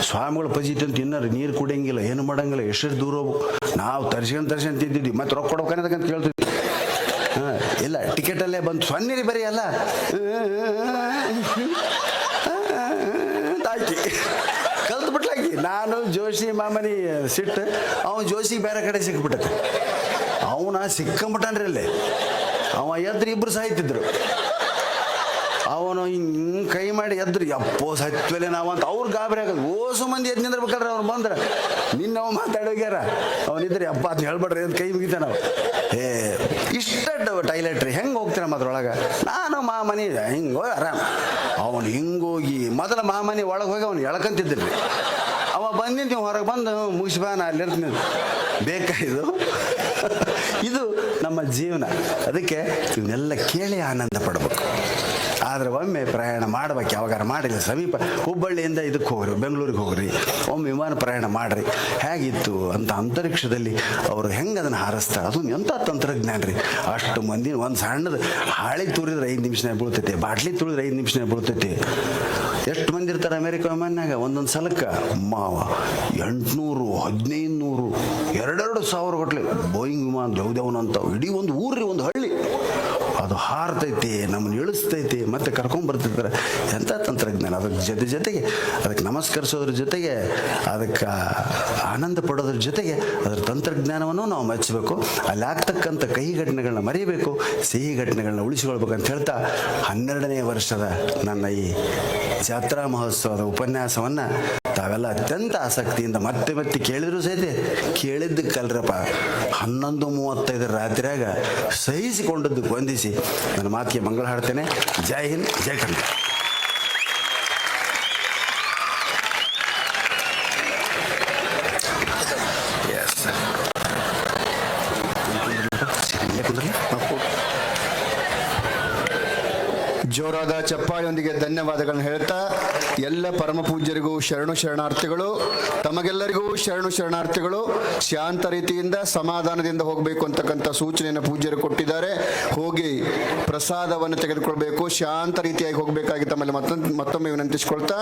ಸ್ವಾಮಿಗಳು ಪಜಿತು ಅಂತ ತಿನ್ನೋರು, ನೀರು ಕುಡಿಯಂಗಿಲ್ಲ, ಏನು ಮಾಡಂಗಿಲ್ಲ, ಎಷ್ಟು ದೂರ ಹೋಗು. ನಾವು ತರ್ಸ್ಕೊಂಡು ತಿಂತಿದ್ವಿ, ಮತ್ತೆ ರೊಕ್ಕ ಕೊಡ್ಬೇಕನ್ನೋದಕ್ಕಂತ ಕೇಳ್ತಿದ್ವಿ. ಇಲ್ಲ ಟಿಕೆಟಲ್ಲೇ ಬಂದು ಸೊನ್ನಿರಿ ಬರೀ ಅಲ್ಲ ಆಕಿ ಕಲ್ತ್ಬಿಟ್ಲಾಕಿ. ನಾನು ಜೋಶಿ ಮಾಮನಿ ಸಿಟ್ಟು, ಅವನು ಜೋಶಿ ಬೇರೆ ಕಡೆ ಸಿಕ್ಬಿಟ್ಟತೆ. ಅವನ ಸಿಕ್ಕಂಬಿಟ್ಟನ್ರಿ ಅಲ್ಲೇ. ಅವ ಎದ್ರು ಇಬ್ರು ಸಾಯ್ತಿದ್ರು. ಅವನು ಹಿಂಗೆ ಕೈ ಮಾಡಿ ಎದ್ರು ಯಪ್ಪೋ ಸತ್ವೇಲೆ ನಾವಂತ ಅವ್ರು ಗಾಬರಿ ಆಗೋದು. ಓಸು ಮಂದಿ ಎದ್ದು ನಿಂದಿರ್ಬೇಕಾದ್ರೆ ಅವ್ರು ಬಂದ್ರೆ ನಿನ್ನ ಅವ ಮಾತಾಡೋಗ್ಯಾರ ಅವನಿದ್ರೆ ಅಪ್ಪ ಅಂತ ಹೇಳ್ಬೇಡ್ರಿ ಅಂತ ಕೈ ಮುಗಿತ ನಾವು. ಇಷ್ಟ ಟೈಲೆಟ್ ರೀ ಹೆಂಗೆ ಹೋಗ್ತೀರ ಅದ್ರೊಳಗೆ. ನಾನು ಮಾಮನಿ ಹಿಂಗೆ ಹೋಗಿ ಆರಾಮ್. ಅವನು ಹಿಂಗೋಗಿ ಮೊದಲ ಮಾಮನಿ ಒಳಗೆ ಹೋಗಿ ಅವ್ನು ಎಳ್ಕೊಂತಿದ್ದಿಲ್ಲ. ಅವ ಬಂದಿದ್ದು ಹೊರಗೆ ಬಂದು ಮುಗಿಸ್ಬಾ ನಾ ಅಲ್ಲಿರ್ತೀನಿ ಬೇಕಾಯ್ದು. ಇದು ನಮ್ಮ ಜೀವನ. ಅದಕ್ಕೆ ಇವನ್ನೆಲ್ಲ ಕೇಳಿ ಆನಂದ ಪಡ್ಬೇಕು. ಆದರೆ ಒಮ್ಮೆ ಪ್ರಯಾಣ ಮಾಡ್ಬೇಕು, ಯಾವಾಗಾರ ಮಾಡಿಲ್ಲ. ಸಮೀಪ ಹುಬ್ಬಳ್ಳಿಯಿಂದ ಇದಕ್ಕೆ ಹೋಗ್ರಿ, ಬೆಂಗಳೂರಿಗೆ ಹೋಗ್ರಿ, ಒಮ್ಮೆ ವಿಮಾನ ಪ್ರಯಾಣ ಮಾಡಿರಿ. ಹೇಗಿತ್ತು ಅಂತ ಅಂತರಿಕ್ಷದಲ್ಲಿ ಅವರು ಹೆಂಗೆ ಅದನ್ನು ಹಾರಿಸ್ತಾರೆ. ಅದು ಎಂಥ ತಂತ್ರಜ್ಞಾನ ರೀ. ಅಷ್ಟು ಮಂದಿ ಒಂದು ಸಣ್ಣದು ಹಾಳಿ ತೂರಿದ್ರೆ 5 ನಿಮಿಷನೇ ಬೀಳ್ತೈತಿ, ಬಾಟ್ಲಿ ತುಳಿದ್ರೆ 5 ನಿಮಿಷನೇ ಬೀಳ್ತೈತಿ. ಎಷ್ಟು ಮಂದಿ ಇರ್ತಾರೆ ಅಮೇರಿಕ ವಿಮಾನ್ಯಾಗ ಒಂದೊಂದು ಸಲಕ್ಕೆ 800, 1500, 2,000 ಗಟ್ಟಲೆ ಬೋಯಿಂಗ್ ವಿಮಾನ ದೇವ್ದೇವನಂತ ಇಡೀ ಒಂದು ಊರ್ರಿ, ಒಂದು ಹಳ್ಳಿ ಅದು ಹಾರ್ತೈತಿ, ನಮ್ಮನ್ನು ಇಳಿಸ್ತೈತಿ, ಮತ್ತೆ ಕರ್ಕೊಂಡ್ಬರ್ತಿರ್ತಾರೆ. ಎಂಥ ತಂತ್ರಜ್ಞಾನ. ಅದ್ರ ಜೊತೆಗೆ ಅದಕ್ಕೆ ನಮಸ್ಕರಿಸೋದ್ರ ಜೊತೆಗೆ ಅದಕ್ಕೆ ಆನಂದ ಪಡೋದ್ರ ಜೊತೆಗೆ ಅದರ ತಂತ್ರಜ್ಞಾನವನ್ನು ನಾವು ಮೆಚ್ಚಬೇಕು. ಅಲ್ಲಿ ಆಗ್ತಕ್ಕಂಥ ಕಹಿ ಘಟನೆಗಳನ್ನ ಮರಿಬೇಕು, ಸಿಹಿ ಘಟನೆಗಳನ್ನ ಉಳಿಸಿಕೊಳ್ಬೇಕಂತ ಹೇಳ್ತಾ 12ನೇ ವರ್ಷದ ನನ್ನ ಈ ಜಾತ್ರಾ ಮಹೋತ್ಸವದ ಉಪನ್ಯಾಸವನ್ನು ತಾವೆಲ್ಲ ಅತ್ಯಂತ ಆಸಕ್ತಿಯಿಂದ ಮತ್ತೆ ಮತ್ತೆ ಕೇಳಿದ್ರು ಸಹಿತ ಕೇಳಿದ್ದಕ್ಕಲ್ರಪ್ಪ 11:35 ರಾತ್ರಿಯಾಗ ಸಹಿಸಿಕೊಂಡದ್ದಕ್ಕೆ ವಂದಿಸಿ ನನ್ನ ಮಾತಿಗೆ ಮಂಗಳ ಹಾಡ್ತೇನೆ. ಜೈ ಹಿಂದ್, ಜೈ ಕನ್ನಡ. ಜೋರಾದ ಚಪ್ಪಾಳೆಯೊಂದಿಗೆ ಧನ್ಯವಾದಗಳನ್ನು ಹೇಳ್ತಾ ಎಲ್ಲ ಪರಮ ಪೂಜ್ಯರಿಗೂ ಶರಣಾರ್ಥಿಗಳು. ತಮಗೆಲ್ಲರಿಗೂ ಶರಣಾರ್ಥಿಗಳು. ಶಾಂತ ರೀತಿಯಿಂದ ಸಮಾಧಾನದಿಂದ ಹೋಗಬೇಕು ಅಂತಕ್ಕಂಥ ಸೂಚನೆಯನ್ನು ಪೂಜ್ಯರು ಕೊಟ್ಟಿದ್ದಾರೆ. ಹೋಗಿ ಪ್ರಸಾದವನ್ನು ತೆಗೆದುಕೊಳ್ಬೇಕು, ಶಾಂತ ರೀತಿಯಾಗಿ ಹೋಗಬೇಕಾಗಿ ತಮ್ಮಲ್ಲಿ ಮತ್ತೊಮ್ಮೆ ವಿನಂತಿಸಿಕೊಳ್ತಾ